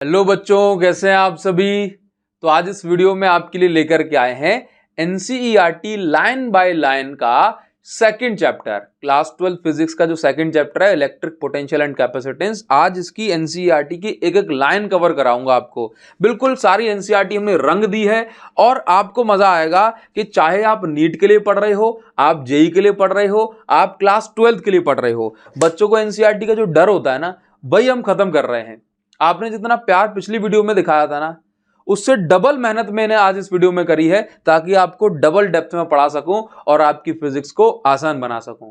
Hello बच्चों, कैसे हैं आप सभी। तो आज इस वीडियो में आपके लिए लेकर के आए हैं एनसीईआरटी लाइन बाय लाइन का सेकंड चैप्टर, क्लास 12 फिजिक्स का जो सेकंड चैप्टर है इलेक्ट्रिक पोटेंशियल एंड कैपेसिटेंस। आज इसकी एनसीईआरटी की एक एक लाइन कवर कराऊंगा आपको। बिल्कुल सारी एनसीईआरटी हमने रंग दी है और आपको मजा आएगा कि चाहे आप नीट के लिए पढ़ रहे हो, आप जेई के लिए पढ़ रहे हो, आप क्लास 12 के लिए पढ़ रहे हो, बच्चों को एनसीईआरटी का जो डर होता है ना, वही हम खत्म कर रहे हैं। आपने जितना प्यार पिछली वीडियो में दिखाया था ना, उससे डबल मेहनत मैंने आज इस वीडियो में करी है ताकि आपको डबल डेप्थ में पढ़ा सकूं और आपकी फिजिक्स को आसान बना सकूं।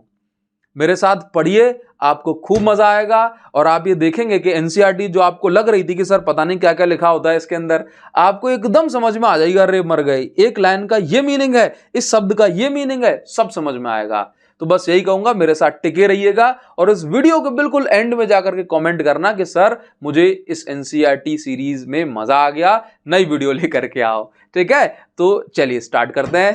मेरे साथ पढ़िए, आपको खूब मजा आएगा और आप ये देखेंगे कि एनसीईआरटी जो आपको लग रही थी कि सर पता नहीं क्या क्या लिखा होता है इसके अंदर, आपको एकदम समझ में आ जाएगा। अरे मर गए, एक लाइन का ये मीनिंग है, इस शब्द का ये मीनिंग है, सब समझ में आएगा। तो बस यही कहूंगा, मेरे साथ टिके रहिएगा और इस वीडियो के बिल्कुल एंड में जाकर के कमेंट करना कि सर मुझे इस एनसीईआरटी सीरीज में मजा आ गया, नई वीडियो लेकर के आओ। ठीक है, तो चलिए स्टार्ट करते हैं।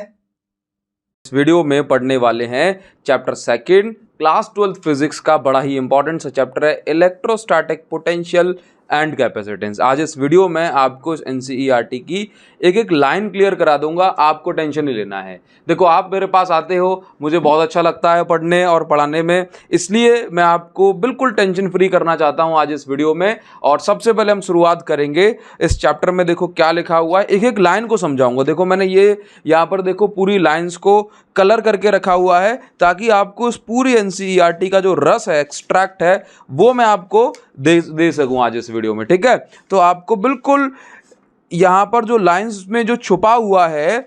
इस वीडियो में पढ़ने वाले हैं चैप्टर सेकंड क्लास 12 फिजिक्स का बड़ा ही इंपॉर्टेंट सा चैप्टर है इलेक्ट्रोस्टैटिक पोटेंशियल एंड कैपेसिटेंस। आज इस वीडियो में आपको एनसीईआरटी की एक एक लाइन क्लियर करा दूंगा, आपको टेंशन नहीं लेना है। देखो, आप मेरे पास आते हो, मुझे बहुत अच्छा लगता है पढ़ने और पढ़ाने में, इसलिए मैं आपको बिल्कुल टेंशन फ्री करना चाहता हूं आज इस वीडियो में। और सबसे पहले हम शुरुआत करेंगे इस चैप्टर में। देखो क्या लिखा हुआ है, एक एक लाइन को समझाऊंगा। देखो मैंने ये यहाँ पर देखो पूरी लाइन्स को कलर करके रखा हुआ है ताकि आपको इस पूरी एनसीईआरटी का जो रस है, एक्सट्रैक्ट है, वो मैं आपको दे सकूं आज इस वीडियो में। ठीक है, तो आपको बिल्कुल यहां पर जो लाइंस में जो छुपा हुआ है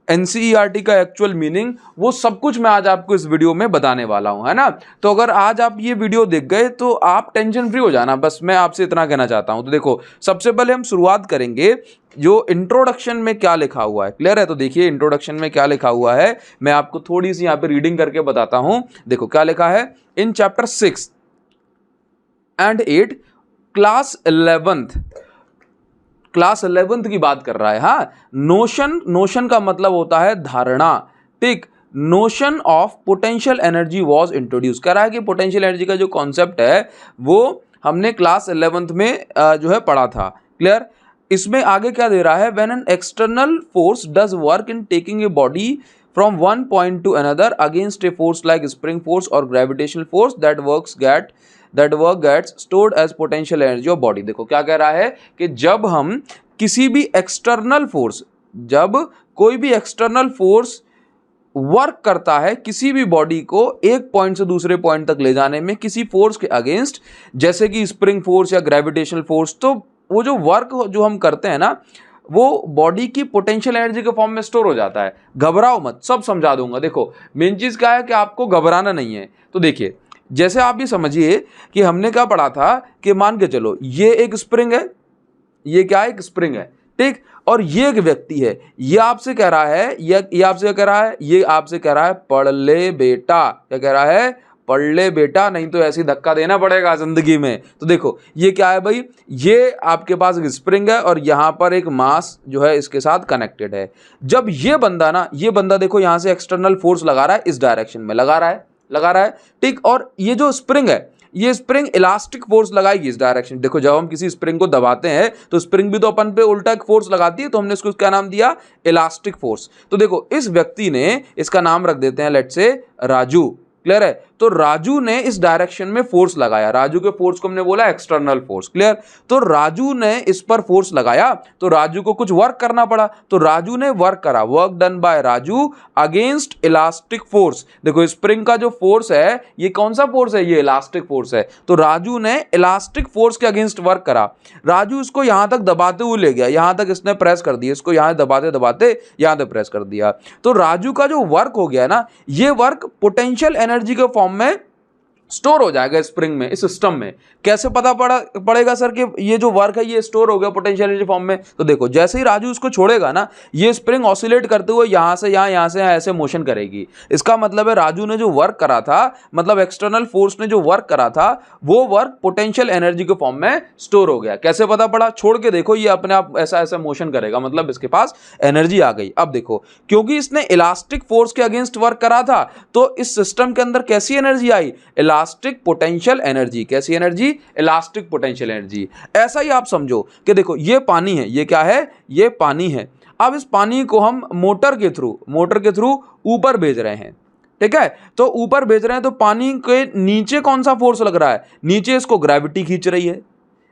एनसीईआरटी का एक्चुअल मीनिंग, वो सब कुछ मैं आज आपको इस वीडियो में बताने वाला हूं, है ना। तो अगर आज आप ये वीडियो देख गए तो आप टेंशन फ्री हो जाना, बस मैं आपसे इतना कहना चाहता हूं। तो देखो, सबसे पहले हम शुरुआत करेंगे जो इंट्रोडक्शन में क्या लिखा हुआ है। क्लियर है? तो देखिए इंट्रोडक्शन में क्या लिखा हुआ है, मैं आपको थोड़ी सी यहां पर रीडिंग करके बताता हूं। देखो क्या लिखा है, in chapter 6 and 8 class 11th की बात कर रहा है। हाँ, नोशन का मतलब होता है धारणा। ठीक, notion of potential energy was introduce. कह रहा है कि पोटेंशियल एनर्जी का जो कॉन्सेप्ट है वो हमने क्लास 11th में जो है पढ़ा था। क्लियर? इसमें आगे क्या दे रहा है, when an external force does work in taking a body from one point to another against a force like spring force और gravitational force, that work gets stored as potential energy of body. देखो क्या कह रहा है कि जब हम किसी भी एक्सटर्नल फोर्स, जब कोई भी एक्सटर्नल फोर्स वर्क करता है किसी भी बॉडी को एक पॉइंट से दूसरे पॉइंट तक ले जाने में किसी फोर्स के अगेंस्ट, जैसे कि स्प्रिंग फोर्स या ग्रेविटेशनल फोर्स, तो वो जो वर्क जो हम करते हैं ना, वो बॉडी की पोटेंशियल एनर्जी के फॉर्म में स्टोर हो जाता है। घबराओ मत, सब समझा दूंगा। देखो मेन चीज क्या है कि आपको घबराना नहीं है। तो देखिए, जैसे आप ये समझिए कि हमने क्या पढ़ा था कि मान के चलो ये एक स्प्रिंग है, ये क्या है, एक स्प्रिंग है। ठीक, और ये एक व्यक्ति है, ये आपसे कह रहा है, ये आपसे क्या कह रहा है, ये आपसे कह रहा है पढ़ ले बेटा। क्या कह रहा है, पढ़ ले बेटा, नहीं तो ऐसे धक्का देना पड़ेगा जिंदगी में। तो देखो ये क्या है भाई, ये आपके पास एक स्प्रिंग है और यहां पर एक मास जो है इसके साथ कनेक्टेड है। जब ये बंदा देखो यहां से एक्सटर्नल फोर्स लगा रहा है, इस डायरेक्शन में लगा रहा है। ठीक, और ये जो स्प्रिंग है, ये स्प्रिंग इलास्टिक फोर्स लगाएगी इस डायरेक्शन। देखो जब हम किसी स्प्रिंग को दबाते हैं तो स्प्रिंग भी तो अपन पे उल्टा एक फोर्स लगाती है, तो हमने इसको क्या नाम दिया, इलास्टिक फोर्स। तो देखो इस व्यक्ति ने, इसका नाम रख देते हैं लेट्स से राजू। क्लियर है? तो राजू ने इस डायरेक्शन में फोर्स लगाया, राजू के फोर्स को हमने बोला एक्सटर्नल फोर्स। क्लियर? तो राजू ने इस पर फोर्स लगाया तो राजू को कुछ वर्क करना पड़ा, तो राजू ने वर्क करा, work done bye Raju against elastic force. देखो स्प्रिंग का जो फोर्स है, ये कौन सा फोर्स है, ये इलास्टिक फोर्स है। तो राजू ने इलास्टिक फोर्स के अगेंस्ट वर्क करा। राजू इसको यहां तक दबाते हुए ले गया, यहां तक इसने प्रेस कर दिया, इसको यहां दबाते दबाते यहां तक प्रेस कर दिया। तो राजू का जो वर्क हो गया ना, ये वर्क पोटेंशियल एनर्जी के फॉर्म में स्टोर हो जाएगा स्प्रिंग में, इस सिस्टम में। कैसे पता पड़ेगा सर कि ये जो वर्क है ये स्टोर हो गया पोटेंशियल एनर्जी फॉर्म में? तो देखो जैसे ही राजू इसको छोड़ेगा ना, ये स्प्रिंग ऑसिलेट करते हुए यहां से यहां से यहां ऐसे मोशन करेगी। इसका मतलब है राजू ने जो वर्क करा था, मतलब एक्सटर्नल फोर्स ने जो वर्क करा था, वो वर्क पोटेंशियल एनर्जी के फॉर्म में स्टोर हो गया। कैसे पता पड़ा? छोड़ के देखो, ये अपने आप ऐसा ऐसा मोशन करेगा, मतलब इसके पास एनर्जी आ गई। अब देखो, क्योंकि इसने इलास्टिक फोर्स के अगेंस्ट वर्क करा था, तो इस सिस्टम के अंदर कैसी एनर्जी आई, इलास्टिक पोटेंशियल एनर्जी। कैसी एनर्जी? Elastic potential energy. ऐसा ही आप समझो कि देखो ये पानी है, ये क्या है? ये पानी है। अब इस पानी को हम मोटर के थ्रू ऊपर भेज रहे हैं, ठीक है? तो ऊपर भेज रहे हैं तो पानी के नीचे कौन सा फोर्स लग रहा है? नीचे इसको ग्रेविटी खींच रही है,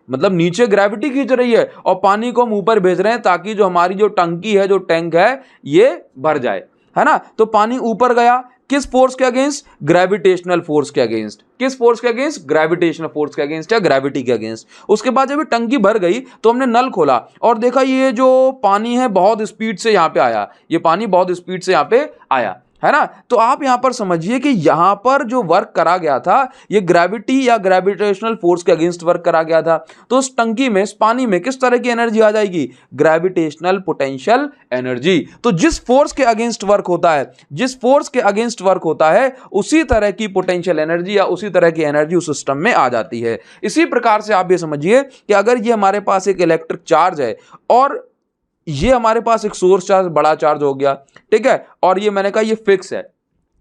मतलब नीचे ग्रेविटी खींच रही है और पानी को हम ऊपर भेज रहे हैं ताकि जो हमारी जो टंकी है, जो टैंक है, ये भर जाए, है ना? तो पानी ऊपर गया किस फोर्स के अगेंस्ट? ग्रेविटेशनल फोर्स के अगेंस्ट। किस फोर्स के अगेंस्ट? ग्रेविटेशनल फोर्स के अगेंस्ट या ग्रेविटी के अगेंस्ट। उसके बाद जब ये टंकी भर गई तो हमने नल खोला और देखा ये जो पानी है बहुत स्पीड से यहाँ पे आया, ये पानी बहुत स्पीड से यहाँ पे आया, है ना? तो आप यहां पर समझिए कि यहां पर जो वर्क करा गया था ये ग्रेविटी या ग्रेविटेशनल फोर्स के अगेंस्ट वर्क करा गया था। तो उस टंकी में, इस पानी में किस तरह की एनर्जी आ जाएगी? Gravitational potential energy. तो जिस फोर्स के अगेंस्ट वर्क होता है, जिस फोर्स के अगेंस्ट वर्क होता है, उसी तरह की पोटेंशियल एनर्जी या उसी तरह की एनर्जी उस सिस्टम में आ जाती है। इसी प्रकार से आप ये समझिए कि अगर ये हमारे पास एक इलेक्ट्रिक चार्ज है और ये हमारे पास एक सोर्स चार्ज, बड़ा चार्ज हो गया, ठीक है, और ये मैंने कहा ये फिक्स है।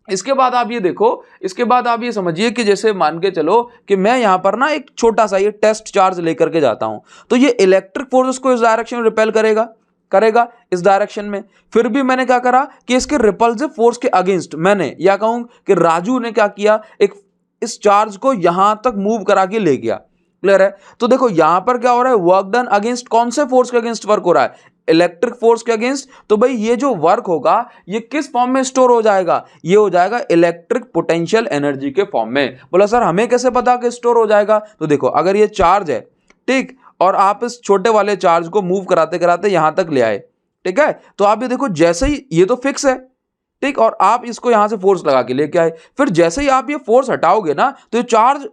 इसके बाद आप ये देखो, इसके बाद आप ये समझिए कि जैसे मान के चलो कि मैं यहां पर ना एक छोटा सा ये टेस्ट चार्ज लेकर के जाता हूं, तो ये इलेक्ट्रिक फोर्स उसको इस डायरेक्शन में रिपेल करेगा इस डायरेक्शन में। फिर भी मैंने क्या करा कि इसके रिपल्सिव फोर्स के अगेंस्ट मैंने, या कहूं कि राजू ने क्या किया, एक इस चार्ज को यहां तक मूव करा के ले गया। क्लियर है? तो देखो यहां पर क्या हो रहा है? वर्क डन अगेंस्ट कौन से फोर्स के अगेंस्ट वर्क हो रहा है? इलेक्ट्रिक फोर्स के अगेंस्ट। तो भाई ये जो वर्क होगा ये किस फॉर्म में स्टोर हो जाएगा? ये हो जाएगा इलेक्ट्रिक पोटेंशियल एनर्जी के फॉर्म में। बोला सर हमें कैसे पता कि स्टोर हो जाएगा? तो देखो अगर ये चार्ज है, ठीक, और आप इस छोटे वाले चार्ज को मूव कराते कराते यहां तक ले आए, ठीक है, तो आप ये देखो जैसे ही ये तो फिक्स है, ठीक, और आप इसको यहां से फोर्स लगा के लेके आए, फिर जैसे ही आप ये फोर्स हटाओगे ना तो ये चार्ज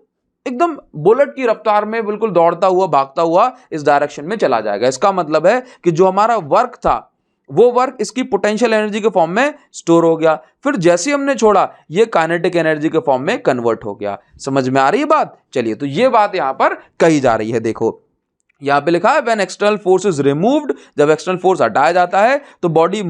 एकदम बुलेट की रफ्तार में बिल्कुल दौड़ता हुआ, भागता हुआ इस डायरेक्शन में चला जाएगा। इसका मतलब है कि जो हमारा वर्क था वो वर्क इसकी पोटेंशियल एनर्जी के फॉर्म में स्टोर हो गया, फिर जैसे ही हमने छोड़ा ये काइनेटिक एनर्जी के फॉर्म में कन्वर्ट हो गया। समझ में आ रही है बात? चलिए, तो ये बात यहां पर कही जा रही है। देखो यहां पे लिखा है when external force is removed, जब एक्सटर्नल फोर्स हटाया जाता है तो बॉडी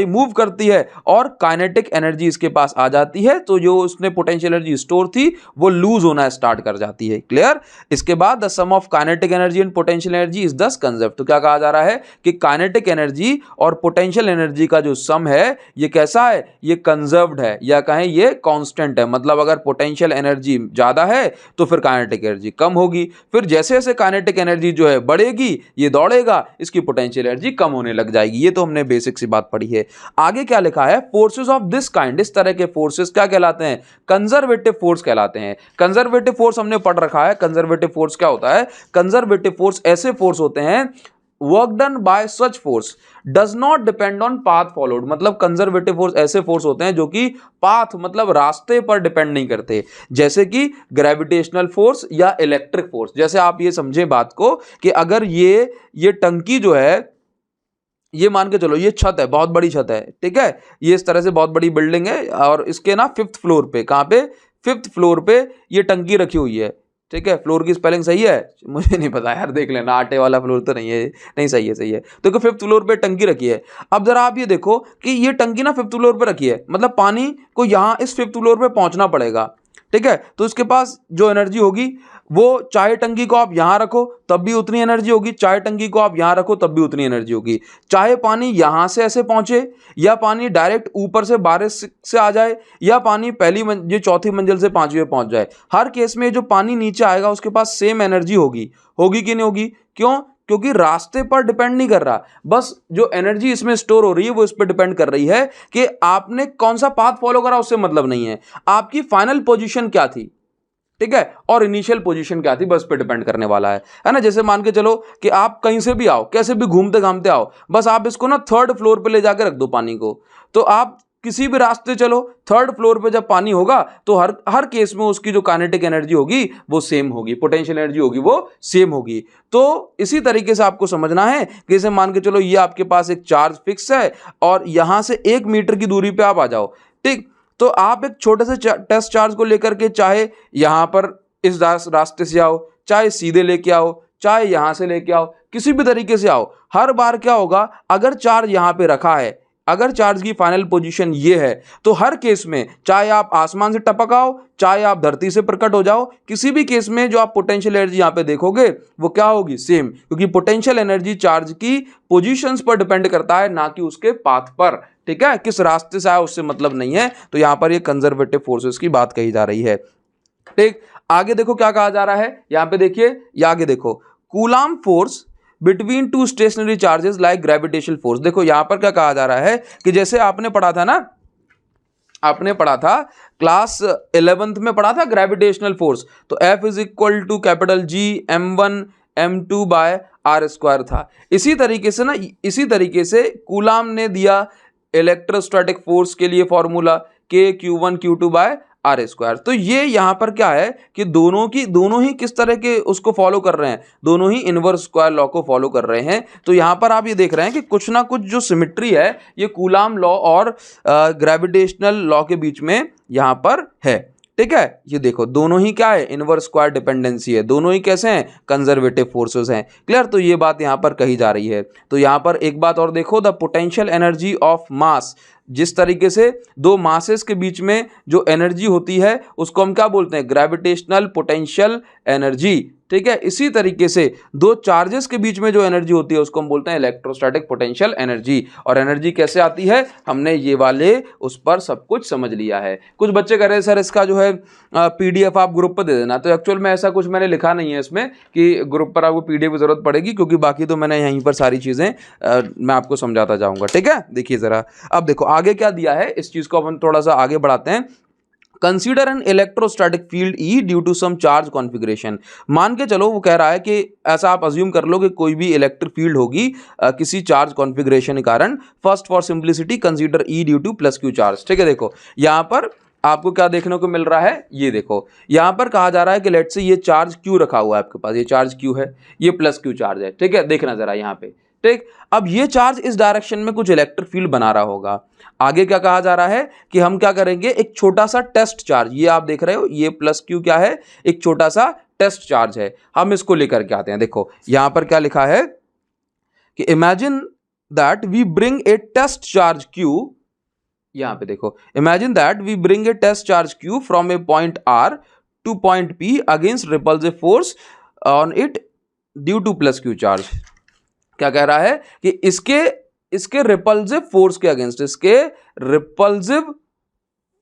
मूव करती है और काइनेटिक एनर्जी इसके पास आ जाती है, तो जो उसने पोटेंशियल एनर्जी स्टोर थी वो लूज होना स्टार्ट कर जाती है। क्लियर? इसके बाद the sum of kinetic energy and potential energy is thus conserved. तो क्या कहा जा रहा है कि काइनेटिक एनर्जी और पोटेंशियल एनर्जी का जो सम है ये कैसा है? ये कंजर्व्ड है, या कहें ये कांस्टेंट है। मतलब अगर पोटेंशियल एनर्जी ज्यादा है तो फिर काइनेटिक एनर्जी कम होगी, फिर जैसे जैसे काइनेटिक एनर्जी जो है बढ़ेगी, ये दौड़ेगा, इसकी पोटेंशियल एनर्जी कम होने लग जाएगी। ये तो हमने बेसिक सी बात पढ़ी है। आगे क्या लिखा है? फोर्सेस ऑफ दिस काइंड, इस तरह के फोर्सेस क्या कहलाते हैं? कंजर्वेटिव फोर्स कहलाते हैं। कंजर्वेटिव फोर्स हमने पढ़ रखा है। कंजर्वेटिव फोर्स क्या होता है? कंजर्वेटिव फोर्स ऐसे फोर्स होते हैं, work done bye such force does not depend on path followed. मतलब कंजर्वेटिव फोर्स ऐसे फोर्स होते हैं जो कि पाथ मतलब रास्ते पर डिपेंड नहीं करते, जैसे कि ग्रेविटेशनल फोर्स या इलेक्ट्रिक फोर्स। जैसे आप ये समझें बात को कि अगर ये टंकी जो है, ये मान के चलो ये छत है, बहुत बड़ी छत है, ठीक है, ये इस तरह से बहुत बड़ी बिल्डिंग है और इसके ना 5th फ्लोर पे, कहाँ पे? 5th फ्लोर पे ये टंकी रखी हुई है, ठीक है। फ्लोर की स्पेलिंग सही है? मुझे नहीं पता यार, देख लेना, आटे वाला फ्लोर तो नहीं है, नहीं सही है। तो 5th फ्लोर पे टंकी रखी है। अब जरा आप ये देखो कि ये टंकी ना 5th फ्लोर पे रखी है, मतलब पानी को यहाँ इस 5th फ्लोर पे पहुंचना पड़ेगा, ठीक है। तो इसके पास जो एनर्जी होगी वो, चाहे टंकी को आप यहां रखो तब भी उतनी एनर्जी होगी, चाहे टंकी को आप यहां रखो तब भी उतनी एनर्जी होगी। चाहे पानी यहां से ऐसे पहुंचे, या पानी डायरेक्ट ऊपर से बारिश से आ जाए, या पानी ये 4थी मंजिल से 5वीं में पहुंच जाए, हर केस में जो पानी नीचे आएगा उसके पास सेम एनर्जी होगी कि नहीं होगी? क्यों? क्योंकि रास्ते पर डिपेंड नहीं कर रहा, बस जो एनर्जी इसमें स्टोर हो रही है वो इस पर डिपेंड कर रही है कि आपने कौन सा पाथ फॉलो करा, उससे मतलब नहीं है। आपकी फाइनल पोजीशन क्या थी, ठीक है, और इनिशियल पोजीशन क्या थी, बस पे डिपेंड करने वाला है ना। जैसे मान के चलो कि आप कहीं से भी आओ, कैसे भी घूमते घामते आओ, बस आप इसको ना 3rd फ्लोर पे ले जाकर रख दो पानी को, तो आप किसी भी रास्ते चलो, 3rd फ्लोर पे जब पानी होगा तो हर केस में उसकी जो काइनेटिक एनर्जी होगी वो सेम होगी, पोटेंशियल एनर्जी होगी वो सेम होगी। तो इसी तरीके से आपको समझना है कि जैसे मान के चलो ये आपके पास एक चार्ज फिक्स है और यहां से 1 मीटर की दूरी पे आप आ जाओ, ठीक, तो आप एक छोटे से टेस्ट चार्ज को लेकर के चाहे यहां पर इस रास्ते से आओ, चाहे सीधे लेके आओ, चाहे यहां से लेके आओ, किसी भी तरीके से आओ, हर बार क्या होगा, अगर चार्ज यहां पे रखा है, अगर चार्ज की फाइनल पोजीशन ये है तो हर केस में चाहे आप आसमान से टपक आओ, चाहे आप धरती से प्रकट हो जाओ, किसी भी केस में जो आप पोटेंशियल एनर्जी यहाँ पे देखोगे वो क्या होगी, सेम, क्योंकि पोटेंशियल एनर्जी चार्ज की पोजीशंस पर डिपेंड करता है, ना कि उसके पाथ पर। ठीक है, किस रास्ते से आया उससे मतलब नहीं है। तो यहाँ पर ये कंजर्वेटिव फोर्सेस की बात कही जा रही है। ठीक, आगे देखो क्या कहा जा रहा है, यहाँ पे देखिए, ये आगे देखो, Coulomb force between two stationary charges like gravitational force. देखो यहाँ पर क्या कहा जा रहा है कि जैसे आपने पढ़ा था ना, आपने पढ़ा था क्लास 11th में पढ़ा था ग्रेविटेशनल फोर्स, तो F is equal to capital G m1 m2 by r square था। इसी तरीके से ना, इसी तरीके से कूलाम ने दिया इलेक्ट्रोस्टैटिक फोर्स के लिए formula K Q1 Q2 by r square. तो ये यहाँ पर क्या है कि दोनों ही किस तरह के उसको फॉलो कर रहे हैं, दोनों ही इनवर्स स्क्वायर लॉ को फॉलो कर रहे हैं। तो यहाँ पर आप ये देख रहे हैं कि कुछ ना कुछ जो सिमिट्री है ये कूलाम लॉ और ग्रेविटेशनल लॉ के बीच में यहाँ पर है। ठीक है, ये देखो दोनों ही क्या है, इनवर्स स्क्वायर डिपेंडेंसी है, दोनों ही कैसे हैं, कंजर्वेटिव फोर्सेस हैं। क्लियर, तो ये बात यहाँ पर कही जा रही है। तो यहाँ पर एक बात और देखो, the potential energy of mass, जिस तरीके से दो मासेस के बीच में जो एनर्जी होती है उसको हम क्या बोलते हैं, ग्रेविटेशनल पोटेंशियल एनर्जी। ठीक है, इसी तरीके से दो चार्जेस के बीच में जो एनर्जी होती है उसको हम बोलते हैं इलेक्ट्रोस्टैटिक पोटेंशियल एनर्जी। और एनर्जी कैसे आती है, हमने ये वाले उस पर सब कुछ समझ लिया है। कुछ बच्चे कह रहे हैं सर इसका जो है PDF आप ग्रुप पर दे देना, तो एक्चुअल में ऐसा कुछ मैंने लिखा नहीं है इसमें कि ग्रुप पर आपको PDF की जरूरत पड़ेगी, क्योंकि बाकी तो मैंने यहीं पर सारी चीज़ें मैं आपको समझाता जाऊँगा। ठीक है, देखिए ज़रा, अब देखो आगे क्या दिया है, इस चीज़ को अपन थोड़ा सा आगे बढ़ाते हैं। Consider an electrostatic field E due to some charge configuration. मान के चलो, वो कह रहा है कि ऐसा आप अज्यूम कर लो कि कोई भी इलेक्ट्रिक फील्ड होगी किसी चार्ज कॉन्फ़िगरेशन के कारण। First for simplicity consider E due to plus Q charge. ठीक है, देखो यहाँ पर आपको क्या देखने को मिल रहा है, ये देखो यहाँ पर कहा जा रहा है कि लेट से ये चार्ज क्यू रखा हुआ है आपके पास, ये चार्ज क्यू है, ये प्लस क्यू चार्ज है। ठीक है, देखना जरा यहाँ पे। ठीक, अब ये चार्ज इस डायरेक्शन में कुछ इलेक्ट्रिक फील्ड बना रहा होगा। आगे क्या कहा जा रहा है कि हम क्या करेंगे, एक छोटा सा टेस्ट चार्ज, ये आप देख रहे हो, ये प्लस क्यू क्या है, एक छोटा सा टेस्ट चार्ज है, हम इसको लेकर के आते हैं। देखो यहां पर क्या लिखा है कि imagine that we bring a test charge Q, यहां पे देखो, imagine that we bring a test charge Q from a point R to point P against repulsive force on it due to plus Q charge. क्या कह रहा है कि इसके repulsive force के अगेंस्ट, इसके रिपल्सिव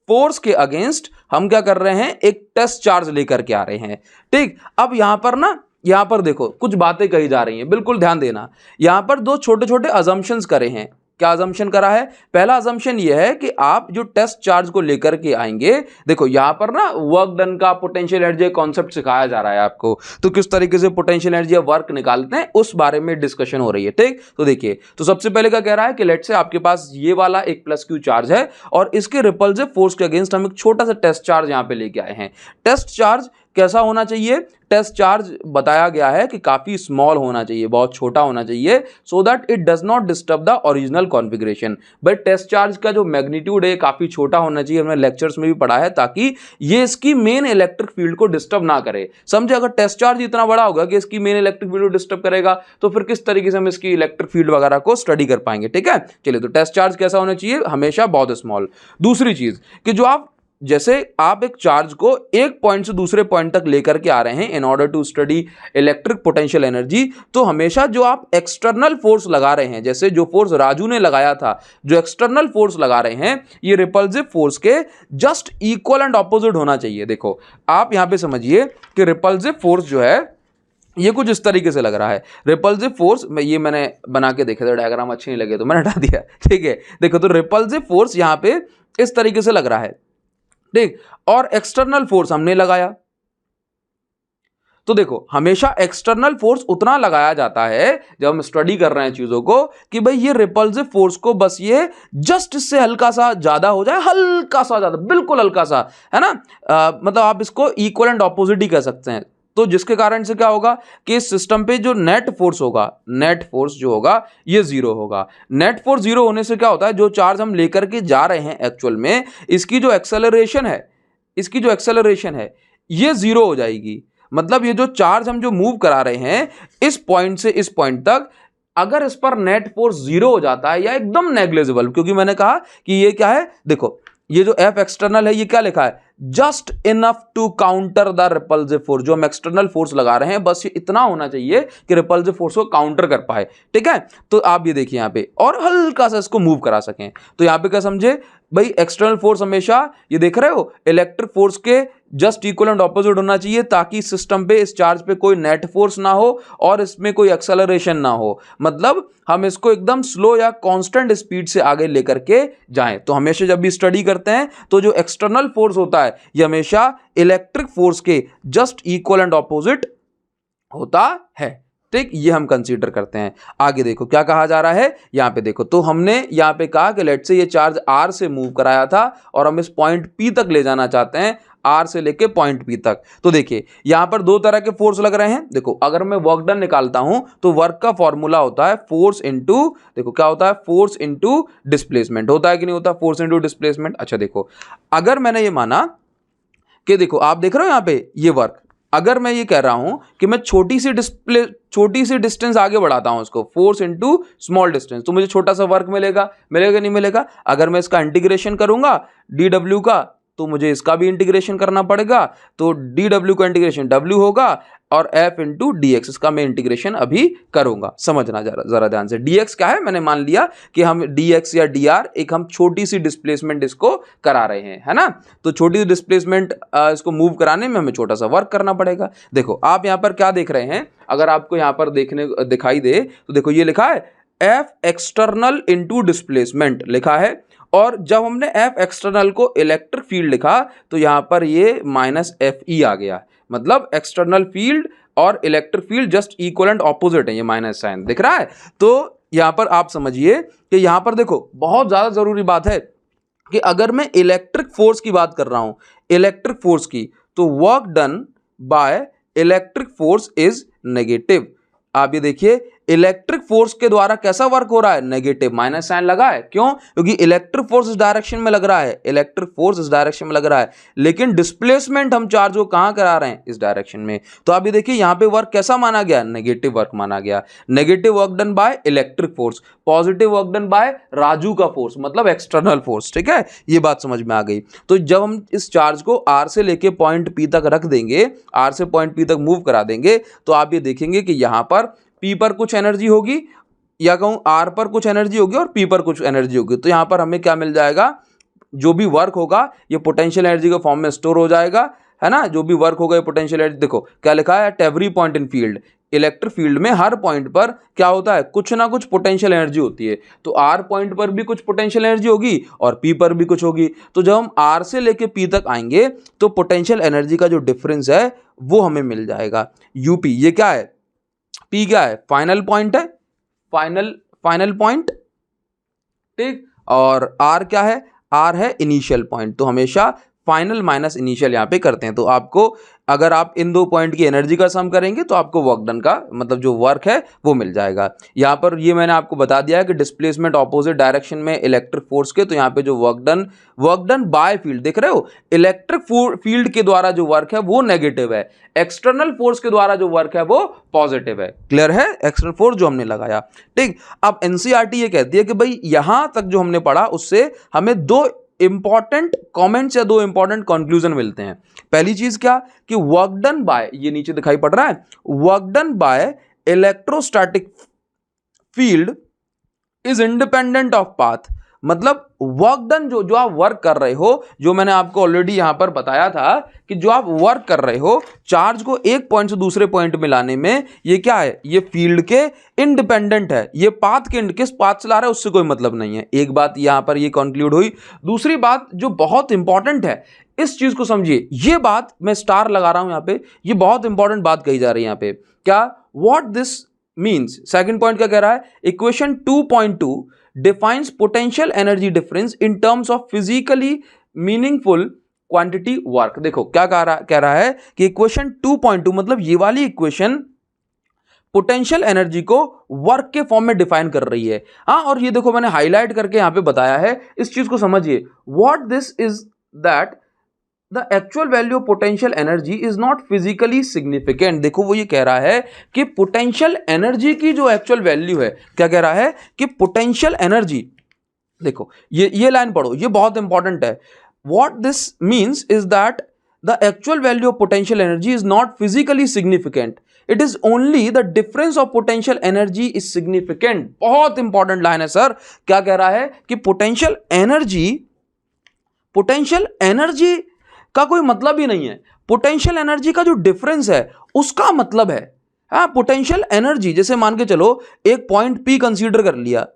फोर्स के अगेंस्ट हम क्या कर रहे हैं, एक टेस्ट चार्ज लेकर के आ रहे हैं। ठीक, अब यहां पर ना, यहां पर देखो कुछ बातें कही जा रही हैं, बिल्कुल ध्यान देना। यहां पर दो छोटे छोटे अजम्पशंस करे हैं। क्या अजम्पशन करा है, पहला अजम्पशन ये है कि आप जो टेस्ट चार्ज को लेकर के आएंगे, देखो यहां पर ना वर्क डन का पोटेंशियल एनर्जी कॉन्सेप्ट सिखाया जा रहा है आपको, तो किस तरीके से पोटेंशियल एनर्जी वर्क निकालते हैं उस बारे में डिस्कशन हो रही है। ठीक, तो देखिए, तो सबसे पहले क्या कह रहा है कि लेट से आपके पास ये वाला एक प्लस क्यू चार्ज है और इसके रिपल्सिव फोर्स के अगेंस्ट हम एक छोटा सा टेस्ट चार्ज यहां पे लेके आए हैं। टेस्ट चार्ज कैसा होना चाहिए, टेस्ट चार्ज बताया गया है कि काफी स्मॉल होना चाहिए, बहुत छोटा होना चाहिए, so that it does not disturb the original configuration. But test charge का जो मैग्नीट्यूड है काफी छोटा होना चाहिए, हमने लेक्चर्स में भी पढ़ा है, ताकि ये इसकी मेन इलेक्ट्रिक फील्ड को डिस्टर्ब ना करे। समझे, अगर टेस्ट चार्ज इतना बड़ा होगा कि इसकी मेन इलेक्ट्रिक फील्ड को डिस्टर्ब करेगा तो फिर किस तरीके से हम इसकी इलेक्ट्रिक फील्ड वगैरह को स्टडी कर पाएंगे। ठीक है, चलिए, तो टेस्ट चार्ज कैसा होना चाहिए, हमेशा बहुत स्मॉल। दूसरी चीज कि जो आप, जैसे आप एक चार्ज को एक पॉइंट से दूसरे पॉइंट तक लेकर के आ रहे हैं in order to study electric potential energy, तो हमेशा जो आप एक्सटर्नल फोर्स लगा रहे हैं, जैसे जो फोर्स राजू ने लगाया था, जो एक्सटर्नल फोर्स लगा रहे हैं, ये रिपल्सिव फोर्स के जस्ट इक्वल एंड ऑपोजिट होना चाहिए। देखो आप यहां पे समझिए कि रिपल्सिव फोर्स जो है ये कुछ इस तरीके से लग रहा है। रिपल्सिव फोर्स, ये मैंने बना के देखा था, डायग्राम अच्छे नहीं लगे तो मैंने हटा दिया। ठीक है, देखो, तो रिपल्सिव फोर्स यहां पे इस तरीके से लग रहा है। ठीक, और एक्सटर्नल फोर्स हमने लगाया, तो देखो हमेशा एक्सटर्नल फोर्स उतना लगाया जाता है जब हम स्टडी कर रहे हैं चीजों को कि भाई ये रिपल्सिव फोर्स को बस ये जस्ट इससे हल्का सा ज्यादा हो जाए, हल्का सा ज्यादा, बिल्कुल हल्का सा, है ना, मतलब आप इसको इक्वल एंड ऑपोजिट ही कह सकते हैं। तो जिसके कारण से क्या होगा कि इस सिस्टम पे जो नेट फोर्स होगा, नेट फोर्स जो होगा ये जीरो होगा। नेट फोर्स जीरो होने से क्या होता है, जो चार्ज हम लेकर के जा रहे हैं एक्चुअल में, इसकी जो एक्सेलरेशन है, इसकी जो एक्सेलरेशन है ये जीरो हो जाएगी। मतलब ये जो चार्ज हम जो मूव करा रहे हैं इस पॉइंट से इस पॉइंट तक, अगर इस पर नेट फोर्स 0 हो जाता है या एकदम नेग्लिजिबल, क्योंकि मैंने कहा कि ये क्या है, देखो ये जो F एक्सटर्नल है ये क्या लिखा है, just enough to counter the repulsive force, जो हम एक्सटर्नल फोर्स लगा रहे हैं बस ये इतना होना चाहिए कि रिपल्सिव फोर्स को काउंटर कर पाए, ठीक है। तो आप ये देखिए यहाँ पे, और हल्का सा इसको मूव करा सकें। तो यहाँ पे क्या समझे भाई, एक्सटर्नल फोर्स हमेशा ये देख रहे हो इलेक्ट्रिक फोर्स के जस्ट इक्वल एंड ऑपोजिट होना चाहिए, ताकि सिस्टम पे इस चार्ज पे कोई नेट फोर्स ना हो और इसमें कोई एक्सेलरेशन ना हो, मतलब हम इसको एकदम स्लो या कांस्टेंट स्पीड से आगे लेकर के जाएं। तो हमेशा जब भी स्टडी करते हैं तो जो एक्सटर्नल फोर्स होता है ये हमेशा इलेक्ट्रिक फोर्स के जस्ट इक्वल एंड ऑपोजिट होता है, ठीक। ये हम कंसीडर करते हैं। आगे देखो क्या कहा जा रहा है, यहां पे देखो, तो हमने यहां पे कहा कि लेट से ये चार्ज R से मूव कराया था और हम इस पॉइंट P तक ले जाना चाहते हैं, R से लेके पॉइंट P तक। तो देखिए यहां पर दो तरह के फोर्स लग रहे हैं। देखो अगर मैं वर्क डन निकालता हूं तो वर्क का फॉर्मूला होता है फोर्स इनटू, देखो क्या होता है, फोर्स इनटू डिस्प्लेसमेंट, होता है कि नहीं होता, फोर्स इनटू डिस्प्लेसमेंट। अच्छा देखो, अगर मैंने ये माना कि देखो आप देख रहे हो यहां पे ये वर्क, अगर मैं ये कह रहा हूं कि मैं छोटी सी डिस्टेंस आगे बढ़ाता हूं इसको, फोर्स इनटू स्मॉल डिस्टेंस, तो मुझे छोटा सा वर्क मिलेगा, मिलेगा नहीं मिलेगा। अगर मैं इसका इंटीग्रेशन करूंगा dw का, तो मुझे इसका भी इंटीग्रेशन करना पड़ेगा, तो dw का इंटीग्रेशन w होगा और f इंटू dx, इसका मैं इंटीग्रेशन अभी करूंगा। समझना जरा ध्यान से, dx क्या है, मैंने मान लिया कि हम dx या dr एक हम छोटी सी डिस्प्लेसमेंट इसको करा रहे हैं, है ना। तो छोटी सी डिस्प्लेसमेंट इसको मूव कराने में हमें छोटा सा वर्क करना पड़ेगा। देखो आप यहाँ पर क्या देख रहे हैं, अगर आपको यहाँ पर दिखाई दे तो देखो ये लिखा है F एक्सटर्नल इंटू डिस्प्लेसमेंट लिखा है, और जब हमने F एक्सटर्नल को इलेक्ट्रिक फील्ड लिखा तो यहाँ पर ये माइनस FE आ गया, मतलब एक्सटर्नल फील्ड और electric field just equal and opposite है, ये माइनस साइन दिख रहा है। तो यहाँ पर आप समझिए कि यहाँ पर देखो बहुत ज़्यादा ज़रूरी बात है कि अगर मैं इलेक्ट्रिक फोर्स की बात कर रहा हूँ, इलेक्ट्रिक फोर्स की, तो work done by electric force is negative. आप ये देखिए इलेक्ट्रिक फोर्स के द्वारा कैसा वर्क हो रहा है, नेगेटिव, माइनस साइन लगा है, क्यों, क्योंकि इलेक्ट्रिक फोर्स इस डायरेक्शन में लग रहा है, इलेक्ट्रिक फोर्स इस डायरेक्शन में लग रहा है, लेकिन डिस्प्लेसमेंट हम चार्ज को कहां करा रहे हैं, इस डायरेक्शन में। तो आप ये देखिए यहां पे वर्क कैसा माना गया, नेगेटिव वर्क माना गया, negative work done by electric force, positive work done bye Raju का फोर्स, मतलब एक्सटर्नल फोर्स, ठीक है। ये बात समझ में आ गई। तो जब हम इस चार्ज को R से लेके पॉइंट P तक रख देंगे, R से पॉइंट P तक मूव करा देंगे, तो आप ये देखेंगे कि यहां पर P पर कुछ एनर्जी होगी, या कहूं R पर कुछ एनर्जी होगी और P पर कुछ एनर्जी होगी। तो यहां पर हमें क्या मिल जाएगा, जो भी वर्क होगा ये पोटेंशियल एनर्जी के फॉर्म में स्टोर हो जाएगा, है ना। जो भी वर्क होगा ये पोटेंशियल एनर्जी, देखो क्या लिखा है, eight every point in field, electric field में हर पॉइंट पर क्या होता है, कुछ ना कुछ पोटेंशियल एनर्जी होती है। तो R पॉइंट पर भी कुछ पोटेंशियल एनर्जी होगी और P पर भी कुछ होगी। तो जब हम R से लेके P तक आएंगे तो पोटेंशियल एनर्जी का जो डिफरेंस है वो हमें मिल जाएगा, UP। ये क्या है, P क्या है, फाइनल पॉइंट है, फाइनल पॉइंट, ठीक। और R क्या है, R है इनिशियल पॉइंट। तो हमेशा फाइनल माइनस इनिशियल यहाँ पे करते हैं। तो आपको अगर आप इन दो पॉइंट की एनर्जी का सम करेंगे तो आपको वर्क डन का मतलब जो वर्क है वो मिल जाएगा। यहाँ पर ये मैंने आपको बता दिया है कि डिस्प्लेसमेंट ऑपोजिट डायरेक्शन में इलेक्ट्रिक फोर्स के, तो यहाँ पे जो वर्क डन बाय फील्ड देख रहे हो, इलेक्ट्रिक फील्ड के द्वारा जो वर्क है वो नेगेटिव है, एक्सटर्नल फोर्स के द्वारा जो वर्क है वो पॉजिटिव है। क्लियर है, एक्सटर्नल फोर्स जो हमने लगाया, ठीक। अब एनसीईआरटी ये कहती है कि भाई यहां तक जो हमने पढ़ा उससे हमें दो इंपॉर्टेंट कमेंट्स या दो इंपॉर्टेंट कंक्लूजन मिलते हैं। पहली चीज क्या कि वर्क डन बाय, ये नीचे दिखाई पड़ रहा है, work done by electrostatic field is independent of path, मतलब वर्क डन जो आप वर्क कर रहे हो, जो मैंने आपको ऑलरेडी यहां पर बताया था कि जो आप वर्क कर रहे हो चार्ज को एक पॉइंट से दूसरे पॉइंट में लाने में, ये क्या है, ये फील्ड के इंडिपेंडेंट है, ये पाथ के किस पाथ से ला रहा है उससे कोई मतलब नहीं है। एक बात यहां पर ये कंक्लूड हुई। दूसरी बात जो बहुत इंपॉर्टेंट है, इस चीज को समझिए, ये बात मैं स्टार लगा रहा हूं यहां पे, ये बहुत इंपॉर्टेंट बात कही जा रही है यहां पे। क्या, what this means, second point क्या कह रहा है, equation 2.2 defines potential energy difference in terms of physically meaningful quantity work। देखो क्या कह रहा है कि इक्वेशन 2.2 मतलब ये वाली इक्वेशन पोटेंशियल एनर्जी को वर्क के फॉर्म में डिफाइन कर रही है। हाँ, और ये देखो मैंने हाईलाइट करके यहां पे बताया है, इस चीज को समझिए। What this is that the actual value of potential energy is not physically significant. देखो वो ये कह रहा है कि पोटेंशियल एनर्जी की जो एक्चुअल वैल्यू है, क्या कह रहा है कि पोटेंशियल एनर्जी, देखो ये लाइन पढ़ो, ये बहुत इंपॉर्टेंट है। What this means is that the actual value of potential energy is not physically significant, it is only the difference of potential energy is significant. बहुत इंपॉर्टेंट लाइन है sir. क्या कह रहा है कि पोटेंशियल एनर्जी का कोई मतलब ही नहीं है, पोटेंशियल एनर्जी का जो डिफरेंस है उसका मतलब है। हाँ, पोटेंशियल एनर्जी, जैसे मान के चलो एक पॉइंट P कंसीडर कर लिया,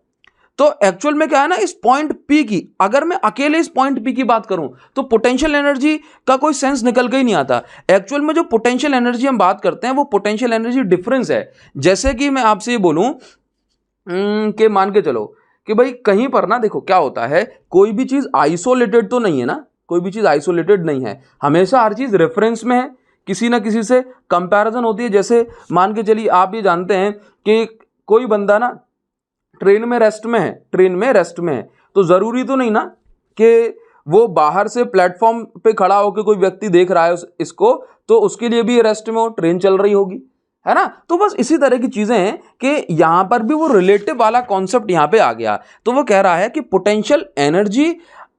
तो एक्चुअल में क्या है ना, इस पॉइंट P की, अगर मैं अकेले इस पॉइंट P की बात करूं तो पोटेंशियल एनर्जी का कोई सेंस निकल के ही नहीं आता। एक्चुअल में जो पोटेंशियल एनर्जी हम बात करते हैं वो पोटेंशियल एनर्जी डिफरेंस है। जैसे कि मैं आपसे ये बोलूं कि मान के चलो कि भाई कहीं पर ना, देखो क्या होता है, कोई भी चीज आइसोलेटेड तो नहीं है ना, कोई भी चीज आइसोलेटेड नहीं है, हमेशा हर चीज रेफरेंस में है, किसी ना किसी से कंपैरिजन होती है। जैसे मान के चलिए आप ये जानते हैं कि कोई बंदा ना ट्रेन में रेस्ट में है, तो जरूरी तो नहीं ना कि वो बाहर से प्लेटफॉर्म पे खड़ा होकर कोई व्यक्ति देख रहा है इसको, तो उसके लिए भी रेस्ट में हो, ट्रेन चल रही होगी, है ना। तो बस इसी तरह की चीजें हैं कि यहां पर भी वो रिलेटिव वाला कॉन्सेप्ट यहां पे आ गया। तो वो कह रहा है कि पोटेंशियल एनर्जी,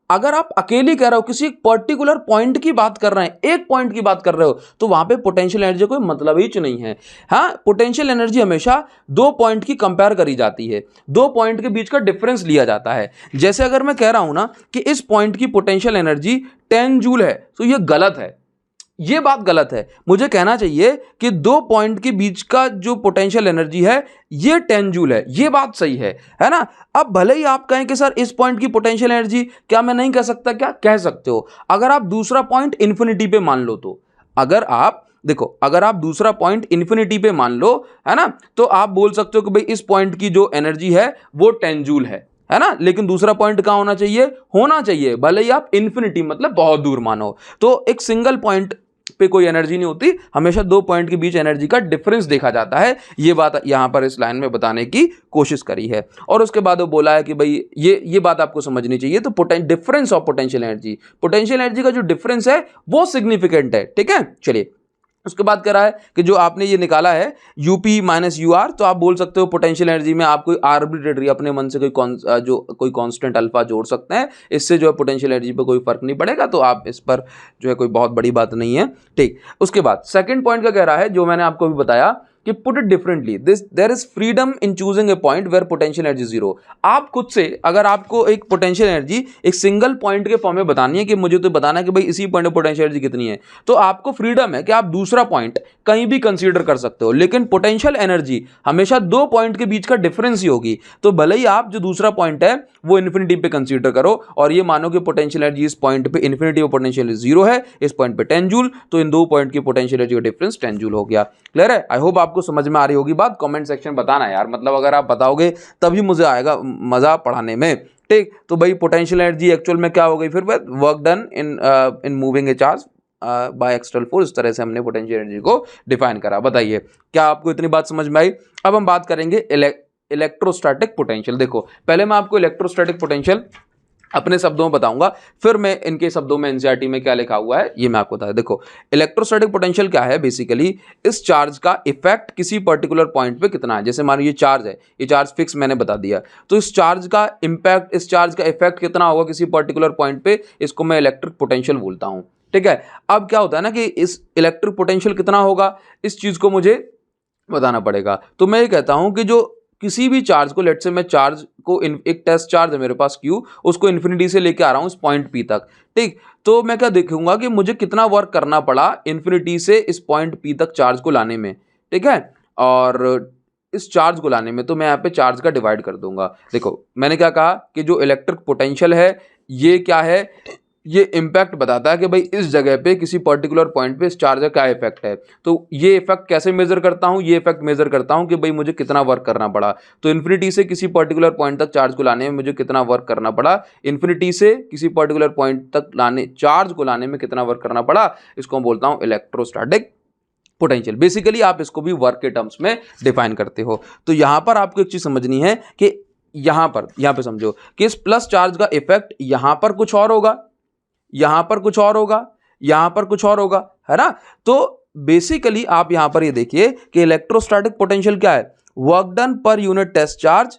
अगर आप अकेली कह रहे हो, किसी पर्टिकुलर पॉइंट की बात कर रहे हैं, एक पॉइंट की बात कर रहे हो, तो वहां पे पोटेंशियल एनर्जी कोई मतलब ही नहीं है। हाँ, पोटेंशियल एनर्जी हमेशा दो पॉइंट की कंपेयर करी जाती है, दो पॉइंट के बीच का डिफरेंस लिया जाता है। जैसे अगर मैं कह रहा हूं ना कि इस पॉइंट की पोटेंशियल एनर्जी 10 जूल है, तो ये गलत है, ये बात गलत है। मुझे कहना चाहिए कि दो पॉइंट के बीच का जो पोटेंशियल एनर्जी है ये 10 जूल है, ये बात सही है ना। अब भले ही आप कहें कि सर इस पॉइंट की पोटेंशियल एनर्जी क्या मैं नहीं कह सकता, क्या कह सकते हो। अगर आप दूसरा पॉइंट इन्फिनिटी पे मान लो, तो अगर आप दूसरा पॉइंट इन्फिनिटी पे मान लो, है ना, तो आप बोल सकते हो कि भाई इस पॉइंट की जो एनर्जी है वो 10 जूल है ना। लेकिन दूसरा पॉइंट कहां होना चाहिए, भले ही आप इन्फिनिटी मतलब बहुत दूर मानो। तो एक सिंगल पॉइंट पे कोई एनर्जी नहीं होती, हमेशा दो पॉइंट के बीच एनर्जी का डिफरेंस देखा जाता है। ये बात यहां पर इस लाइन में बताने की कोशिश करी है। और उसके बाद वो बोला है कि भाई ये बात आपको समझनी चाहिए। तो डिफरेंस ऑफ पोटेंशियल एनर्जी का जो डिफरेंस है वो सिग्निफिकेंट है, ठीक है। चलिए, उसके बाद कह रहा है कि जो आपने ये निकाला है यूपी माइनस यू आर, तो आप बोल सकते हो पोटेंशियल एनर्जी में आप कोई आर्बिट्रेटरी अपने मन से कोई कांस्टेंट अल्फा जोड़ सकते हैं, इससे जो है पोटेंशियल एनर्जी पे कोई फर्क नहीं पड़ेगा। तो आप इस पर जो है कोई बहुत बड़ी बात नहीं है, ठीक। उसके बाद सेकंड पॉइंट का कह रहा है, जो मैंने आपको भी बताया कि put it differently, there is freedom in choosing a point where potential energy zero. आप खुद से अगर आपको एक पोटेंशियल एनर्जी एक सिंगल पॉइंट के फॉर्म में बतानी है कि मुझे तो बताना है कि भाई इसी पॉइंट पे पोटेंशियल एनर्जी कितनी है, तो आपको फ्रीडम है कि आप दूसरा पॉइंट कहीं भी कंसीडर कर सकते हो। लेकिन पोटेंशियल एनर्जी हमेशा दो पॉइंट के बीच का डिफरेंस ही होगी। तो भले ही आप जो दूसरा पॉइंट है वो इन्फिनिटी पे कंसीडर करो और ये मानो कि पोटेंशियल एनर्जी इस पॉइंट पे इन्फिनिटी और पोटेंशियल एनर्जी जीरो है, इस पॉइंट पे 10 जूल, तो इन दो पॉइंट की पोटेंशियल एनर्जी का डिफरेंस 10 जूल हो गया। क्लियर है? आई होप आपको समझ में आ रही होगी बात। कमेंट सेक्शन बताना यार, मतलब अगर आप बताओगे तभी मुझे आएगा मजा पढ़ाने में, ठीक। तो भाई पोटेंशियल एनर्जी एक्चुअल में क्या हो गई फिर, work done in moving A charge by external force. इस तरह से हमने पोटेंशियल एनर्जी को डिफाइन करा। बताइए क्या आपको इतनी बात समझ में आई? अब हम बात करेंगे इलेक्ट्रोस्टैटिक पोटेंशियल। देखो पहले मैं आपको इलेक्ट्रोस्टैटिक पोटेंशियल अपने शब्दों में बताऊंगा, फिर मैं इनके शब्दों में एनसीईआरटी में क्या लिखा हुआ है ये मैं आपको बता। देखो इलेक्ट्रोस्टैटिक पोटेंशियल क्या है, बेसिकली इस चार्ज का इफेक्ट किसी पर्टिकुलर पॉइंट पे कितना है। जैसे मान लो ये चार्ज है, ये चार्ज फिक्स मैंने बता दिया, तो इस चार्ज का इंपैक्ट, इस चार्ज का इफेक्ट कितना होगा किसी पर्टिकुलर पॉइंट पे, इसको मैं इलेक्ट्रिक पोटेंशियल बोलता हूं, ठीक है। अब क्या होता है ना कि इस इलेक्ट्रिक पोटेंशियल कितना होगा, इस चीज को मुझे बताना पड़ेगा। तो मैं ये कहता हूं कि जो किसी भी चार्ज को, लेट से मैं चार्ज को एक टेस्ट चार्ज है मेरे पास Q, उसको इन्फिनिटी से लेके आ रहा हूं इस पॉइंट P तक, ठीक। तो मैं क्या देखूंगा कि मुझे कितना वर्क करना पड़ा इन्फिनिटी से इस पॉइंट P तक चार्ज को लाने में, ठीक है। और इस चार्ज को लाने में तो मैं यहाँ पे चार्ज का डिवाइड कर दूंगा। देखो मैंने क्या कहा कि जो इलेक्ट्रिक पोटेंशियल है ये क्या है, ये इम्पैक्ट बताता है कि भाई इस जगह पे किसी पर्टिकुलर पॉइंट पे इस चार्ज का क्या इफेक्ट है। तो ये इफेक्ट कैसे मेजर करता हूँ, ये इफेक्ट मेजर करता हूँ कि भाई मुझे कितना वर्क करना पड़ा। तो इन्फिनिटी से किसी पर्टिकुलर पॉइंट तक चार्ज को लाने में मुझे कितना वर्क करना पड़ा, इन्फिनिटी से किसी पर्टिकुलर पॉइंट तक चार्ज को लाने में कितना वर्क करना पड़ा, इसको मैं बोलता हूँ इलेक्ट्रोस्टैटिक पोटेंशियल। बेसिकली आप इसको भी वर्क के टर्म्स में डिफाइन करते हो। तो यहां पर आपको एक चीज समझनी है कि यहां पे समझो कि इस प्लस चार्ज का इफेक्ट यहां पर कुछ और होगा, यहां पर कुछ और होगा, यहां पर कुछ और होगा, है ना। तो बेसिकली आप यहां पर ये देखिए कि इलेक्ट्रोस्टैटिक पोटेंशियल क्या है, work done per unit test charge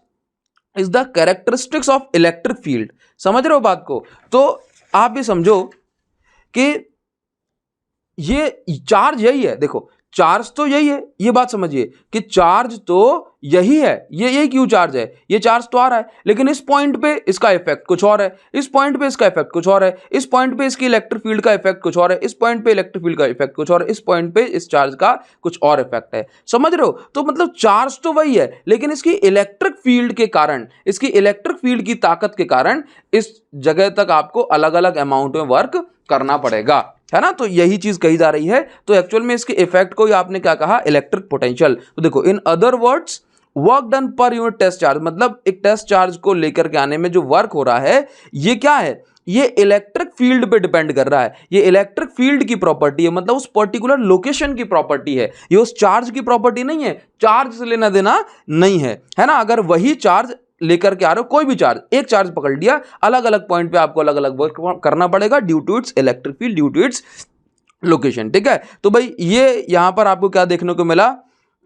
is the characteristics of electric field. समझ रहे हो बात को। तो आप ये समझो कि ये चार्ज यही है, देखो चार्ज तो यही है, ये बात समझिए कि चार्ज तो यही है, ये क्यू चार्ज है, ये चार्ज तो आ रहा है, लेकिन इस पॉइंट पे इसका इफेक्ट कुछ और है, इस पॉइंट पे इसका इफेक्ट कुछ और है, इस पॉइंट पे इसकी इलेक्ट्रिक फील्ड का इफेक्ट कुछ और है, इस पॉइंट पे इलेक्ट्रिक फील्ड का इफेक्ट कुछ और है, इस पॉइंट पे इस चार्ज का कुछ और इफेक्ट है। समझ रहे हो। तो मतलब चार्ज तो वही है, लेकिन इसकी इलेक्ट्रिक फील्ड के कारण, इसकी इलेक्ट्रिक फील्ड की ताकत के कारण इस जगह तक आपको अलग अलग अमाउंट में वर्क करना पड़ेगा, है ना। तो यही चीज कही जा रही है। तो एक्चुअल में इसके इफेक्ट को ही आपने क्या कहा, इलेक्ट्रिक पोटेंशियल। तो देखो in other words work done per unit test charge, मतलब एक टेस्ट चार्ज को लेकर के आने में जो वर्क हो रहा है ये क्या है, ये इलेक्ट्रिक फील्ड पे डिपेंड कर रहा है। ये इलेक्ट्रिक फील्ड की प्रॉपर्टी है, मतलब उस पर्टिकुलर लोकेशन की प्रॉपर्टी है, ये उस चार्ज की प्रॉपर्टी नहीं है, चार्ज से लेना देना नहीं है ना। अगर वही चार्ज लेकर के आ रहे हो, कोई भी चार्ज, एक चार्ज पकड़ लिया, अलग अलग पॉइंट पे आपको अलग अलग वर्क करना पड़ेगा due to its electric field, due to its location. ठीक है। तो भाई ये यहां पर आपको क्या देखने को मिला,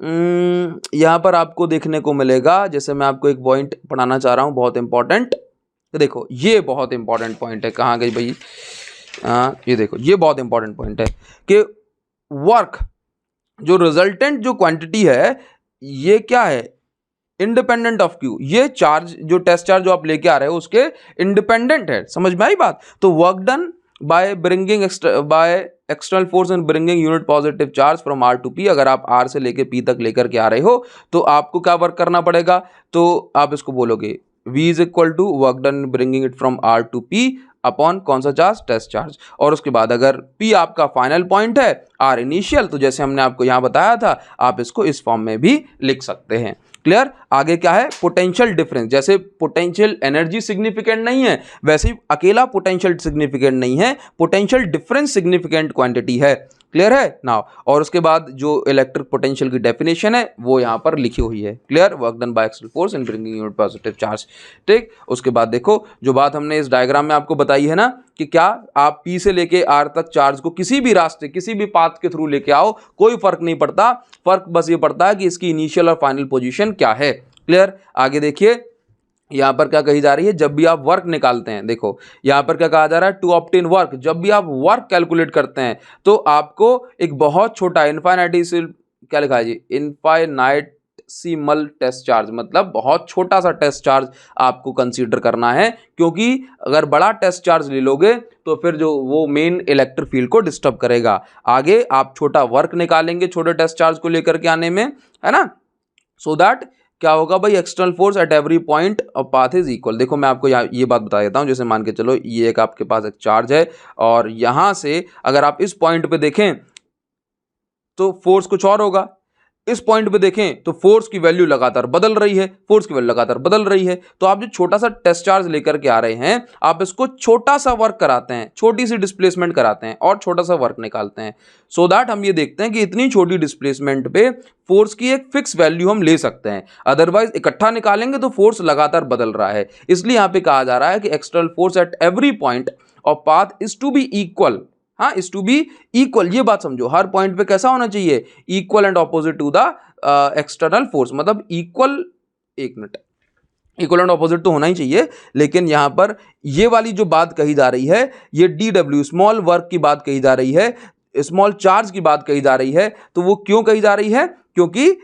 यहां पर आपको देखने को मिलेगा, जैसे मैं आपको एक पॉइंट पढ़ाना चाह रहा हूं बहुत इंपॉर्टेंट। देखो ये बहुत इंपॉर्टेंट पॉइंट है, कहां गई भाई, ये देखो ये बहुत इंपॉर्टेंट पॉइंट है कि वर्क जो रिजल्टेंट जो क्वांटिटी है ये क्या है, इंडिपेंडेंट ऑफ क्यू। ये चार्ज जो टेस्ट चार्ज जो आप लेके आ रहे हो उसके इंडिपेंडेंट है। समझ में आई बात। तो work done by bringing by external force and bringing unit positive charge from R to P, अगर आप आर से लेके पी तक लेकर के आ रहे हो तो आपको क्या वर्क करना पड़ेगा, तो आप इसको बोलोगे V is equal to work done bringing it from R to P upon कौन सा चार्ज, टेस्ट चार्ज। और उसके बाद अगर P आपका फाइनल पॉइंट है, R इनिशियल, तो जैसे हमने आपको यहां बताया था आप इसको इस फॉर्म में भी लिख सकते हैं। क्लियर। आगे क्या है, पोटेंशियल डिफरेंस। जैसे पोटेंशियल एनर्जी सिग्निफिकेंट नहीं है वैसे ही अकेला पोटेंशियल सिग्निफिकेंट नहीं है, पोटेंशियल डिफरेंस सिग्निफिकेंट क्वांटिटी है। क्लियर है नाउ। और उसके बाद जो इलेक्ट्रिक पोटेंशियल की डेफिनेशन है वो यहां पर लिखी हुई है। Clear. Work done bye external force and bringing unit positive charge. ठीक। उसके बाद देखो जो बात हमने इस डायग्राम में आपको बताई है ना कि क्या आप P से लेके R तक चार्ज को किसी भी रास्ते, किसी भी पाथ के थ्रू लेके आओ, कोई फर्क नहीं पड़ता, फर्क बस ये पड़ता है कि इसकी इनिशियल और फाइनल पोजीशन क्या है। क्लियर। आगे देखिए यहां पर क्या कही जा रही है, जब भी आप वर्क निकालते हैं, देखो यहां पर क्या कहा जा रहा है, टू ऑब्टेन वर्क, जब भी आप वर्क कैलकुलेट करते हैं तो आपको एक बहुत छोटा इनफाइनाइटेसिमल, क्या लिखा है जी, इनफाइनाइटेसिमल टेस्ट चार्ज, मतलब बहुत छोटा सा टेस्ट चार्ज आपको कंसीडर करना है, क्योंकि अगर बड़ा टेस्ट चार्ज ले लोगे तो फिर जो वो मेन इलेक्ट्रिक फील्ड को डिस्टर्ब करेगा। आगे आप छोटा वर्क निकालेंगे छोटे टेस्ट चार्ज को लेकर के आने में, है ना। सो दैट क्या होगा भाई, external force at every point of path is equal. देखो मैं आपको ये बात बता देता हूं, जैसे मान के चलो ये एक आपके पास एक चार्ज है और यहां से अगर आप इस पॉइंट पे देखें तो फोर्स कुछ और होगा, इस पॉइंट पे देखें तो फोर्स की वैल्यू लगातार बदल रही है, फोर्स की वैल्यू लगातार बदल रही है। तो आप जो छोटा सा टेस्ट चार्ज लेकर के आ रहे हैं आप इसको छोटा सा वर्क कराते हैं, छोटी सी डिस्प्लेसमेंट कराते हैं और छोटा सा वर्क निकालते हैं, सो दैट हम ये देखते हैं कि इतनी छोटी डिस्प्लेसमेंट पे फोर्स की एक फिक्स वैल्यू हम ले सकते हैं। अदरवाइज इकट्ठा निकालेंगे तो फोर्स लगातार बदल रहा है। इसलिए यहां पे कहा जा रहा है कि external force at every point of path is to be equal. हाँ, इज टू बी इक्वल, ये बात समझो, हर पॉइंट पे कैसा होना चाहिए, equal and opposite to the external force, मतलब इक्वल, एक मिनट, इक्वल एंड ऑपोजिट तो होना ही चाहिए, लेकिन यहां पर ये वाली जो बात कही जा रही है ये DW स्मॉल वर्क की बात कही जा रही है, स्मॉल चार्ज की बात कही जा रही है। तो वो क्यों कही जा रही है, क्योंकि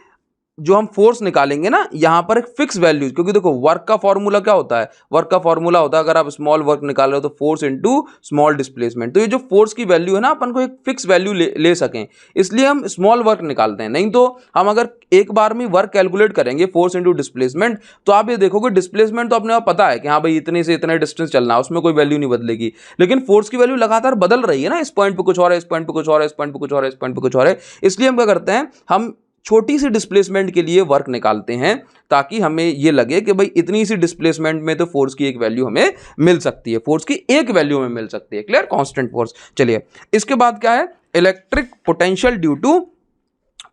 जो हम फोर्स निकालेंगे ना यहां पर एक फिक्स वैल्यू, क्योंकि देखो वर्क का फॉर्मूला क्या होता है, वर्क का फॉर्मूला होता है अगर आप स्मॉल वर्क निकाल रहे हो तो फोर्स इनटू स्मॉल डिस्प्लेसमेंट। तो ये जो फोर्स की वैल्यू है ना अपन को एक फिक्स वैल्यू ले सकें, इसलिए हम स्मॉल वर्क निकालते हैं। नहीं तो हम अगर एक बार में वर्क कैलकुलेट करेंगे फोर्स इंटू डिस्प्लेसमेंट तो आप ये देखोगे डिस्प्लेसमेंट तो अपने आप पता है कि हाँ भाई इतने से इतने डिस्टेंस चलना है, उसमें कोई वैल्यू नहीं बदलेगी, लेकिन फोर्स की वैल्यू लगातार बदल रही है ना, इस पॉइंट पे कुछ और है, इस पॉइंट पे कुछ और है, इस पॉइंट पे कुछ और है, इस पॉइंट पे कुछ और है। इसलिए हम क्या करते हैं, हम छोटी सी डिस्प्लेसमेंट के लिए वर्क निकालते हैं ताकि हमें ये लगे कि भाई इतनी सी डिस्प्लेसमेंट में तो फोर्स की एक वैल्यू हमें मिल सकती है, फोर्स की एक वैल्यू हमें मिल सकती है। Clear, constant force. चलिए इसके बाद क्या है, electric potential due two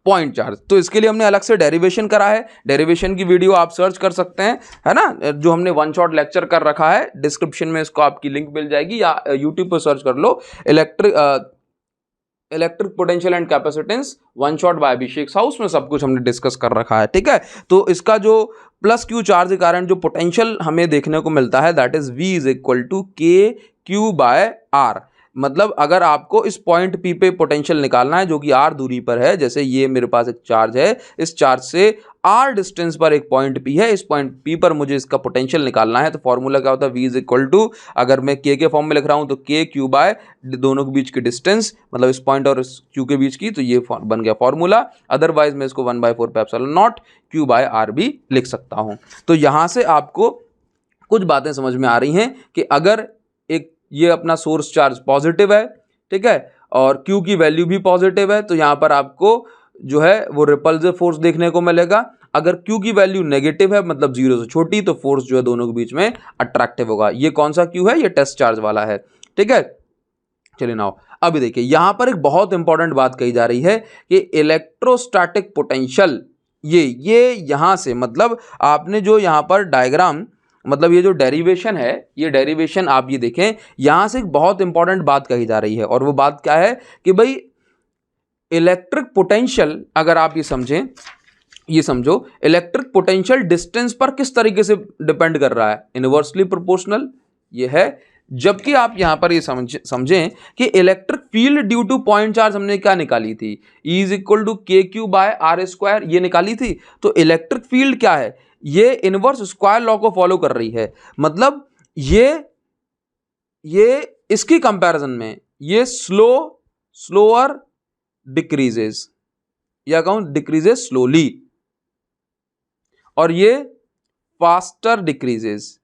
point charge. तो इसके लिए हमने अलग से डेरिवेशन करा है, डेरिवेशन की वीडियो आप सर्च कर सकते हैं, है ना, जो हमने वन शॉट लेक्चर कर रखा है, डिस्क्रिप्शन में इसको आपकी लिंक मिल जाएगी, या यूट्यूब पर सर्च कर लो electric potential and capacitance one shot by Abhishek Sahu, उसमें सब कुछ हमने डिस्कस कर रखा है, ठीक है। तो इसका जो प्लस क्यू चार्ज के कारण जो पोटेंशियल हमें देखने को मिलता है that is V is equal to K Q by R. मतलब अगर आपको इस पॉइंट P पे पोटेंशियल निकालना है जो कि R दूरी पर है, जैसे ये मेरे पास एक चार्ज है, इस चार्ज से R डिस्टेंस पर एक पॉइंट P है, इस पॉइंट P पर मुझे इसका पोटेंशियल निकालना है, तो फॉर्मूला क्या होता है V इज इक्वल टू, अगर मैं K के फॉर्म में लिख रहा हूं तो K क्यू बाय दोनों के बीच की डिस्टेंस, मतलब इस पॉइंट और इस Q के बीच की, तो ये बन गया फॉर्मूला। अदरवाइज मैं इसको 1/4 पे epsilon naught Q by R भी लिख सकता हूं। तो यहां से आपको कुछ बातें समझ में आ रही हैं कि अगर एक ये अपना सोर्स चार्ज पॉजिटिव है, ठीक है, और Q की वैल्यू भी पॉजिटिव है, तो यहाँ पर आपको जो है वो रिपल्सिव फोर्स देखने को मिलेगा। अगर Q की वैल्यू नेगेटिव है, मतलब 0 से छोटी, तो फोर्स जो है दोनों के बीच में अट्रैक्टिव होगा। ये कौन सा Q है? ये टेस्ट चार्ज वाला है, ठीक है। चलिए नाउ अभी देखिए, यहां पर एक बहुत इंपॉर्टेंट बात कही जा रही है कि इलेक्ट्रोस्टैटिक पोटेंशियल, ये यहां से, मतलब आपने जो यहां पर डायग्राम, मतलब ये जो डेरिवेशन है, ये डेरिवेशन आप ये देखें, यहां से एक बहुत इंपॉर्टेंट बात कही जा रही है, और वो बात क्या है कि भाई इलेक्ट्रिक पोटेंशियल, अगर आप ये समझें, ये समझो, इलेक्ट्रिक पोटेंशियल डिस्टेंस पर किस तरीके से डिपेंड कर रहा है? इनवर्सली प्रोपोर्शनल ये है। जबकि आप यहां पर ये समझें कि electric field due two point charge हमने क्या निकाली थी? E is equal to K Q by r square, ये निकाली थी। तो इलेक्ट्रिक फील्ड क्या है? ये इनवर्स स्क्वायर लॉ को फॉलो कर रही है। मतलब ये इसकी कंपैरिजन में ये स्लोअर डिक्रीजेस, या कहूं डिक्रीजेस स्लोली, और ये फास्टर डिक्रीजेस।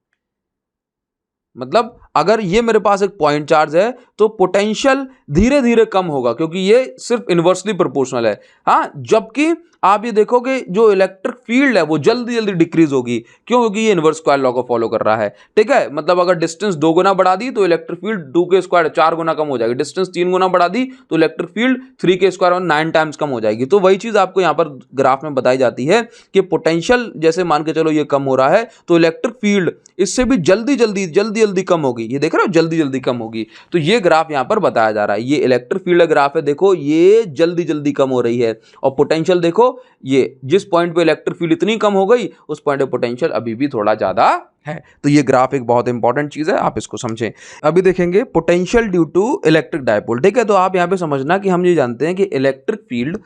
मतलब अगर ये मेरे पास एक पॉइंट चार्ज है तो पोटेंशियल धीरे धीरे कम होगा, क्योंकि ये सिर्फ इनवर्सली प्रोपोर्शनल है। हाँ, जबकि आप ये देखोगे जो इलेक्ट्रिक फील्ड है वो जल्दी जल्दी डिक्रीज होगी। क्यों? क्योंकि ये इनवर्स स्क्वायर लॉ को फॉलो कर रहा है, ठीक है। मतलब अगर डिस्टेंस 2 गुना बढ़ा दी तो इलेक्ट्रिक फील्ड 2 के स्क्वायर 4 गुना कम हो जाएगी, डिस्टेंस 3 गुना बढ़ा दी तो इलेक्ट्रिक फील्ड 3 के स्क्वायर 9 टाइम्स कम हो जाएगी। तो वही चीज आपको यहाँ पर ग्राफ में बताई जाती है कि पोटेंशियल जैसे मान के चलो ये कम हो रहा है, तो इलेक्ट्रिक फील्ड इससे भी जल्दी जल्दी कम होगी। ये देख रहे हो, जल्दी जल्दी कम होगी। तो ये ग्राफ यहाँ पर बताया जा रहा है, ये इलेक्ट्रिक फील्ड ग्राफ है, देखो ये जल्दी जल्दी कम हो रही है। और पोटेंशियल देखो, ये जिस पॉइंट पे इलेक्ट्रिक फील्ड इतनी कम हो गई, उस पॉइंट पे पोटेंशियल अभी भी थोड़ा ज्यादा है। तो ये ग्राफ एक बहुत इंपॉर्टेंट चीज है, आप इसको समझें। अभी देखेंगे potential due to electric dipole, ठीक है। तो आप यहाँ पे समझना कि हम ये जानते हैं कि इलेक्ट्रिक फील्ड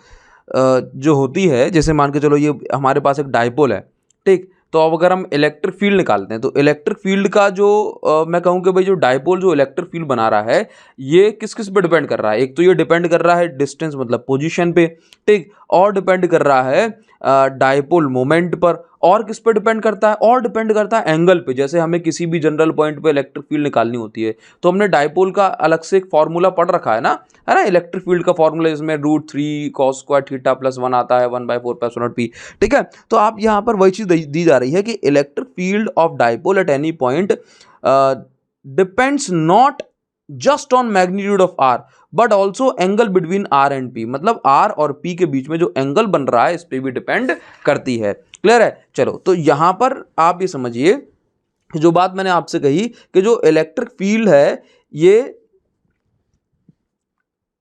जो होती है, जैसे मान के चलो ये हमारे पास एक डायपोल है, ठीक। तो अब अगर हम इलेक्ट्रिक फील्ड निकालते हैं तो इलेक्ट्रिक फील्ड का जो मैं कहूँ कि भाई जो डायपोल जो इलेक्ट्रिक फील्ड बना रहा है, ये किस किस पे डिपेंड कर रहा है? एक तो ये डिपेंड कर रहा है डिस्टेंस, मतलब पोजीशन पे, ठीक, और डिपेंड कर रहा है डायपोल मोमेंट पर, और किस पे डिपेंड करता है? और डिपेंड करता है एंगल पे। जैसे हमें किसी भी जनरल पॉइंट पे इलेक्ट्रिक फील्ड निकालनी होती है तो हमने डायपोल का अलग से एक फॉर्मूला पढ़ रखा है ना इलेक्ट्रिक फील्ड का फॉर्मूला, इसमें √3 cos स्क्वायर थीटा प्लस 1 आता है, 1/4 एप्सिलॉन P, ठीक है। तो आप यहाँ पर वही चीज दी जा रही है कि electric field of dipole at any point depends not just on magnitude of R but also angle between R and P। मतलब R और P के बीच में जो एंगल बन रहा है इस पर भी डिपेंड करती है। क्लियर है? चलो, तो यहां पर आप ये समझिए कि जो बात मैंने आपसे कही कि जो इलेक्ट्रिक फील्ड है ये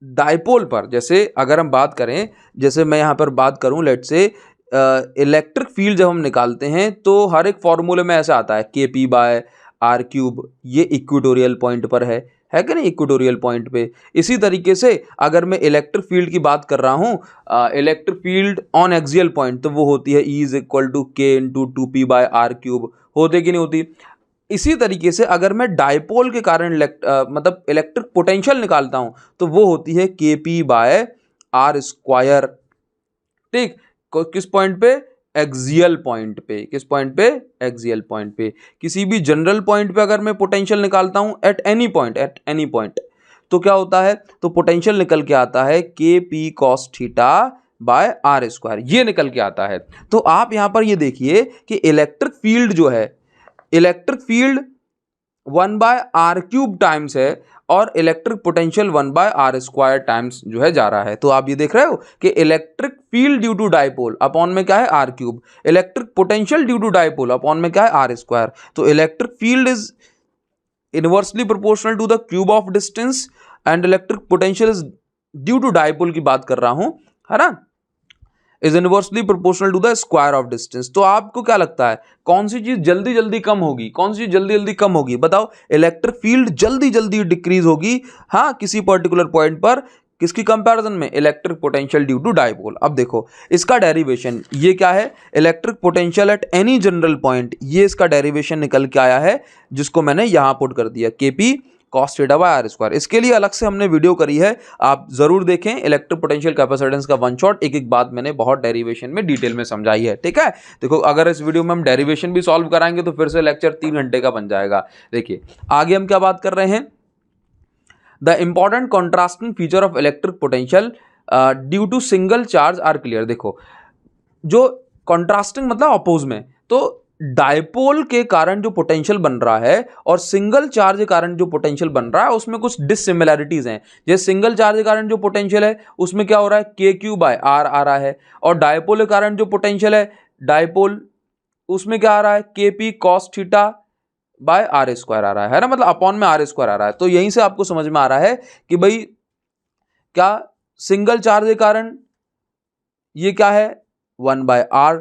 डायपोल पर, जैसे अगर हम बात करें, जैसे मैं यहां पर बात करूं, लेट से इलेक्ट्रिक फील्ड जब हम निकालते हैं तो हर एक फॉर्मूले में ऐसा आता है KP/R³, ये इक्वेटोरियल पॉइंट पर है कि नहीं, इक्वेटोरियल पॉइंट पे। इसी तरीके से अगर मैं इलेक्ट्रिक फील्ड की बात कर रहा हूं, electric field on axial point, तो वो होती है E = K × 2P/R³, होते कि नहीं होती। इसी तरीके से अगर मैं डायपोल के कारण मतलब इलेक्ट्रिक पोटेंशियल निकालता हूं तो वो होती है KP/R², ठीक। किस पॉइंट पे? एक्सियल पॉइंट पे। किस पॉइंट पे? एक्सियल पॉइंट पे। किसी भी जनरल पॉइंट पे अगर मैं पोटेंशियल निकालता हूं एट एनी पॉइंट, तो क्या होता है? तो पोटेंशियल निकल के आता है KP cos θ/R², ये निकल के आता है। तो आप यहां पर ये देखिए कि इलेक्ट्रिक फील्ड जो है, इलेक्ट्रिक फील्ड 1/R³ टाइम्स है, और इलेक्ट्रिक पोटेंशियल 1/r² टाइम्स जो है जा रहा है। तो आप ये देख रहे हो कि electric field due to dipole upon में क्या है r³, electric potential due to dipole upon में क्या है r²। तो electric field is inversely proportional to the cube of distance and electric potential is due to dipole की बात कर रहा हूं, है ना, is inversely proportional to the square of distance. तो आपको क्या लगता है कौन सी चीज जल्दी जल्दी कम होगी, कौन सी चीज जल्दी जल्दी कम होगी, बताओ। इलेक्ट्रिक फील्ड जल्दी जल्दी डिक्रीज होगी, हाँ, किसी पर्टिकुलर पॉइंट पर, किसकी कंपैरिजन में, electric potential due to dipole. अब देखो इसका डेरिवेशन, ये क्या है, electric potential at any general point, ये इसका डेरिवेशन निकल के आया है, जिसको मैंने यहां पुट कर दिया, KP cos θ/r²। इसके लिए अलग से हमने वीडियो करी है, आप जरूर देखें, इलेक्ट्रिक पोटेंशियल कैपेसिटेंस का वन शॉट, एक एक बात मैंने बहुत डेरिवेशन में डिटेल में समझाई है, ठीक है। देखो अगर इस वीडियो में हम डेरिवेशन भी सॉल्व कराएंगे तो फिर से लेक्चर 3 घंटे का बन जाएगा। देखिए आगे हम क्या बात कर रहे हैं, the important contrasting feature of electric potential due to single charge are clear. देखो जो कॉन्ट्रास्टिंग मतलब अपोज में, तो डायपोल के कारण जो पोटेंशियल बन रहा है और सिंगल चार्ज के कारण जो पोटेंशियल बन रहा है उसमें कुछ डिससिमिलैरिटीज हैं। जैसे सिंगल चार्ज के कारण जो पोटेंशियल है उसमें क्या हो रहा है, KQ/R आ रहा है, और डायपोल के कारण जो पोटेंशियल है डायपोल, उसमें क्या आ रहा है, KP cos θ/r² आ रहा है ना, मतलब अपॉन में r² आ रहा है। तो यहीं से आपको समझ में आ रहा है कि भाई क्या सिंगल चार्ज के कारण ये क्या है 1/r,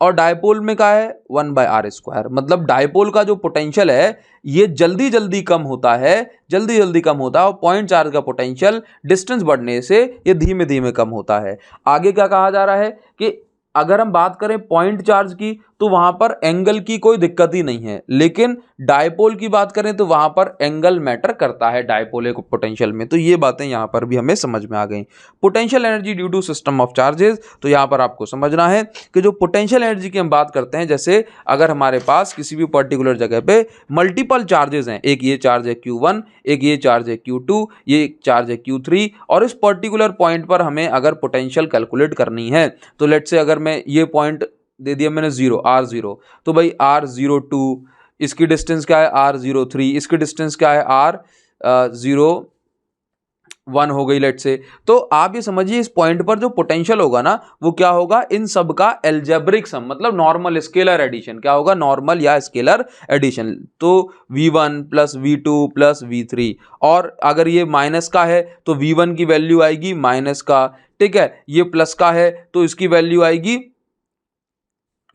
और डायपोल में क्या है 1/r²। मतलब डायपोल का जो पोटेंशियल है ये जल्दी जल्दी कम होता है, जल्दी जल्दी कम होता है, और पॉइंट चार्ज का पोटेंशियल डिस्टेंस बढ़ने से ये धीमे धीमे कम होता है। आगे क्या कहा जा रहा है कि अगर हम बात करें पॉइंट चार्ज की तो वहां पर एंगल की कोई दिक्कत ही नहीं है, लेकिन डायपोल की बात करें तो वहां पर एंगल मैटर करता है डायपोल को पोटेंशियल में। तो ये बातें यहां पर भी हमें समझ में आ गई। Potential energy due to system of charges, तो यहां पर आपको समझना है कि जो पोटेंशियल एनर्जी की हम बात करते हैं, जैसे अगर हमारे पास किसी भी पर्टिकुलर जगह पे मल्टीपल चार्जेस हैं, एक ये चार्ज है Q1, एक ये चार्ज है Q2, ये एक चार्ज है Q3, और इस पर्टिकुलर पॉइंट पर हमें अगर पोटेंशियल कैलकुलेट करनी है, तो लेट से अगर मैं ये पॉइंट दे दिया मैंने 0 R0, तो भाई R02, इसकी डिस्टेंस क्या है R03, इसकी डिस्टेंस क्या है R01 हो गई लेट से। तो आप ये समझिए इस पॉइंट पर जो पोटेंशियल होगा ना वो क्या होगा, इन सब का एल्जेब्रिक सम, मतलब नॉर्मल स्केलर एडिशन, क्या होगा, नॉर्मल या स्केलर एडिशन। तो V1 plus V2 plus V3, और अगर ये माइनस का है तो V1 की वैल्यू आएगी माइनस का, ठीक है, ये प्लस का है तो इसकी वैल्यू आएगी,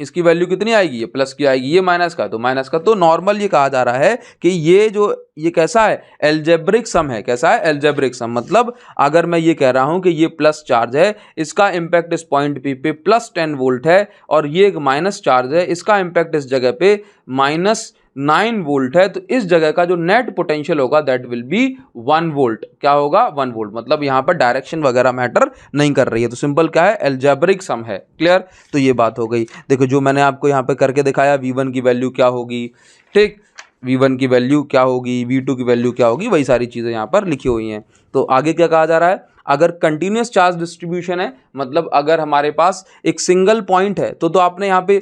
इसकी वैल्यू कितनी आएगी, ये प्लस की आएगी, ये माइनस का तो माइनस का। तो नॉर्मल ये कहा जा रहा है कि ये जो ये कैसा है, एल्जेब्रिक सम है, कैसा है, एल्जेब्रिक सम। मतलब अगर मैं ये कह रहा हूं कि ये प्लस चार्ज है, इसका इंपैक्ट इस पॉइंट P पे +10 वोल्ट है, और ये एक माइनस चार्ज है, इसका इंपैक्ट इस जगह पे -9 वोल्ट है, तो इस जगह का जो नेट पोटेंशियल होगा दैट विल बी 1 वोल्ट। क्या होगा, 1 वोल्ट। मतलब यहां पर डायरेक्शन वगैरह मैटर नहीं कर रही है, तो सिंपल क्या है, एल्जेब्रिक सम है। क्लियर, तो ये बात हो गई। देखो जो मैंने आपको यहाँ पे करके दिखाया, V1 की वैल्यू क्या होगी, ठीक, V1 की वैल्यू क्या होगी, V2 की वैल्यू क्या होगी, वही सारी चीज़ें यहाँ पर लिखी हुई हैं। तो आगे क्या कहा जा रहा है, अगर कंटिन्यूस चार्ज डिस्ट्रीब्यूशन है, मतलब अगर हमारे पास एक सिंगल पॉइंट है तो आपने यहाँ पे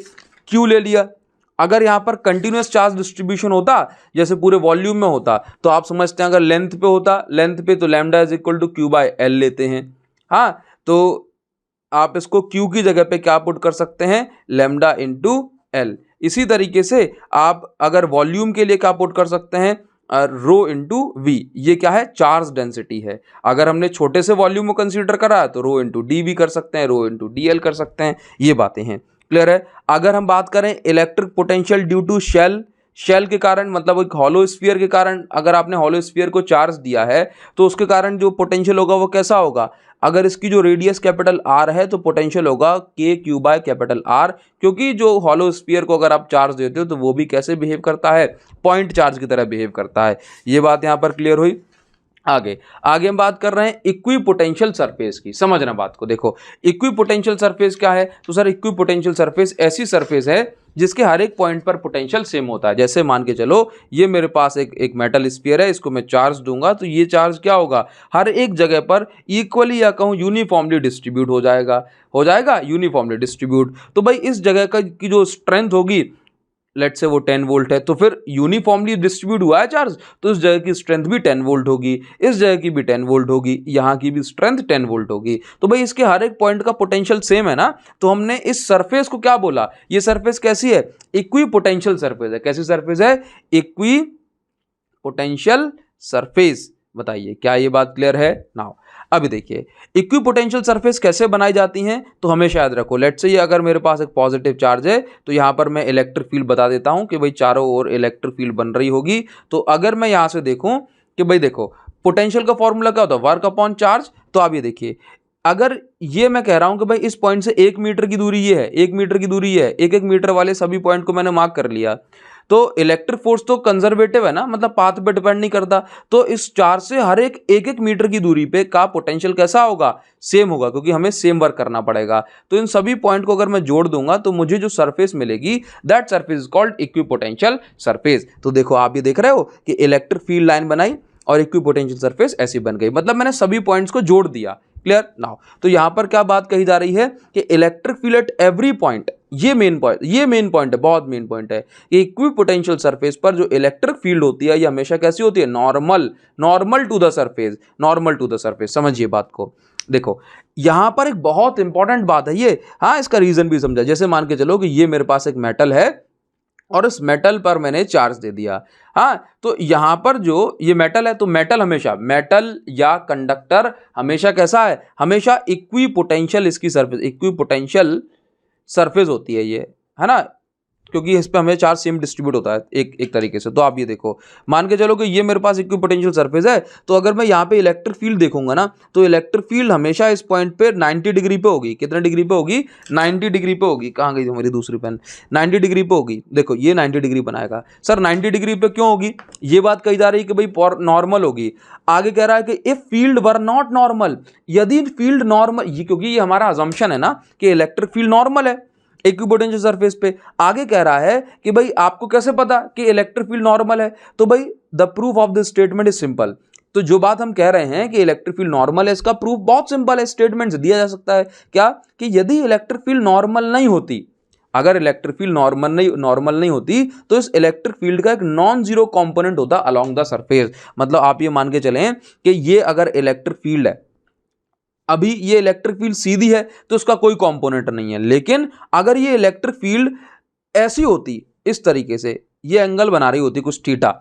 Q ले लिया। अगर यहाँ पर कंटिन्यूस चार्ज डिस्ट्रीब्यूशन होता, जैसे पूरे वॉल्यूम में होता, तो आप समझते हैं अगर लेंथ पे होता, लेंथ पे तो lambda is equal to Q/L लेते हैं, हाँ, तो आप इसको Q की जगह पे क्या पुट कर सकते हैं, लैम्डा इंटू L। इसी तरीके से आप अगर वॉल्यूम के लिए क्या पुट कर सकते हैं, रो इंटू वी। ये क्या है, चार्ज डेंसिटी है। अगर हमने छोटे से वॉल्यूम को कंसीडर करा है तो रो इंटू डी भी कर सकते हैं, रो इंटू DL कर सकते हैं। ये बातें हैं, क्लियर है। अगर हम बात करें electric potential due to shell, shell के कारण, मतलब एक हॉलो स्फीयर के कारण, अगर आपने हॉलो स्फीयर को चार्ज दिया है तो उसके कारण जो पोटेंशियल होगा वो कैसा होगा, अगर इसकी जो रेडियस कैपिटल R है तो पोटेंशियल होगा KQ/R, क्योंकि जो हॉलो स्फीयर को अगर आप चार्ज देते हो तो वो भी कैसे बिहेव करता है, पॉइंट चार्ज की तरह बिहेव करता है। ये बात यहाँ पर क्लियर हुई। आगे हम बात कर रहे हैं इक्विपोटेंशियल सरफेस की। समझना बात को, देखो इक्विपोटेंशियल सरफेस क्या है, तो सर इक्विपोटेंशियल सरफेस ऐसी सरफेस है जिसके हर एक पॉइंट पर पोटेंशियल सेम होता है। जैसे मान के चलो ये मेरे पास एक मेटल स्फीयर है, इसको मैं चार्ज दूंगा तो ये चार्ज क्या होगा, हर एक जगह पर इक्वली या कहूँ यूनिफॉर्मली डिस्ट्रीब्यूट हो जाएगा यूनिफॉर्मली डिस्ट्रीब्यूट। तो भाई इस जगह की जो स्ट्रेंथ होगी लेट से वो 10 वोल्ट है, तो फिर यूनिफॉर्मली डिस्ट्रीब्यूट हुआ है चार्ज, तो इस जगह की स्ट्रेंथ भी 10 वोल्ट होगी, इस जगह की भी 10 वोल्ट होगी, यहाँ की भी स्ट्रेंथ 10 वोल्ट होगी। तो भाई इसके हर एक पॉइंट का पोटेंशियल सेम है ना, तो हमने इस सरफेस को क्या बोला, ये सरफेस कैसी है, इक्वी पोटेंशियल सरफेस है। कैसी सरफेस है, इक्वी पोटेंशियल सरफेस। बताइए क्या ये बात क्लियर है। नाउ अभी देखिए इक्वी पोटेंशियल सरफेस कैसे बनाई जाती हैं, तो हमेशा याद रखो, लेट्स से ये अगर मेरे पास एक पॉजिटिव चार्ज है, तो यहाँ पर मैं इलेक्ट्रिक फील्ड बता देता हूँ कि भाई चारों ओर इलेक्ट्रिक फील्ड बन रही होगी। तो अगर मैं यहाँ से देखूँ कि भाई देखो पोटेंशियल का फॉर्मूला क्या होता है, वर्क अपॉन चार्ज। तो आप ये देखिए, अगर ये मैं कह रहा हूं कि भाई इस पॉइंट से 1 मीटर की दूरी ये है, 1 मीटर की दूरी है, 1-1 मीटर वाले सभी पॉइंट को मैंने मार्क कर लिया, तो इलेक्ट्रिक फोर्स तो कंजर्वेटिव है ना, मतलब पाथ पे डिपेंड नहीं करता। तो इस चार्ज से हर एक 1-1 मीटर की दूरी पे का पोटेंशियल कैसा होगा, सेम होगा, क्योंकि हमें सेम वर्क करना पड़ेगा। तो इन सभी पॉइंट को अगर मैं जोड़ दूंगा तो मुझे जो सरफेस मिलेगी, that surface is called equipotential surface. तो देखो आप ये देख रहे हो कि इलेक्ट्रिक फील्ड लाइन बनाई और इक्विपोटेंशियल सरफेस ऐसी बन गई, मतलब मैंने सभी पॉइंट्स को जोड़ दिया। क्लियर नाउ, तो यहां पर क्या बात कही जा रही है कि electric field at every point, ये मेन पॉइंट है, बहुत मेन पॉइंट है कि इक्विपोटेंशियल सरफेस पर जो इलेक्ट्रिक फील्ड होती है ये हमेशा कैसी होती है, नॉर्मल टू द सरफेस। समझिए बात को। देखो यहां पर एक बहुत इंपॉर्टेंट बात है ये, हाँ इसका रीजन भी समझा। जैसे मान के चलो कि ये मेरे पास एक मेटल है और इस मेटल पर मैंने चार्ज दे दिया, हाँ, तो यहां पर जो ये मेटल है, तो मेटल या कंडक्टर हमेशा कैसा है, हमेशा इक्विपोटेंशियल इसकी सरफेस, इक्विपोटेंशियल सरफेस होती है ये, है ना, क्योंकि इस पे हमें चार्ज सेम डिस्ट्रीब्यूट होता है एक तरीके से। तो आप ये देखो, मान के चलो कि ये मेरे पास इक्विपोटेंशियल सरफेस है, तो अगर मैं यहाँ पे इलेक्ट्रिक फील्ड देखूंगा ना, तो इलेक्ट्रिक फील्ड हमेशा इस पॉइंट पे 90 डिग्री पे होगी। कितने डिग्री पे होगी, 90 डिग्री पे होगी। कहाँ गई हमारी दूसरी पेन, 90 डिग्री पे होगी। देखो ये 90 डिग्री बनाएगा। सर 90 डिग्री पे क्यों होगी, ये बात कही जा रही है कि भाई नॉर्मल होगी। आगे कह रहा है कि if field were not normal, यदि फील्ड नॉर्मल, ये क्योंकि ये हमारा अजम्पशन है ना कि इलेक्ट्रिक फील्ड नॉर्मल है इक्विपोटेंशियल सरफेस पे। आगे कह रहा है कि भाई आपको कैसे पता कि इलेक्ट्रिक फील्ड नॉर्मल है, तो भाई the proof of this statement is simple. तो जो बात हम कह रहे हैं कि इलेक्ट्रिक फील्ड नॉर्मल है, इसका प्रूफ बहुत सिंपल है, स्टेटमेंट से दिया जा सकता है। क्या कि यदि इलेक्ट्रिक फील्ड नॉर्मल नहीं होती, अगर इलेक्ट्रिक फील्ड नॉर्मल नहीं होती, तो इस इलेक्ट्रिक फील्ड का एक नॉन जीरो कंपोनेंट होता अलोंग द सरफेस। मतलब आप ये मान के चलें कि ये अगर इलेक्ट्रिक फील्ड है, अभी ये इलेक्ट्रिक फील्ड सीधी है तो उसका कोई कंपोनेंट नहीं है, लेकिन अगर ये इलेक्ट्रिक फील्ड ऐसी होती, इस तरीके से ये एंगल बना रही होती कुछ थीटा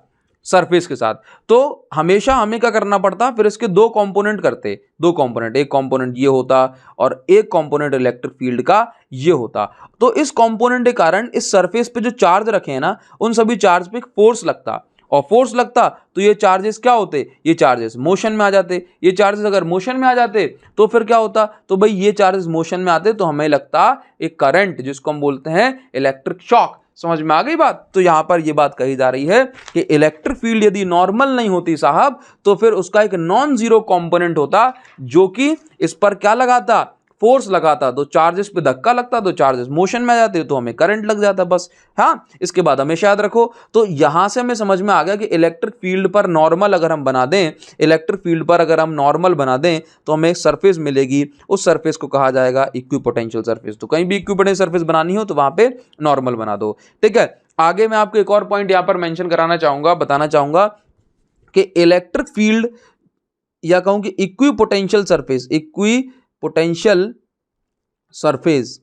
सरफेस के साथ, तो हमेशा हमें क्या करना पड़ता, फिर इसके दो कंपोनेंट करते, दो कंपोनेंट, एक कंपोनेंट ये होता और एक कंपोनेंट इलेक्ट्रिक फील्ड का ये होता। तो इस कंपोनेंट के कारण इस सरफेस पे जो चार्ज रखे हैं ना, उन सभी चार्ज पे एक फोर्स लगता, और फोर्स लगता तो ये चार्जेस क्या होते, ये चार्जेस मोशन में आ जाते। ये चार्जेस अगर मोशन में आ जाते तो फिर क्या होता, तो भाई ये चार्जेस मोशन में आते तो हमें लगता एक करंट, जिसको हम बोलते हैं इलेक्ट्रिक शॉक। समझ में आ गई बात। तो यहां पर ये बात कही जा रही है कि इलेक्ट्रिक फील्ड यदि नॉर्मल नहीं होती साहब, तो फिर उसका एक नॉन जीरो कंपोनेंट होता जो कि इस पर क्या लगाता, फोर्स लगाता, तो चार्जेस पे धक्का लगता, तो चार्जेस मोशन में आ जाते, तो हमें करंट लग जाता बस। हाँ, इसके बाद हमेशा याद रखो, तो यहां से हमें समझ में आ गया कि इलेक्ट्रिक फील्ड पर नॉर्मल अगर हम बना दें, इलेक्ट्रिक फील्ड पर अगर हम नॉर्मल बना दें तो हमें एक सरफेस मिलेगी, उस सरफेस को कहा जाएगा इक्विपोटेंशियल सरफेस। तो कहीं भी इक्विपोटेंशियल सरफेस बनानी हो तो वहां पे नॉर्मल बना दो, ठीक है। आगे मैं आपको एक और पॉइंट यहां पर मेंशन कराना चाहूंगा, बताना चाहूंगा कि इलेक्ट्रिक फील्ड या कहूं कि इक्विपोटेंशियल सरफेस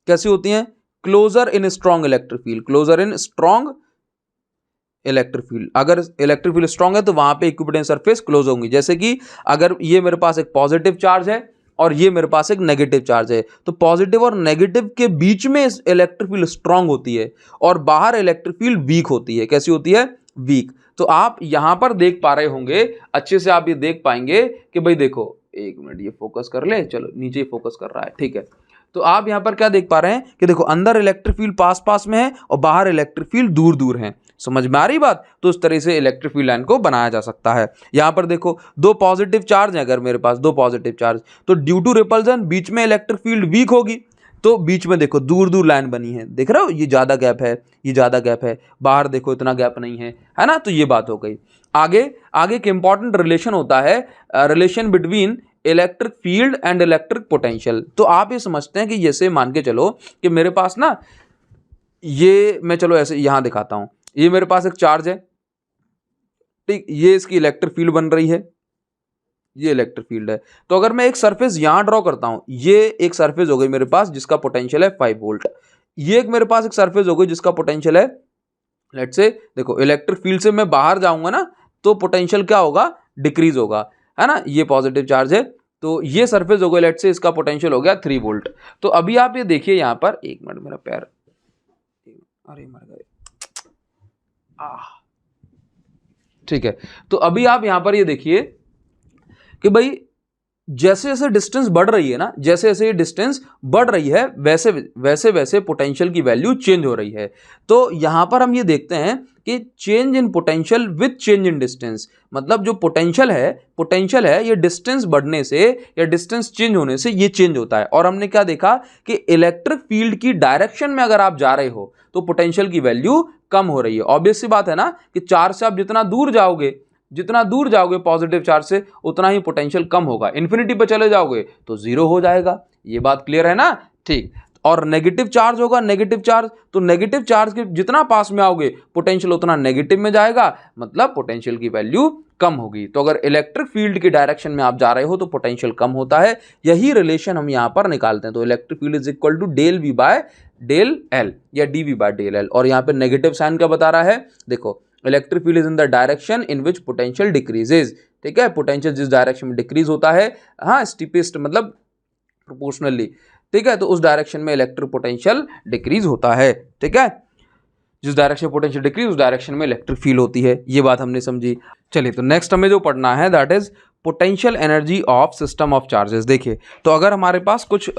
कैसी होती हैं, closer in strong electric field, closer in strong electric field. अगर इलेक्ट्रिक फील्ड स्ट्रॉन्ग है तो वहां पे इक्विपोटेंशियल सरफेस क्लोज होंगी। जैसे कि अगर ये मेरे पास एक पॉजिटिव चार्ज है और ये मेरे पास एक नेगेटिव चार्ज है, तो पॉजिटिव और नेगेटिव के बीच में इलेक्ट्रिक फील्ड स्ट्रॉन्ग होती है और बाहर इलेक्ट्रिक फील्ड वीक होती है। कैसी होती है, वीक। तो आप यहां पर देख पा रहे होंगे, अच्छे से आप ये देख पाएंगे कि भाई देखो, एक मिनट ये फोकस कर ले, चलो नीचे फोकस कर रहा है, ठीक है। तो आप यहां पर क्या देख पा रहे हैं कि देखो अंदर इलेक्ट्रिक फील्ड पास पास में है और बाहर इलेक्ट्रिक फील्ड दूर दूर है। समझ में आ रही बात। तो इस तरह से इलेक्ट्रिक फील्ड लाइन को बनाया जा सकता है। यहां पर देखो दो पॉजिटिव चार्ज हैं, अगर मेरे पास दो पॉजिटिव चार्ज, तो ड्यू टू रिपल्जन बीच में इलेक्ट्रिक फील्ड वीक होगी, तो बीच में देखो दूर दूर लाइन बनी है, देख रहे हो, ये ज्यादा गैप है, ये ज्यादा गैप है, बाहर देखो इतना गैप नहीं है, है ना। तो ये बात हो गई। आगे एक इंपॉर्टेंट रिलेशन होता है, relation between electric field and electric potential. तो आप ये समझते हैं कि जैसे मान के चलो कि मेरे पास ना ये मैं चलो ऐसे यहाँ दिखाता हूँ, ये मेरे पास एक चार्ज है, ठीक, ये इसकी इलेक्ट्रिक फील्ड बन रही है, ये इलेक्ट्रिक फील्ड है। तो अगर मैं एक सरफेस यहाँ ड्रॉ करता हूँ, ये एक सरफेस हो गई मेरे पास जिसका पोटेंशियल है 5 वोल्ट, ये एक मेरे पास एक सरफेस हो गई जिसका पोटेंशियल है, लेट्स से देखो इलेक्ट्रिक फील्ड से मैं बाहर जाऊंगा ना तो पोटेंशियल क्या होगा, डिक्रीज होगा, है ना, ये पॉजिटिव चार्ज है, तो ये सरफेस हो गया, लेट्स से इसका पोटेंशियल हो गया 3 वोल्ट। तो अभी आप ये देखिए यहाँ पर, एक मिनट मेरा पैर, अरे मर गए, ठीक है। तो अभी आप यहां पर ये देखिए कि भाई जैसे जैसे डिस्टेंस बढ़ रही है ना, जैसे जैसे ये डिस्टेंस बढ़ रही है वैसे वैसे वैसे पोटेंशियल की वैल्यू चेंज हो रही है। तो यहां पर हम ये देखते हैं कि change in potential with change in distance, मतलब जो पोटेंशियल है ये डिस्टेंस बढ़ने से या डिस्टेंस चेंज होने से ये चेंज होता है। और हमने क्या देखा कि इलेक्ट्रिक फील्ड की डायरेक्शन में अगर आप जा रहे हो तो पोटेंशियल की वैल्यू कम हो रही है। ऑब्वियस सी बात है ना कि चार्ज से आप जितना दूर जाओगे पॉजिटिव चार्ज से उतना ही पोटेंशियल कम होगा, इन्फिनिटी पे चले जाओगे तो जीरो हो जाएगा। ये बात क्लियर है ना, ठीक। और नेगेटिव चार्ज होगा, नेगेटिव चार्ज, तो नेगेटिव चार्ज के जितना पास में आओगे पोटेंशियल उतना नेगेटिव में जाएगा, मतलब पोटेंशियल की वैल्यू कम होगी। तो अगर इलेक्ट्रिक फील्ड की डायरेक्शन में आप जा रहे हो तो पोटेंशियल कम होता है, यही रिलेशन हम यहां पर निकालते हैं। तो electric field is equal to del V by del L या D V by del L. और यहाँ पे नेगेटिव साइन क्या बता रहा है, देखो electric field is in the direction in which potential decreases, ठीक है, पोटेंशियल जिस डायरेक्शन में डिक्रीज होता है, हाँ स्टीपेस्ट मतलब प्रोपोर्शनली, ठीक है, तो उस डायरेक्शन में इलेक्ट्रिक पोटेंशियल डिक्रीज होता है, ठीक है, जिस डायरेक्शन में पोटेंशियल डिक्रीज उस डायरेक्शन में इलेक्ट्रिक फील्ड होती है। ये बात हमने समझी। चलिए तो नेक्स्ट हमें जो पढ़ना है that is potential energy of system of charges. देखिए तो अगर हमारे पास कुछ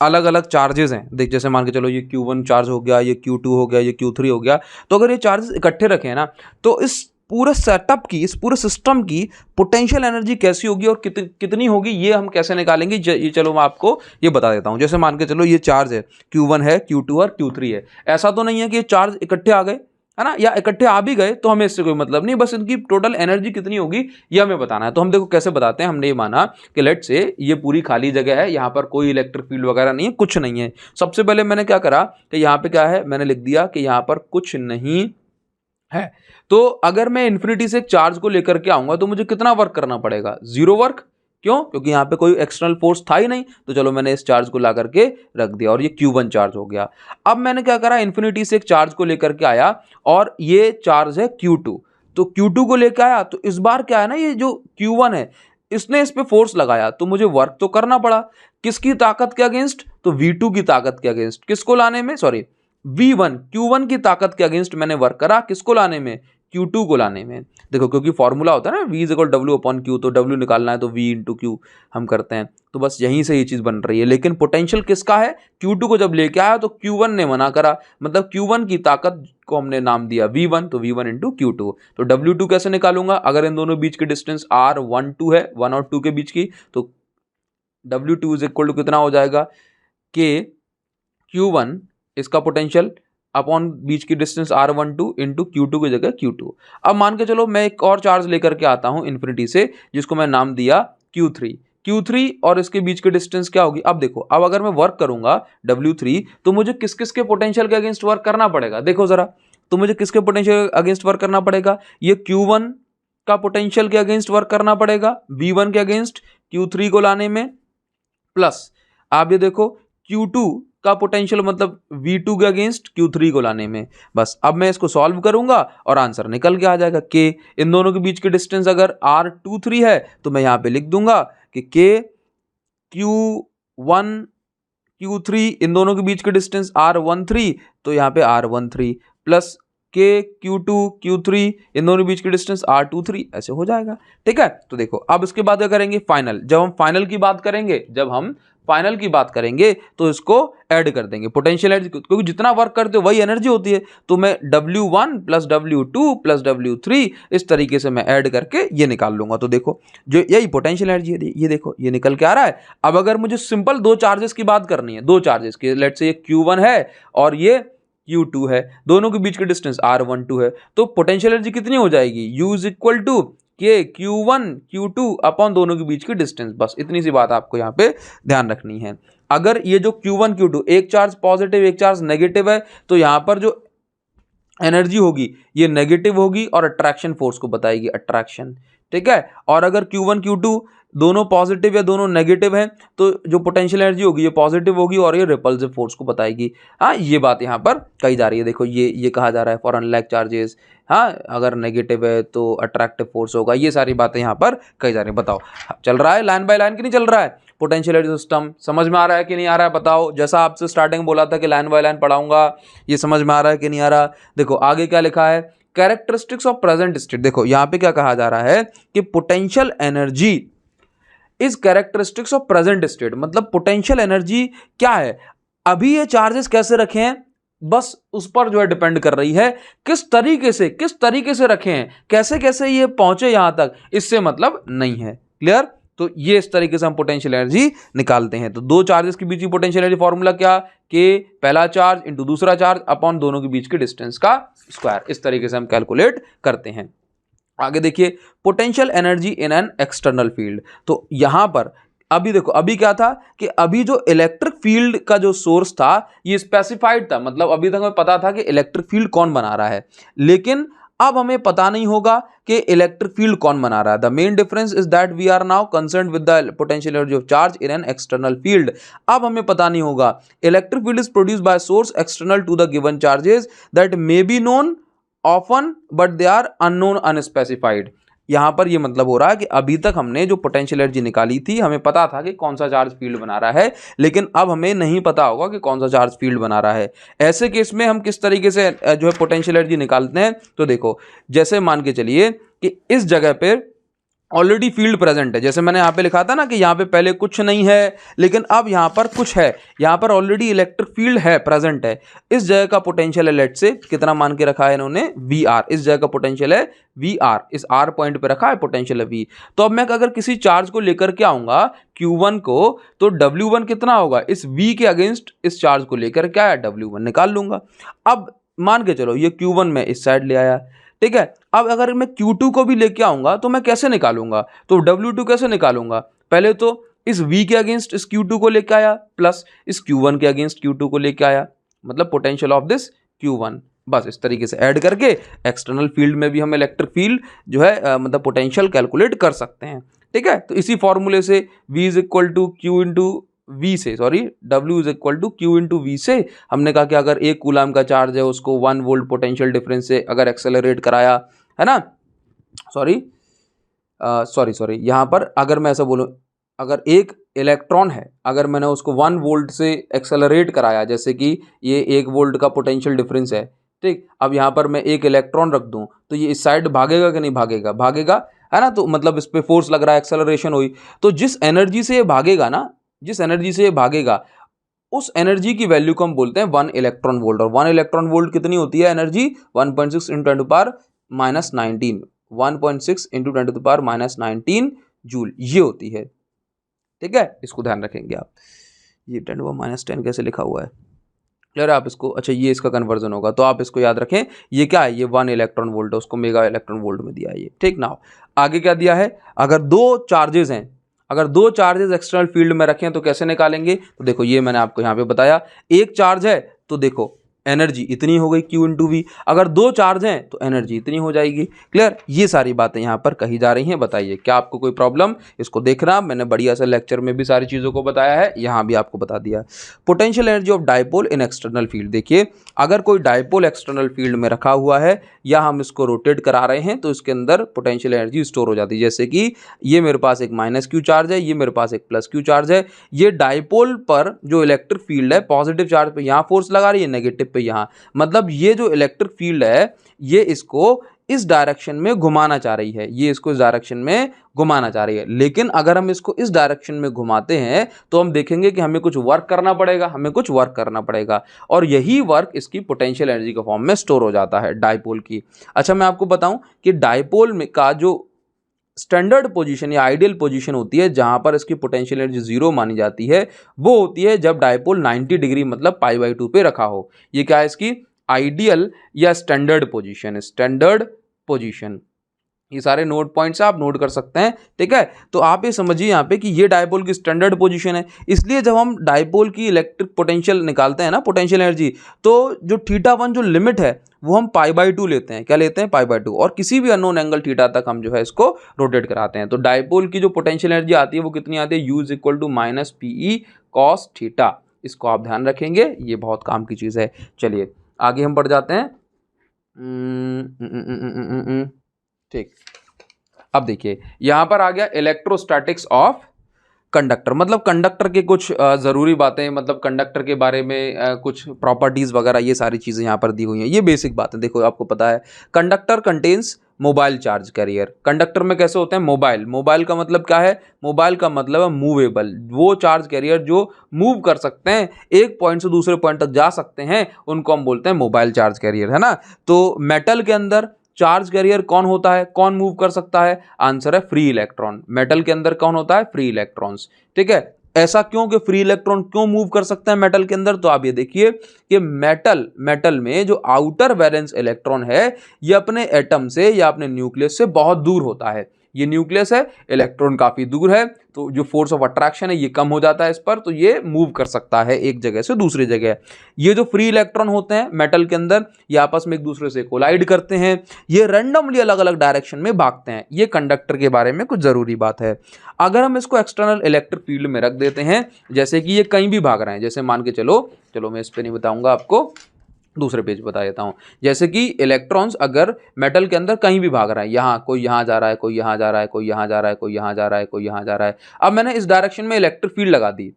अलग अलग चार्जेस हैं, देख जैसे मान के चलो ये Q1 चार्ज हो गया, ये Q2 हो गया, ये Q3 हो गया, तो अगर ये चार्जेस इकट्ठे रखे हैं ना तो इस पूरे सेटअप की, इस पूरे सिस्टम की पोटेंशियल एनर्जी कैसी होगी और कितनी होगी ये हम कैसे निकालेंगे, ये चलो मैं आपको ये बता देता हूँ। जैसे मान के चलो ये चार्ज है, Q1 है, Q2 और Q3 है, ऐसा तो नहीं है कि ये चार्ज इकट्ठे आ गए, है ना, या इकट्ठे आ भी गए तो हमें इससे कोई मतलब नहीं, बस इनकी टोटल एनर्जी कितनी होगी ये हमें बताना है। तो हम देखो कैसे बताते हैं, हमने ये माना कि लेट से ये पूरी खाली जगह है, यहाँ पर कोई इलेक्ट्रिक फील्ड वगैरह नहीं है, कुछ नहीं है। सबसे पहले मैंने क्या करा कि यहाँ पे क्या है, मैंने लिख दिया कि यहाँ पर कुछ नहीं है। तो अगर मैं इन्फिनिटी से एक चार्ज को लेकर के आऊंगा तो मुझे कितना वर्क करना पड़ेगा, जीरो वर्क। क्यों? क्योंकि यहाँ पे कोई एक्सटर्नल फोर्स था ही नहीं, तो चलो मैंने इस चार्ज को ला करके रख दिया और ये Q1 चार्ज हो गया। अब मैंने क्या करा, इन्फिनिटी से एक चार्ज को लेकर के आया और ये चार्ज है Q2, तो Q2 को लेकर आया, तो इस बार क्या है ना, ये जो Q1 है इसने इस पे फोर्स लगाया तो मुझे वर्क तो करना पड़ा। किसकी ताकत के अगेंस्ट? तो V2 की ताकत के अगेंस्ट। किसको लाने में, सॉरी V1 Q1 की ताकत के अगेंस्ट मैंने वर्क करा, किसको लाने में, Q2 को लाने में। देखो क्योंकि फॉर्मूला होता है ना V equal W upon Q, तो W निकालना है तो V इंटू Q हम करते हैं, तो बस यहीं से ये चीज़ बन रही है। लेकिन पोटेंशियल किसका है, Q2 को जब लेके आया तो Q1 ने मना करा, मतलब Q1 की ताकत को हमने नाम दिया V1, तो V1 इंटू Q2। तो W2 कैसे निकालूंगा, अगर इन दोनों बीच की डिस्टेंस R12 है, 1 और 2 के बीच की, तो W2 इज इक्वल टू कितना हो जाएगा कि Q1 इसका पोटेंशियल अपॉन बीच की डिस्टेंस R12 इंटू Q2 की जगह Q2। अब मान के चलो मैं एक और चार्ज लेकर के आता हूं इन्फिनिटी से, जिसको मैं नाम दिया Q3 और इसके बीच की डिस्टेंस क्या होगी। अब देखो, अब अगर मैं वर्क करूंगा W3 तो मुझे किस किस के पोटेंशियल के अगेंस्ट वर्क करना पड़ेगा, देखो जरा, तो मुझे किसके पोटेंशियल अगेंस्ट वर्क करना पड़ेगा, ये Q1 का पोटेंशियल के अगेंस्ट वर्क करना पड़ेगा V1 के अगेंस्ट Q3 को लाने में, प्लस आप ये देखो Q2 का पोटेंशियल मतलब V2 के अगेंस्ट Q3 को लाने में। बस अब मैं इसको सॉल्व करूंगा और आंसर निकल के आ जाएगा K। इन दोनों के बीच की डिस्टेंस अगर R23 है तो मैं यहाँ पे लिख दूंगा कि K Q1 Q3, इन दोनों के बीच की डिस्टेंस R13, तो यहाँ पे R13 plus K Q2 Q3, इन दोनों के बीच की डिस्टेंस R23, ऐसे हो जाएगा। ठीक है, तो देखो अब इसके बाद क्या करेंगे, फाइनल, जब हम फाइनल की बात करेंगे तो इसको ऐड कर देंगे, पोटेंशियल एनर्जी, क्योंकि जितना वर्क करते हो वही एनर्जी होती है। तो मैं W1 plus W2 plus W3 इस तरीके से मैं ऐड करके ये निकाल लूंगा। तो देखो जो यही पोटेंशियल एनर्जी है, ये देखो ये निकल के आ रहा है। अब अगर मुझे सिंपल दो चार्जेस की बात करनी है, दो चार्जेस की, लेट्स से ये Q1 है और ये Q2 है, दोनों के बीच की डिस्टेंस R12 है, तो पोटेंशियल एनर्जी कितनी हो जाएगी, U is equal to K Q1 Q2 upon दोनों के बीच की डिस्टेंस। बस इतनी सी बात आपको यहाँ पे ध्यान रखनी है। अगर ये जो Q1 Q2 एक चार्ज पॉजिटिव एक चार्ज नेगेटिव है तो यहाँ पर जो एनर्जी होगी ये नेगेटिव होगी और अट्रैक्शन फोर्स को बताएगी, अट्रैक्शन, ठीक है। और अगर Q1 Q2 दोनों पॉजिटिव या दोनों नेगेटिव हैं तो जो पोटेंशियल एनर्जी होगी ये पॉजिटिव होगी और ये रिपल्सिव फोर्स को बताएगी। हाँ, ये बात यहाँ पर कही जा रही है। देखो ये कहा जा रहा है फॉर अनलाइक चार्जेस, हाँ, अगर नेगेटिव है तो अट्रैक्टिव फोर्स होगा। ये सारी बातें यहाँ पर कही जा रही है। बताओ चल रहा है लाइन बाय लाइन कि नहीं चल रहा है? पोटेंशियल एनर्जी सिस्टम समझ में आ रहा है कि नहीं आ रहा है? बताओ। जैसा आपसे स्टार्टिंग बोला था कि लाइन बाय लाइन पढ़ाऊंगा, ये समझ में आ रहा है कि नहीं आ रहा? देखो आगे क्या लिखा है, कैरेक्टरिस्टिक्स ऑफ प्रेजेंट स्टेट। देखो यहाँ पे क्या कहा जा रहा है कि potential energy is characteristics of present state, मतलब पोटेंशियल एनर्जी क्या है, अभी ये चार्जेस कैसे रखे हैं, बस उस पर जो है डिपेंड कर रही है किस तरीके से रखे हैं, कैसे कैसे ये पहुंचे यहां तक, इससे मतलब नहीं है। क्लियर? तो ये इस तरीके से हम पोटेंशियल एनर्जी निकालते हैं। तो दो चार्जेस के बीच की पोटेंशियल एनर्जी फॉर्मूला क्या, कि पहला चार्ज इंटू दूसरा चार्ज अपॉन दोनों के बीच के डिस्टेंस का स्क्वायर, इस तरीके से हम कैलकुलेट करते हैं। आगे देखिए, potential energy in an external field. तो यहां पर अभी देखो, अभी क्या था कि अभी जो इलेक्ट्रिक फील्ड का जो सोर्स था ये स्पेसिफाइड था, मतलब अभी तक हमें पता था कि इलेक्ट्रिक फील्ड कौन बना रहा है, लेकिन अब हमें पता नहीं होगा कि इलेक्ट्रिक फील्ड कौन बना रहा है। The main difference is that we are now concerned with the potential energy of charge in an external field. अब हमें पता नहीं होगा, electric field is produced by source external to the given charges that may be known often but they are unknown unspecified. यहां पर ये मतलब हो रहा है कि अभी तक हमने जो पोटेंशियल एनर्जी निकाली थी हमें पता था कि कौन सा चार्ज फील्ड बना रहा है, लेकिन अब हमें नहीं पता होगा कि कौन सा चार्ज फील्ड बना रहा है। ऐसे केस में हम किस तरीके से जो है पोटेंशियल एनर्जी निकालते हैं, तो देखो जैसे मान के चलिए कि इस जगह पे ऑलरेडी फील्ड प्रेजेंट है, जैसे मैंने यहाँ पे लिखा था ना कि यहाँ पे पहले कुछ नहीं है लेकिन अब यहाँ पर कुछ है, यहाँ पर ऑलरेडी इलेक्ट्रिक फील्ड है, प्रेजेंट है। इस जगह का पोटेंशियल है, लेट से कितना मान के रखा है इन्होंने, VR। इस जगह का पोटेंशियल है VR, इस R पॉइंट पे रखा है पोटेंशियल है V। तो अब मैं अगर किसी चार्ज को लेकर के आऊंगा Q1 को, तो W1 कितना होगा, इस V के अगेंस्ट इस चार्ज को लेकर क्या है, W1 निकाल लूंगा। अब मान के चलो ये Q1 में इस साइड ले आया, ठीक है। अब अगर मैं Q2 को भी लेके आऊंगा तो मैं कैसे निकालूंगा, तो W2 कैसे निकालूंगा, पहले तो इस V के अगेंस्ट इस Q2 को लेके आया प्लस इस Q1 के अगेंस्ट Q2 को लेके आया, मतलब पोटेंशियल ऑफ दिस Q1। बस इस तरीके से ऐड करके एक्सटर्नल फील्ड में भी हम इलेक्ट्रिक फील्ड जो है मतलब पोटेंशियल कैलकुलेट कर सकते हैं, ठीक है। तो इसी फॉर्मूले से V is equal to Q into V से, sorry W is equal to Q into V से हमने कहा कि अगर एक कूलाम का चार्ज है उसको 1 वोल्ट पोटेंशियल डिफरेंस से अगर एक्सेलरेट कराया है ना, सॉरी यहाँ पर अगर मैं ऐसा बोलूँ, अगर एक इलेक्ट्रॉन है अगर मैंने उसको 1 वोल्ट से एक्सेलरेट कराया, जैसे कि ये 1 वोल्ट का पोटेंशियल डिफरेंस है, ठीक। अब यहाँ पर मैं एक इलेक्ट्रॉन रख दूँ तो ये इस साइड भागेगा कि नहीं भागेगा, भागेगा है ना, तो मतलब इस पर फोर्स लग रहा है, एक्सेलरेशन हुई। तो जिस एनर्जी से ये भागेगा ना, जिस एनर्जी से ये भागेगा उस एनर्जी की वैल्यू को हम बोलते हैं 1 इलेक्ट्रॉन वोल्ट। और 1 इलेक्ट्रॉन वोल्ट कितनी होती है energy, 1.6 into 10 to power -19, 1.6 into 10 to power -19 joule ये होती है, ठीक है। इसको ध्यान रखेंगे आप, ये 10 टू पावर -10 कैसे लिखा हुआ है, क्लियर है आप इसको, अच्छा ये इसका कन्वर्जन होगा, तो आप इसको याद रखें, ये क्या है, ये 1 इलेक्ट्रॉन वोल्ट है, उसको मेगा इलेक्ट्रॉन वोल्ट में दिया है ये, ठीक ना। आगे क्या दिया है, अगर दो चार्जेस हैं, अगर दो चार्जेस एक्सटर्नल फील्ड में रखें तो कैसे निकालेंगे, तो देखो ये मैंने आपको यहाँ पे बताया, एक चार्ज है तो देखो एनर्जी इतनी हो गई Q इंटू V, अगर दो चार्ज हैं तो एनर्जी इतनी हो जाएगी, क्लियर। ये सारी बातें यहाँ पर कही जा रही हैं। बताइए क्या आपको कोई प्रॉब्लम, इसको देखना, मैंने बढ़िया से लेक्चर में भी सारी चीज़ों को बताया है, यहाँ भी आपको बता दिया। Potential energy of dipole in external field, देखिए अगर कोई डायपोल एक्सटर्नल फील्ड में रखा हुआ है या हम इसको रोटेट करा रहे हैं तो इसके अंदर पोटेंशियल एनर्जी स्टोर हो जाती है। जैसे कि ये मेरे पास एक -Q चार्ज है, ये मेरे पास एक +Q चार्ज है, ये डायपोल पर जो इलेक्ट्रिक फील्ड है पॉजिटिव चार्ज पे यहाँ फोर्स लगा रही है, नेगेटिव पे यहाँ, मतलब ये जो इलेक्ट्रिक फील्ड है ये इसको इस डायरेक्शन में घुमाना चाह रही है, ये इसको इस डायरेक्शन में घुमाना चाह रही है। लेकिन अगर हम इसको इस डायरेक्शन में घुमाते हैं तो हम देखेंगे कि हमें कुछ वर्क करना पड़ेगा, हमें कुछ वर्क करना पड़ेगा, और यही वर्क इसकी पोटेंशियल एनर्जी के फॉर्म में स्टोर हो जाता है डायपोल की। अच्छा मैं आपको बताऊं कि डायपोल में का जो स्टैंडर्ड पोजीशन या आइडियल पोजीशन होती है जहां पर इसकी पोटेंशियल एनर्जी 0 मानी जाती है, वो होती है जब डायपोल 90 डिग्री मतलब π/2 पे रखा हो। ये क्या है इसकी आइडियल या स्टैंडर्ड पोजीशन, स्टैंडर्ड पोजीशन, ये सारे नोट पॉइंट्स आप नोट कर सकते हैं, ठीक है। तो आप ये समझिए यहाँ पे कि ये डायपोल की स्टैंडर्ड पोजीशन है, इसलिए जब हम डायपोल की इलेक्ट्रिक पोटेंशियल निकालते हैं ना, पोटेंशियल एनर्जी, तो जो θ1 जो लिमिट है वो हम π/2 लेते हैं। क्या लेते हैं? π/2, और किसी भी अननोन एंगल थीटा तक हम जो है इसको रोटेट कराते हैं। तो डायपोल की जो पोटेंशियल एनर्जी आती है वो कितनी आती है? U = -PE cos θ। इसको आप ध्यान रखेंगे, ये बहुत काम की चीज़ है। चलिए आगे हम बढ़ जाते हैं। ठीक, अब देखिए यहाँ पर आ गया इलेक्ट्रोस्टैटिक्स ऑफ कंडक्टर, मतलब कंडक्टर के कुछ ज़रूरी बातें, मतलब कंडक्टर के बारे में कुछ प्रॉपर्टीज़ वगैरह, ये सारी चीज़ें यहाँ पर दी हुई हैं। ये बेसिक बातें देखो, आपको पता है conductor contains mobile charge carrier. Conductor में कैसे होते हैं? मोबाइल। मोबाइल का मतलब क्या है? मोबाइल का मतलब है मूवेबल, वो चार्ज कैरियर जो मूव कर सकते हैं, एक पॉइंट से दूसरे पॉइंट तक जा सकते हैं, उनको हम बोलते हैं मोबाइल चार्ज कैरियर, है ना। तो मेटल के अंदर चार्ज कैरियर कौन होता है? कौन मूव कर सकता है? आंसर है फ्री इलेक्ट्रॉन। मेटल के अंदर कौन होता है? फ्री इलेक्ट्रॉन्स, ठीक है। ऐसा क्यों कि फ्री इलेक्ट्रॉन क्यों मूव कर सकते हैं मेटल के अंदर? तो आप ये देखिए कि मेटल में जो आउटर वैलेंस इलेक्ट्रॉन है ये अपने एटम से या अपने न्यूक्लियस से बहुत दूर होता है। ये न्यूक्लियस है, इलेक्ट्रॉन काफी दूर है, तो जो फोर्स ऑफ अट्रैक्शन है ये कम हो जाता है इस पर, तो ये मूव कर सकता है एक जगह से दूसरी जगह। ये जो फ्री इलेक्ट्रॉन होते हैं मेटल के अंदर, ये आपस में एक दूसरे से कोलाइड करते हैं, ये रैंडमली अलग अलग डायरेक्शन में भागते हैं। ये कंडक्टर के बारे में कुछ जरूरी बात है। अगर हम इसको एक्सटर्नल इलेक्ट्रिक फील्ड में रख देते हैं, जैसे कि ये कहीं भी भाग रहे हैं, जैसे मान के चलो मैं इस पे नहीं बताऊंगा आपको, दूसरे पेज बता देता हूँ। जैसे कि इलेक्ट्रॉन्स अगर मेटल के अंदर कहीं भी भाग रहा है, यहाँ कोई यहाँ जा रहा है, कोई यहाँ जा रहा है, कोई यहाँ जा रहा है, कोई यहाँ जा रहा है, कोई यहाँ जा रहा है। अब मैंने इस डायरेक्शन में इलेक्ट्रिक फील्ड लगा दी,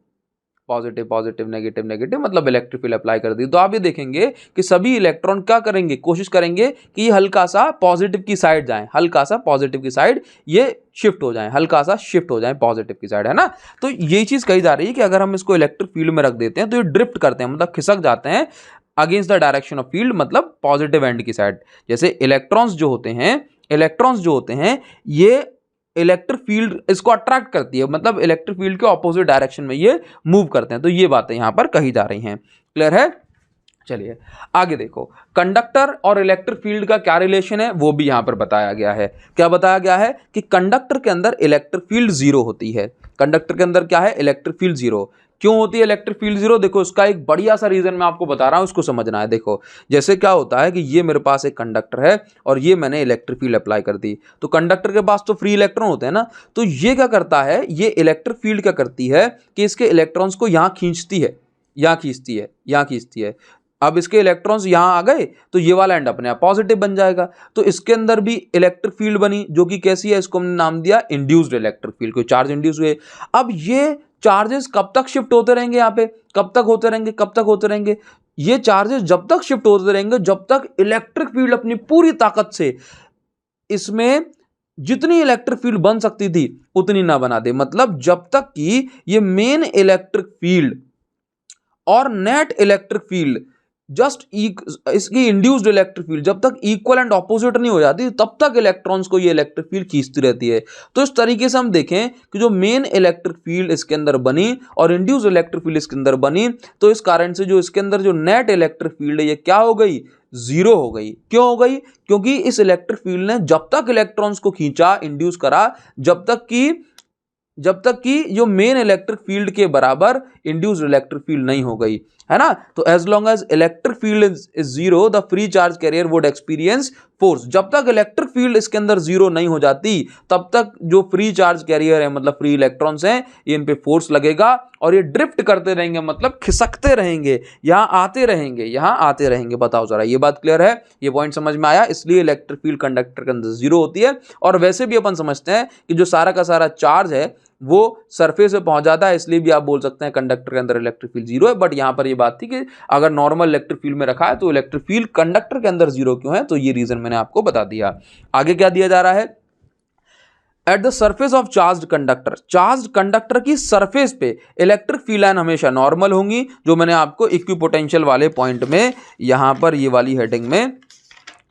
पॉजिटिव पॉजिटिव नेगेटिव नेगेटिव, मतलब इलेक्ट्रिक फील्ड अप्लाई कर दी, तो आप ये देखेंगे कि सभी इलेक्ट्रॉन क्या करेंगे? कोशिश करेंगे कि ये हल्का सा पॉजिटिव की साइड जाएं, हल्का सा पॉजिटिव की साइड ये शिफ्ट हो जाएं, हल्का सा शिफ्ट हो जाएं पॉजिटिव की साइड, है ना। तो ये चीज कही जा रही है कि अगर हम इसको इलेक्ट्रिक फील्ड में रख देते हैं तो ये ड्रिफ्ट करते हैं, मतलब खिसक जाते हैं against the direction of field, मतलब पॉजिटिव एंड की साइड। जैसे इलेक्ट्रॉन्स जो होते हैं ये इलेक्ट्रिक फील्ड इसको अट्रैक्ट करती है, मतलब इलेक्ट्रिक फील्ड के ऑपोजिट डायरेक्शन में ये मूव करते हैं। तो ये बातें यहां पर कही जा रही हैं। क्लियर है? चलिए आगे देखो, कंडक्टर और इलेक्ट्रिक फील्ड का क्या रिलेशन है वो भी यहां पर बताया गया है। क्या बताया गया है? कि कंडक्टर के अंदर इलेक्ट्रिक फील्ड जीरो होती है। कंडक्टर के अंदर क्या है? Electric field zero. क्यों होती है इलेक्ट्रिक फील्ड जीरो? देखो इसका एक बढ़िया सा रीजन मैं आपको बता रहा हूं, उसको समझना है। देखो जैसे क्या होता है कि ये मेरे पास एक कंडक्टर है और ये मैंने इलेक्ट्रिक फील्ड अप्लाई कर दी, तो कंडक्टर के पास तो फ्री इलेक्ट्रॉन होते हैं ना, तो ये क्या करता है, ये इलेक्ट्रिक फील्ड क्या करती है कि इसके इलेक्ट्रॉन्स को यहां खींचती है, यहां खींचती है, यहां खींचती है। अब इसके इलेक्ट्रॉन्स यहां आ गए तो ये वाला एंड अपने आप पॉजिटिव बन जाएगा, तो इसके अंदर भी इलेक्ट्रिक फील्ड बनी जो कि कैसी है, इसको हमने नाम दिया इंड्यूस्ड इलेक्ट्रिक फील्ड, कोई चार्ज इंड्यूस हुए। अब ये चार्जेस कब तक शिफ्ट होते रहेंगे? यहाँ पे कब तक होते रहेंगे? कब तक होते रहेंगे? ये चार्जेस जब तक शिफ्ट होते रहेंगे जब तक इलेक्ट्रिक फील्ड अपनी पूरी ताकत से इसमें जितनी इलेक्ट्रिक फील्ड बन सकती थी उतनी ना बना दे। मतलब जब तक कि ये मेन इलेक्ट्रिक फील्ड और नेट इलेक्ट्रिक फील्ड जस्ट इसकी इंड्यूस्ड इलेक्ट्रिक फील्ड जब तक इक्वल एंड ऑपोजिट नहीं हो जाती तब तक इलेक्ट्रॉन्स को ये इलेक्ट्रिक फील्ड खींचती रहती है। तो इस तरीके से हम देखें कि जो मेन इलेक्ट्रिक फील्ड इसके अंदर बनी और इंड्यूस्ड इलेक्ट्रिक फील्ड इसके अंदर बनी, तो इस कारण से जो इसके अंदर जो नेट इलेक्ट्रिक फील्ड है ये क्या हो गई? जीरो हो गई। क्यों हो गई? क्योंकि इस इलेक्ट्रिक फील्ड ने जब तक इलेक्ट्रॉन्स को खींचा, इंड्यूस करा, जब तक कि जो मेन इलेक्ट्रिक फील्ड के बराबर इंड्यूस्ड इलेक्ट्रिक फील्ड नहीं हो गई, है ना। तो as long as electric field is zero the free charge carrier would experience force. जब तक इलेक्ट्रिक फील्ड इसके अंदर जीरो नहीं हो जाती तब तक जो फ्री चार्ज कैरियर है, मतलब फ्री इलेक्ट्रॉन्स हैं, ये इन पे फोर्स लगेगा और ये ड्रिफ्ट करते रहेंगे, मतलब खिसकते रहेंगे, यहां आते रहेंगे। बताओ जरा, ये बात क्लियर है? ये पॉइंट समझ में आया? इसलिए इलेक्ट्रिक फील्ड कंडक्टर के अंदर जीरो होती है। और वैसे भी अपन समझते हैं कि जो सारा का सारा चार्ज है वो सरफेस पे पहुंच जाता है, इसलिए भी आप बोल सकते हैं कंडक्टर के अंदर इलेक्ट्रिक फील्ड जीरो है। बट यहां पर ये बात थी कि अगर नॉर्मल इलेक्ट्रिक फील्ड में रखा है तो इलेक्ट्रिक फील्ड कंडक्टर के अंदर जीरो क्यों है, तो ये रीजन मैंने आपको बता दिया। आगे क्या दिया जा रहा है? At the surface of charge conductor की सरफेस पे इलेक्ट्रिक फील्ड लाइन हमेशा नॉर्मल होंगी, जो मैंने आपको इक्विपोटेंशियल वाले पॉइंट में यहां पर ये वाली हेडिंग में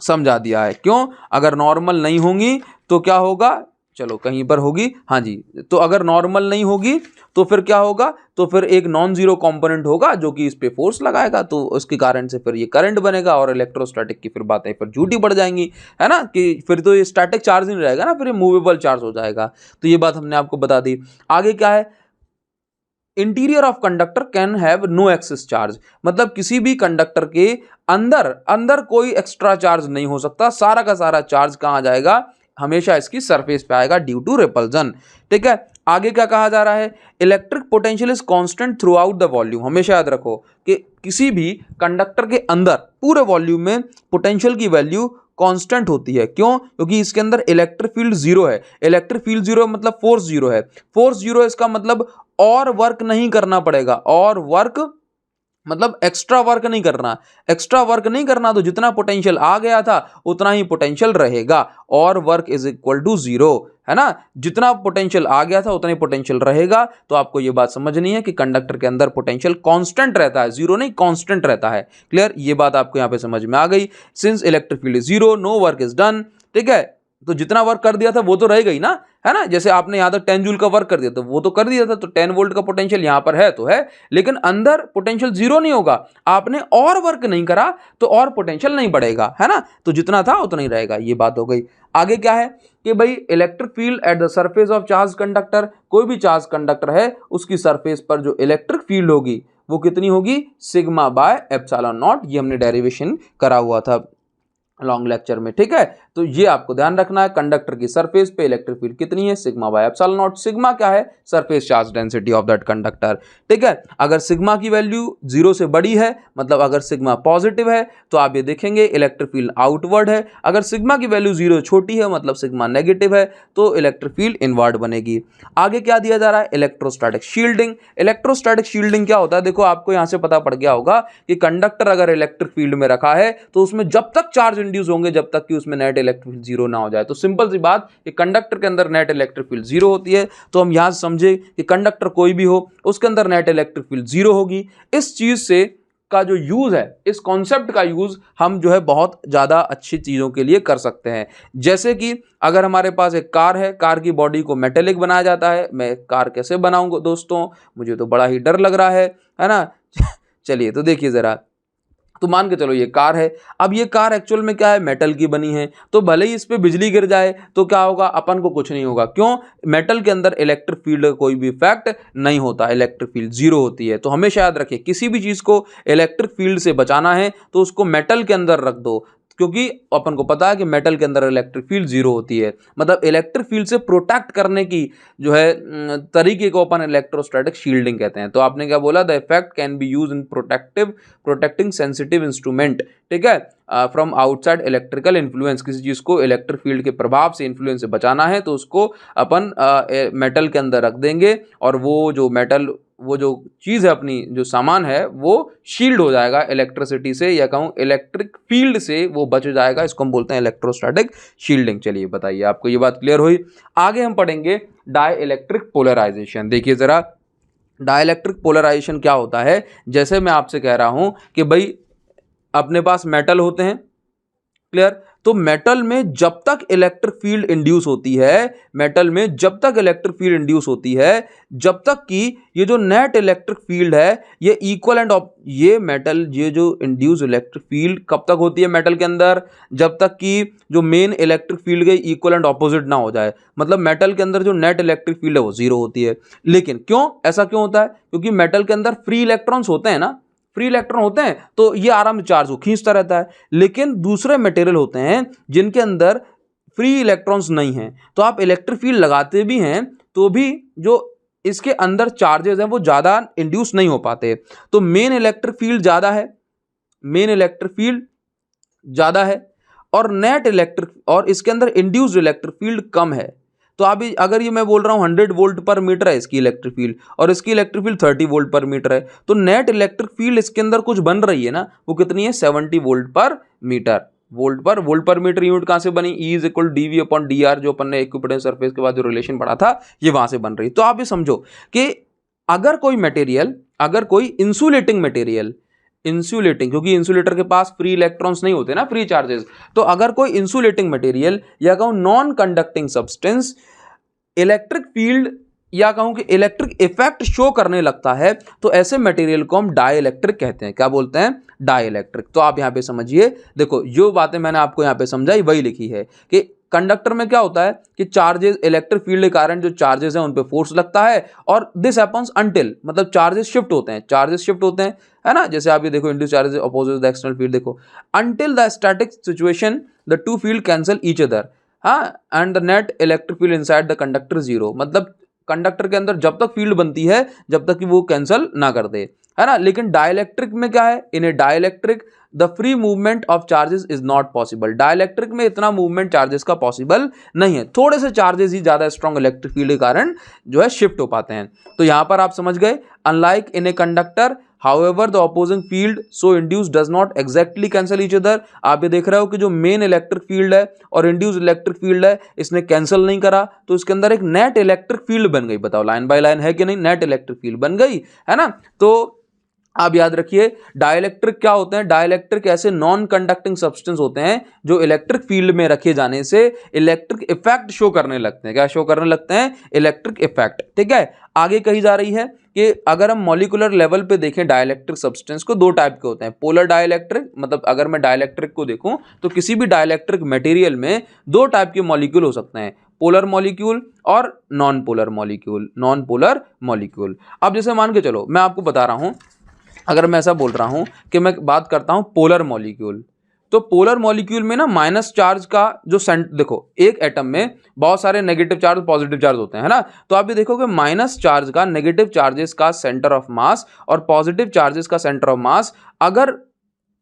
समझा दिया है। क्यों? अगर नॉर्मल नहीं होंगी तो क्या होगा? चलो कहीं पर होगी, हाँ जी। तो अगर नॉर्मल नहीं होगी तो फिर क्या होगा, तो फिर एक नॉन जीरो कंपोनेंट होगा जो कि इस पे फोर्स लगाएगा, तो उसके कारण से फिर ये करंट बनेगा और इलेक्ट्रोस्टैटिक की फिर बातें फिर झूठी पड़ जाएंगी, है ना, कि फिर तो ये स्टैटिक चार्ज नहीं रहेगा ना, फिर ये मूवेबल चार्ज हो जाएगा। तो ये बात हमने आपको बता दी। आगे क्या है, interior of conductor can have no excess charge, मतलब किसी भी कंडक्टर के अंदर अंदर कोई एक्स्ट्रा चार्ज नहीं हो सकता, सारा का सारा चार्ज कहाँ जाएगा, हमेशा इसकी सरफेस पे आएगा ड्यू टू रिपल्जन। ठीक है, आगे क्या कहा जा रहा है, electric potential is constant through out the volume. हमेशा याद रखो कि किसी भी कंडक्टर के अंदर पूरे वॉल्यूम में पोटेंशियल की वैल्यू कांस्टेंट होती है। क्यों, क्योंकि इसके अंदर इलेक्ट्रिक फील्ड जीरो है। इलेक्ट्रिक फील्ड जीरो मतलब फोर्स जीरो है। फोर्स जीरो इसका मतलब और वर्क नहीं करना पड़ेगा, और वर्क मतलब एक्स्ट्रा वर्क नहीं करना। एक्स्ट्रा वर्क नहीं करना तो जितना पोटेंशियल आ गया था उतना ही पोटेंशियल रहेगा, और work is equal to zero, है ना। जितना पोटेंशियल आ गया था उतना ही पोटेंशियल रहेगा। तो आपको ये बात समझनी है कि कंडक्टर के अंदर पोटेंशियल कांस्टेंट रहता है, जीरो नहीं कांस्टेंट रहता है। क्लियर, ये बात आपको यहाँ पे समझ में आ गई। Since electric field is zero no work is done. ठीक है, तो जितना वर्क कर दिया था वो तो रहेगा ही ना, है ना। जैसे आपने यहाँ तक 10 जूल का वर्क कर दिया तो वो तो कर दिया था, तो 10 वोल्ट का पोटेंशियल यहाँ पर है तो है, लेकिन अंदर पोटेंशियल जीरो नहीं होगा। आपने और वर्क नहीं करा तो और पोटेंशियल नहीं बढ़ेगा, है ना। तो जितना था उतना ही रहेगा, ये बात हो गई। आगे क्या है कि भाई electric field at the surface of charge conductor, कोई भी चार्ज कंडक्टर है उसकी सरफेस पर जो इलेक्ट्रिक फील्ड होगी वो कितनी होगी, सिग्मा बाय एप्सिलॉन नॉट। ये हमने डेरिवेशन करा हुआ था लॉन्ग लेक्चर में। ठीक है, तो ये आपको ध्यान रखना है, कंडक्टर की सरफेस पे इलेक्ट्रिक फील्ड कितनी है, sigma by epsilon not. Sigma क्या है, surface charge density of that conductor. ठीक है, अगर सिग्मा की वैल्यू जीरो से बड़ी है, मतलब अगर सिग्मा पॉजिटिव है तो आप ये देखेंगे इलेक्ट्रिक फील्ड आउटवर्ड है। अगर सिग्मा की वैल्यू जीरो छोटी है मतलब सिग्मा नेगेटिव है तो इलेक्ट्रिक फील्ड इनवर्ड बनेगी। आगे क्या दिया जा रहा है, इलेक्ट्रोस्टैटिक शील्डिंग। इलेक्ट्रोस्टैटिक शील्डिंग क्या होता है, देखो आपको यहां से पता पड़ गया होगा कि कंडक्टर अगर इलेक्ट्रिक फील्ड में रखा है तो उसमें जब तक चार्ज इंड्यूस होंगे जब तक कि उसमें नेट इलेक्ट्रिक फील्ड जीरो ना हो जाए। तो सिंपल सी बात कि कंडक्टर के अंदर नेट इलेक्ट्रिक फील्ड जीरो होती है, तो हम यहां से समझे कि कंडक्टर कोई भी हो उसके अंदर नेट इलेक्ट्रिक फील्ड जीरो होगी। इस चीज से का जो यूज है, इस कॉन्सेप्ट का यूज हम जो है बहुत ज्यादा अच्छी चीजों के लिए कर सकते हैं। जैसे कि अगर हमारे पास एक कार है, कार की बॉडी को मेटेलिक बनाया जाता है। मैं कार कैसे बनाऊंगा दोस्तों, मुझे तो बड़ा ही डर लग रहा है ना। चलिए तो देखिए जरा, तो मान के चलो ये कार है। अब ये कार एक्चुअल में क्या है, मेटल की बनी है, तो भले ही इस पे बिजली गिर जाए तो क्या होगा, अपन को कुछ नहीं होगा। क्यों, मेटल के अंदर इलेक्ट्रिक फील्ड का कोई भी इफेक्ट नहीं होता, इलेक्ट्रिक फील्ड जीरो होती है। तो हमेशा याद रखिए किसी भी चीज को इलेक्ट्रिक फील्ड से बचाना है तो उसको मेटल के अंदर रख दो, क्योंकि अपन को पता है कि मेटल के अंदर इलेक्ट्रिक फील्ड जीरो होती है। मतलब इलेक्ट्रिक फील्ड से प्रोटेक्ट करने की जो है तरीके को अपन इलेक्ट्रोस्टैटिक शील्डिंग कहते हैं। तो आपने क्या बोला, the effect can be use in protecting sensitive instrument. ठीक है, फ्रॉम आउटसाइड इलेक्ट्रिकल इन्फ्लुएंस, किसी चीज को इलेक्ट्रिक फील्ड के प्रभाव से इन्फ्लुएंस से बचाना है तो उसको अपन मेटल के अंदर रख देंगे, और वो जो चीज़ है अपनी जो सामान है वो शील्ड हो जाएगा इलेक्ट्रिसिटी से, या कहूँ इलेक्ट्रिक फील्ड से वो बच जाएगा। इसको हम बोलते हैं इलेक्ट्रोस्टैटिक शील्डिंग। चलिए बताइए, आपको ये बात क्लियर हुई। आगे हम पढ़ेंगे डाइइलेक्ट्रिक पोलराइजेशन। देखिए जरा, डाइइलेक्ट्रिक पोलराइजेशन क्या होता है। जैसे मैं आपसे कह रहा हूं कि भाई अपने पास मेटल होते हैं, क्लियर, तो मेटल में जब तक इलेक्ट्रिक फील्ड इंड्यूस होती है, मेटल में जब तक इलेक्ट्रिक फील्ड इंड्यूस होती है, जब तक कि ये जो नेट इलेक्ट्रिक फील्ड है ये इक्वल एंड ये मेटल, ये जो इंड्यूस इलेक्ट्रिक फील्ड कब तक होती है मेटल के अंदर, जब तक कि जो मेन इलेक्ट्रिक फील्ड के इक्वल एंड ऑपोजिट ना हो जाए। मतलब मेटल के अंदर जो नेट इलेक्ट्रिक फील्ड है वो जीरो होती है। लेकिन क्यों, ऐसा क्यों होता है, क्योंकि मेटल के अंदर फ्री इलेक्ट्रॉन्स होते हैं ना, फ्री इलेक्ट्रॉन होते हैं तो ये आराम से चार्ज को खींचता रहता है। लेकिन दूसरे मटेरियल होते हैं जिनके अंदर फ्री इलेक्ट्रॉन्स नहीं हैं, तो आप इलेक्ट्रिक फील्ड लगाते भी हैं तो भी जो इसके अंदर चार्जेस हैं वो ज़्यादा इंड्यूस नहीं हो पाते। तो मेन इलेक्ट्रिक फील्ड ज़्यादा है, मेन इलेक्ट्रिक फील्ड ज़्यादा है, और नेट इलेक्ट्रिक और इसके अंदर इंड्यूस्ड इलेक्ट्रिक फील्ड कम है। तो अभी अगर ये मैं बोल रहा हूँ 100 वोल्ट पर मीटर है इसकी इलेक्ट्रिक फील्ड, और इसकी इलेक्ट्रिक फील्ड 30 वोल्ट पर मीटर है, तो नेट इलेक्ट्रिक फील्ड इसके अंदर कुछ बन रही है ना, वो कितनी है, 70 वोल्ट पर मीटर। वोल्ट पर मीटर यूनिट कहाँ से बनी, E is equal dV upon dr, जो अपन ने इक्विपोटेंशियल सरफेस के बाद जो रिलेशन पढ़ा था ये वहां से बन रही। तो आप ये समझो कि अगर कोई मटेरियल, अगर कोई इंसुलेटिंग मटेरियल, इंसुलेटिंग, क्योंकि इंसुलेटर के पास फ्री इलेक्ट्रॉन्स नहीं होते ना, फ्री चार्जेस, तो अगर कोई इंसुलेटिंग मटेरियल या कहूँ non conducting substance electric field या कहूं कि इलेक्ट्रिक इफेक्ट शो करने लगता है, तो ऐसे मटेरियल को हम डाइलेक्ट्रिक कहते हैं। क्या बोलते हैं? डाइलेक्ट्रिक। तो आप यहां पे समझिए, देखो जो बातें मैंने आपको यहां पे समझाई वही लिखी है कि कंडक्टर में क्या होता है कि चार्जेस, इलेक्ट्रिक फील्ड के कारण जो चार्जेस हैं उन पे फोर्स लगता है, और दिस हैपेंस अंटिल, मतलब चार्जेस शिफ्ट होते हैं, चार्जेस शिफ्ट होते हैं, है ना। जैसे आप ये देखो, induce charges opposite the external field, देखो until the static situation the two field cancel each other, हाँ, and the net electric field inside the conductor zero. मतलब कंडक्टर के अंदर जब तक फील्ड बनती है जब तक कि वो कैंसिल ना कर दे, है ना। लेकिन डाइलेक्ट्रिक में क्या है? In a dielectric the free movement of charges is not possible. Dielectric में इतना मूवमेंट चार्जेस का पॉसिबल नहीं है, थोड़े से चार्जेस ही ज्यादा स्ट्रॉन्ग इलेक्ट्रिक फील्ड के कारण जो है शिफ्ट हो पाते हैं। तो यहां पर आप समझ गए, unlike in a conductor however the opposing field so induced does not exactly cancel each other। आप ये देख रहे हो कि जो मेन इलेक्ट्रिक फील्ड है और इंड्यूस इलेक्ट्रिक फील्ड है, इसने कैंसिल नहीं करा, तो इसके अंदर एक नेट इलेक्ट्रिक फील्ड बन गई। बताओ लाइन बाय लाइन है कि नहीं? नेट इलेक्ट्रिक फील्ड बन गई, है ना। तो आप याद रखिए, डाइलेक्ट्रिक क्या होते हैं? डाइलेक्ट्रिक ऐसे नॉन कंडक्टिंग सब्सटेंस होते हैं जो इलेक्ट्रिक फील्ड में रखे जाने से इलेक्ट्रिक इफेक्ट शो करने लगते हैं। क्या शो करने लगते हैं? Electric effect. ठीक है, आगे कही जा रही है कि अगर हम मॉलिक्यूलर लेवल पे देखें डाइलेक्ट्रिक सब्सटेंस को, दो टाइप के होते हैं। पोलर डाइलेक्ट्रिक, मतलब अगर मैं डाइलेक्ट्रिक को देखूं तो किसी भी डाइलेक्ट्रिक मटेरियल में दो टाइप के मॉलिक्यूल हो सकते हैं, पोलर मॉलिक्यूल और non polar molecule. Non polar molecule, अब जैसे मान के चलो, मैं आपको बता रहा हूं, अगर मैं ऐसा बोल रहा हूं कि मैं बात करता हूं पोलर मॉलिक्यूल, तो पोलर मॉलिक्यूल में ना माइनस चार्ज का जो देखो एक एटम में बहुत सारे नेगेटिव चार्ज पॉजिटिव चार्ज होते हैं, है ना। तो आप ये देखो कि माइनस चार्ज का, नेगेटिव चार्जेस का सेंटर ऑफ मास और पॉजिटिव चार्जेस का सेंटर ऑफ मास अगर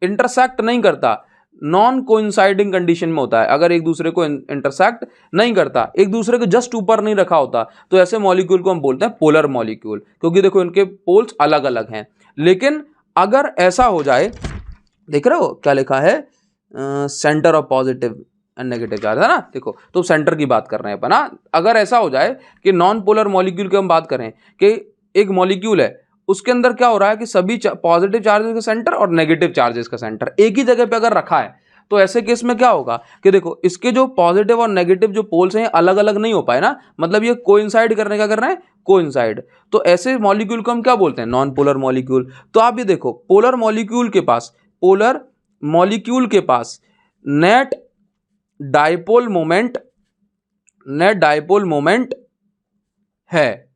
इंटरसेक्ट नहीं करता, नॉन कोइंसाइडिंग कंडीशन में होता है, अगर एक दूसरे को इंटरसेक्ट नहीं करता, एक दूसरे के जस्ट ऊपर नहीं रखा होता, तो ऐसे मॉलिक्यूल को हम बोलते हैं पोलर मॉलिक्यूल, क्योंकि देखो इनके पोल्स अलग अलग हैं। लेकिन अगर ऐसा हो जाए, देख रहे हो क्या लिखा है? Centre of positive and negative charge, है ना। देखो तो सेंटर की बात कर रहे हैं अपन, हाँ। अगर ऐसा हो जाए कि नॉन पोलर मॉलिक्यूल की हम बात करें कि एक मॉलिक्यूल है, उसके अंदर क्या हो रहा है कि सभी पॉजिटिव चार्जेस का सेंटर और नेगेटिव चार्जेस का सेंटर एक ही जगह पे अगर रखा है, तो ऐसे केस में क्या होगा कि देखो इसके जो पॉजिटिव और नेगेटिव जो पोल्स हैं अलग अलग नहीं हो पाए ना, मतलब ये कोइंसाइड करने का कर रहे हैं, कोइंसाइड। तो ऐसे मॉलिक्यूल को हम क्या बोलते हैं? Non polar molecule. तो आप ये देखो, पोलर मॉलिक्यूल के पास, पोलर मॉलिक्यूल के पास net dipole moment, net dipole moment है,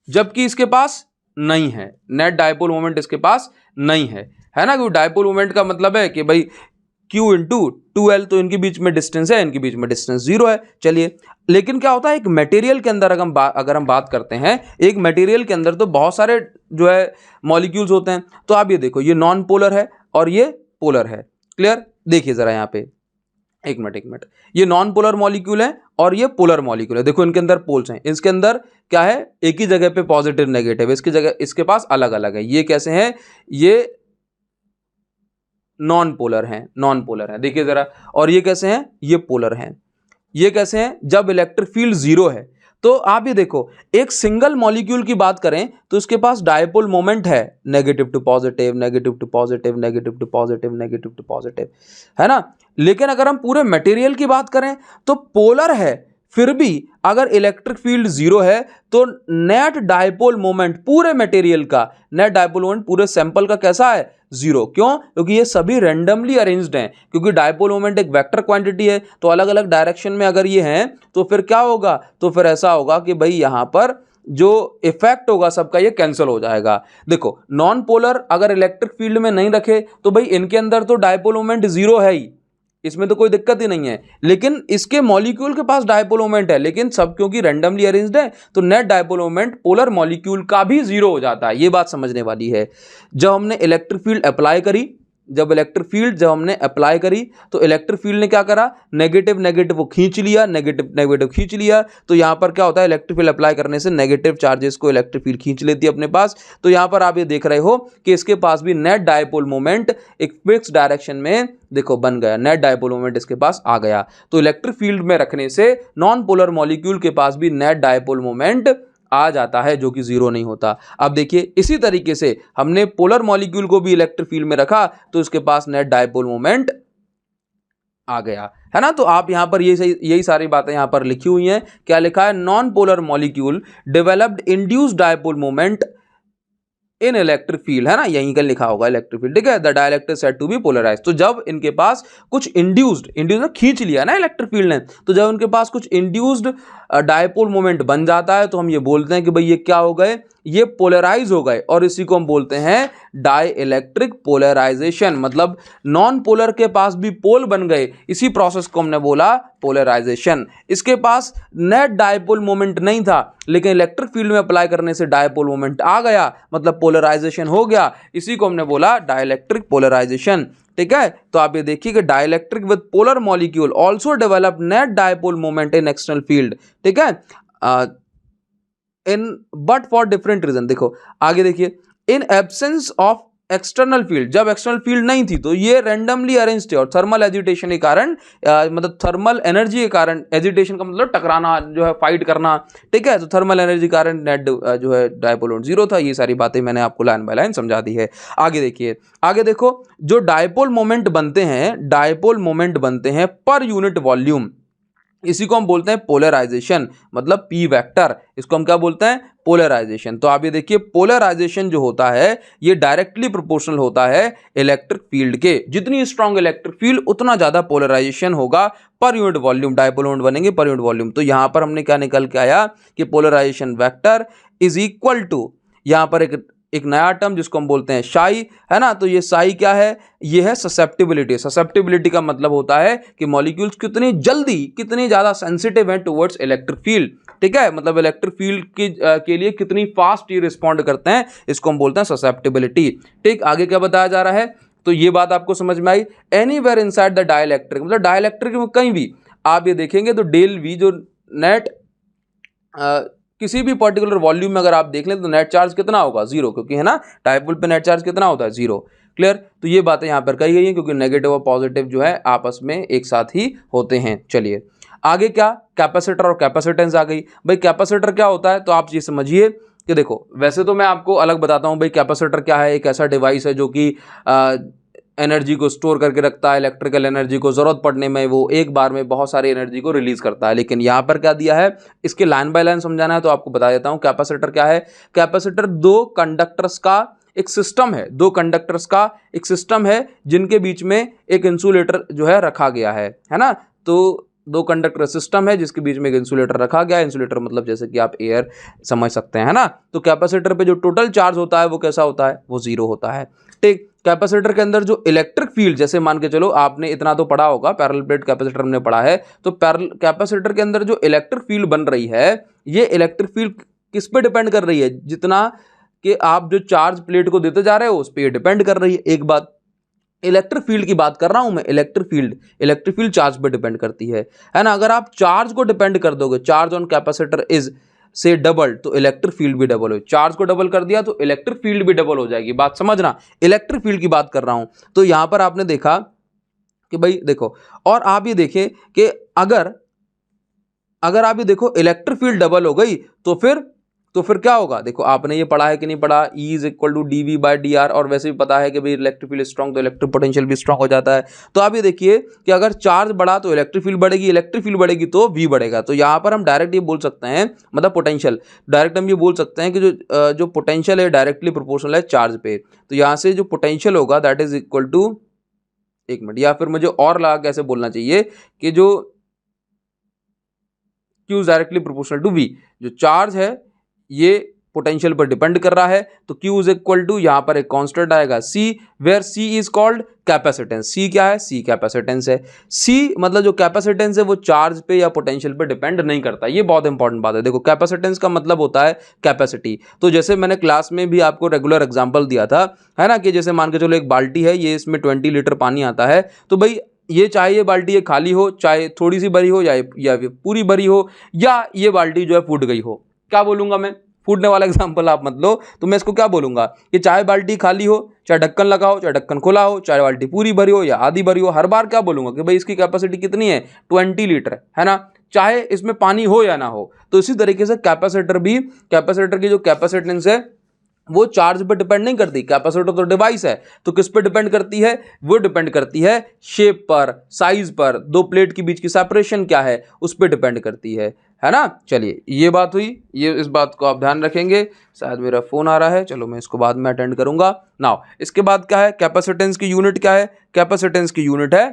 जबकि इसके पास नहीं है। नेट डाइपोल मोमेंट इसके पास नहीं है ना। क्योंकि डाइपोल मोमेंट का मतलब है कि भाई Q इंटू 2L, तो इनके बीच में डिस्टेंस है, इनके बीच में डिस्टेंस 0 है। चलिए, लेकिन क्या होता है एक मटेरियल के अंदर अगर हम बात करते हैं, एक मटेरियल के अंदर तो बहुत सारे जो है मॉलिक्यूल्स होते हैं। तो आप ये देखो, ये नॉन पोलर है और ये पोलर है। क्लियर? देखिए जरा यहाँ पे, एक मिनट, ये नॉन पोलर मॉलिक्यूल है और ये पोलर मॉलिक्यूल है। देखो इनके अंदर पोल्स हैं, इसके अंदर क्या है? एक ही जगह पे पॉजिटिव नेगेटिव, इसकी जगह इसके पास अलग अलग है। ये कैसे हैं? ये नॉन पोलर हैं, नॉन पोलर हैं, देखिए जरा। और ये कैसे हैं? ये पोलर हैं। ये कैसे हैं? जब इलेक्ट्रिक फील्ड 0 है। तो आप ये देखो, एक सिंगल मॉलिक्यूल की बात करें तो इसके पास डायपोल मोमेंट है, negative to positive, negative to positive, negative to positive, negative to positive, है ना। लेकिन अगर हम पूरे मटेरियल की बात करें तो पोलर है, फिर भी अगर इलेक्ट्रिक फील्ड 0 है तो नेट डायपोल मोमेंट पूरे मटेरियल का, नेट डायपोल मोमेंट पूरे सैंपल का कैसा है? 0। क्यों? क्योंकि ये सभी रैंडमली अरेंज्ड हैं, क्योंकि डायपोल मोमेंट एक वेक्टर क्वांटिटी है, तो अलग अलग डायरेक्शन में अगर ये हैं तो फिर क्या होगा? तो फिर ऐसा होगा कि भाई यहां पर जो इफेक्ट होगा सबका ये कैंसिल हो जाएगा। देखो नॉन पोलर अगर इलेक्ट्रिक फील्ड में नहीं रखे तो भाई इनके अंदर तो डायपोल मोमेंट 0 है ही, इसमें तो कोई दिक्कत ही नहीं है। लेकिन इसके मॉलिक्यूल के पास डायपोल मोमेंट है, लेकिन सब क्योंकि रैंडमली अरेंज्ड है तो net dipole moment polar molecule का भी 0 हो जाता है। ये बात समझने वाली है। जब हमने इलेक्ट्रिक फील्ड अप्लाई करी, जब हमने अप्लाई करी तो इलेक्ट्रिक फील्ड ने क्या करा? नेगेटिव नेगेटिव को खींच लिया, नेगेटिव नेगेटिव खींच लिया। तो यहां पर क्या होता है? इलेक्ट्रिक फील्ड अप्लाई करने से नेगेटिव चार्जेस को इलेक्ट्रिक फील्ड खींच लेती है अपने पास। तो यहां पर आप ये देख रहे हो कि इसके पास भी नेट डायपोल मोमेंट एक फिक्स डायरेक्शन में देखो बन गया, नेट डायपोल मोमेंट इसके पास आ गया। तो इलेक्ट्रिक फील्ड में रखने से नॉन पोलर मॉलिक्यूल के पास भी नेट डायपोल मोमेंट आ जाता है, जो कि 0 नहीं होता। अब देखिए इसी तरीके से हमने पोलर मॉलिक्यूल को भी इलेक्ट्रिक फील्ड में रखा तो इसके पास नेट डायपोल मोमेंट आ गया, है ना। तो आप यहाँ पर यही सारी बातें यहाँ पर लिखी हुई हैं। क्या लिखा है? Non polar molecule developed induced dipole moment इन इलेक्ट्रिक फील्ड, है ना, यहीं का लिखा होगा इलेक्ट्रिक फील्ड, ठीक है। The dielectric said to be polarise. तो जब इनके पास कुछ इंड्यूस्ड खींच लिया ना इलेक्ट्रिक फील्ड ने, तो जब उनके पास कुछ इंड्यूस्ड डायपोल मोमेंट बन जाता है तो हम ये बोलते हैं कि भाई ये क्या हो गए, ये पोलराइज हो गए, और इसी को हम बोलते हैं डाई इलेक्ट्रिक पोलराइजेशन। मतलब नॉन पोलर के पास भी पोल बन गए, इसी प्रोसेस को हमने बोला पोलराइजेशन। इसके पास नेट डायपोल मोमेंट नहीं था, लेकिन इलेक्ट्रिक फील्ड में अप्लाई करने से डायपोल मोमेंट आ गया, मतलब पोलराइजेशन हो गया, इसी को हमने बोला डाइलेक्ट्रिक पोलराइजेशन, ठीक है। तो आप ये देखिए कि dielectric with polar molecule also develop net dipole moment in external field, ठीक है, in but for different reason. देखो आगे देखिए, in absence of external field, जब एक्सटर्नल फील्ड नहीं थी तो ये रैंडमली अरेंज थे, और थर्मल एजिटेशन के कारण मतलब थर्मल एनर्जी के कारण, एजिटेशन का मतलब टकराना जो है, फाइट करना, ठीक है। तो थर्मल एनर्जी के कारण नेट जो है डायपोल मोमेंट 0 था। ये सारी बातें मैंने आपको लाइन बाय लाइन समझा दी है। आगे देखिए, आगे देखो, जो डायपोल मोमेंट बनते हैं, डायपोल मोमेंट बनते हैं पर यूनिट वॉल्यूम, इसी को हम बोलते हैं पोलराइजेशन, मतलब पी वेक्टर, इसको हम क्या बोलते हैं? पोलराइजेशन। तो आप ये देखिए, पोलराइजेशन जो होता है ये डायरेक्टली प्रोपोर्शनल होता है इलेक्ट्रिक फील्ड के। जितनी स्ट्रॉन्ग इलेक्ट्रिक फील्ड उतना ज्यादा पोलराइजेशन होगा पर यूनिट वॉल्यूम, डायपोल मोमेंट बनेंगे पर यूनिट वॉल्यूम। तो यहां पर हमने क्या निकल के आया कि polarisation vector is equal to, यहां पर एक नया टर्म जिसको हम बोलते हैं साई, है ना। तो ये साई क्या है? ये है ससेप्टिबिलिटी। ससेप्टिबिलिटी का मतलब होता है कि मॉलिक्यूल्स कितनी जल्दी, कितनी ज्यादा सेंसिटिव हैं टुवर्ड्स इलेक्ट्रिक फील्ड, ठीक है, मतलब इलेक्ट्रिक फील्ड के लिए कितनी फास्ट ये रिस्पॉन्ड करते हैं, इसको हम बोलते हैं ससेप्टिबिलिटी, ठीक। आगे क्या बताया जा रहा है, तो ये बात आपको समझ में आई। एनीवेयर इनसाइड द डाइलेक्ट्रिक, मतलब डाइलेक्ट्रिक में कहीं भी आप ये देखेंगे तो डेल वी जो नेट किसी भी पर्टिकुलर वॉल्यूम में अगर आप देख लें तो नेट चार्ज कितना होगा? 0, क्योंकि है ना डायपोल पे नेट चार्ज कितना होता है? 0। क्लियर? तो ये बातें यहाँ पर कही गई हैं, क्योंकि नेगेटिव और पॉजिटिव जो है आपस में एक साथ ही होते हैं। चलिए आगे क्या, कैपेसिटर और कैपेसिटेंस आ गई। भाई कैपेसिटर क्या होता है? तो आप ये समझिए कि देखो, वैसे तो मैं आपको अलग बताता हूँ भाई कैपेसिटर क्या है। एक ऐसा डिवाइस है जो कि एनर्जी को स्टोर करके रखता है, इलेक्ट्रिकल एनर्जी को ज़रूरत पड़ने में वो एक बार में बहुत सारी एनर्जी को रिलीज करता है। लेकिन यहाँ पर क्या दिया है, इसके लाइन बाय लाइन समझाना है तो आपको बता देता हूँ। कैपेसिटर क्या है? कैपेसिटर दो कंडक्टर्स का एक सिस्टम है, दो कंडक्टर्स का एक सिस्टम है जिनके बीच में एक इंसुलेटर जो है रखा गया है ना। तो दो कंडक्टर सिस्टम है जिसके बीच में एक इंसुलेटर रखा गया है। इंसुलेटर मतलब जैसे कि आप एयर समझ सकते हैं, है ना। तो कैपेसिटर पे जो टोटल चार्ज होता है वो कैसा होता है? वो 0 होता है, ठीक। कैपेसिटर के अंदर जो इलेक्ट्रिक फील्ड, जैसे मान के चलो आपने इतना तो पढ़ा होगा, पैरेलल प्लेट कैपेसिटर हमने पढ़ा है, तो पैरेलल कैपेसिटर के अंदर जो इलेक्ट्रिक फील्ड बन रही है, ये इलेक्ट्रिक फील्ड किस पे डिपेंड कर रही है? जितना कि आप जो चार्ज प्लेट को देते जा रहे हो उस पर डिपेंड कर रही है। एक बात, इलेक्ट्रिक फील्ड की बात कर रहा हूं मैं, इलेक्ट्रिक फील्ड चार्ज पे डिपेंड करती है ना। अगर आप चार्ज को डिपेंड कर दोगे, चार्ज ऑन कैपेसिटर इज से डबल, तो इलेक्ट्रिक फील्ड भी डबल हो। चार्ज को डबल कर दिया तो इलेक्ट्रिक फील्ड भी डबल हो जाएगी। बात समझना, इलेक्ट्रिक फील्ड की बात कर रहा हूं। तो यहां पर आपने देखा कि भाई देखो, और आप ये देखें कि अगर आप ये देखो इलेक्ट्रिक फील्ड डबल हो गई तो फिर क्या होगा? देखो आपने ये पढ़ा है कि नहीं पढ़ा, E is equal to d v by d r, और वैसे भी पता है कि भाई इलेक्ट्रिक फील्ड स्ट्रॉन्ग तो इलेक्ट्रिक पोटेंशियल भी स्ट्रॉन्ग हो जाता है। तो आप ये देखिए कि अगर चार्ज बढ़ा तो इलेक्ट्रिक फील्ड बढ़ेगी, इलेक्ट्रिक फील्ड बढ़ेगी तो V बढ़ेगा। तो यहाँ पर हम डायरेक्ट ये बोल सकते हैं, मतलब पोटेंशियल डायरेक्ट हम ये बोल सकते हैं कि जो पोटेंशियल है डायरेक्टली प्रोपोर्शनल है चार्ज पे। तो यहाँ से जो पोटेंशियल होगा दैट इज इक्वल टू, एक मिनट, या फिर मुझे और लगा कैसे बोलना चाहिए कि जो Q directly proportional to V, जो चार्ज है ये पोटेंशियल पर डिपेंड कर रहा है। तो Q इज इक्वल टू, यहां पर एक कांस्टेंट आएगा C, where C is called capacitance. C क्या है? C कैपेसिटेंस है। C मतलब जो कैपेसिटेंस है वो चार्ज पे या पोटेंशियल पे डिपेंड नहीं करता। ये बहुत इंपॉर्टेंट बात है। देखो कैपेसिटेंस का मतलब होता है कैपेसिटी। तो जैसे मैंने क्लास में भी आपको रेगुलर एग्जाम्पल दिया था, है ना, कि जैसे मान के चलो एक बाल्टी है, ये इसमें 20 लीटर पानी आता है, तो भाई ये चाहे ये बाल्टी ये खाली हो, चाहे थोड़ी सी भरी हो या पूरी भरी हो, या ये बाल्टी जो है फूट गई हो, क्या बोलूंगा मैं? फूटने वाला एग्जांपल आप मत लो, तो मैं इसको क्या बोलूंगा कि चाहे बाल्टी खाली हो, चाहे ढक्कन लगा हो, चाहे ढक्कन खुला हो, चाहे बाल्टी पूरी भरी हो या आधी भरी हो, हर बार क्या बोलूंगा कि भाई इसकी कैपेसिटी कितनी है? 20 लीटर, है ना, चाहे इसमें पानी हो या ना हो। तो इसी तरीके से कैपेसिटर की जो कैपेसिटेंस है वो चार्ज पे डिपेंड नहीं करती। कैपेसिटर तो डिवाइस है, तो किस पे डिपेंड करती है? वो डिपेंड करती है शेप पर, साइज पर, दो प्लेट के बीच की सेपरेशन क्या है उस पर डिपेंड करती है ना। चलिए ये बात हुई, ये इस बात को आप ध्यान रखेंगे। शायद मेरा फोन आ रहा है, चलो मैं इसको बाद में अटेंड करूंगा। नाउ इसके बाद क्या है, कैपेसिटेंस की यूनिट क्या है? कैपेसिटेंस की यूनिट है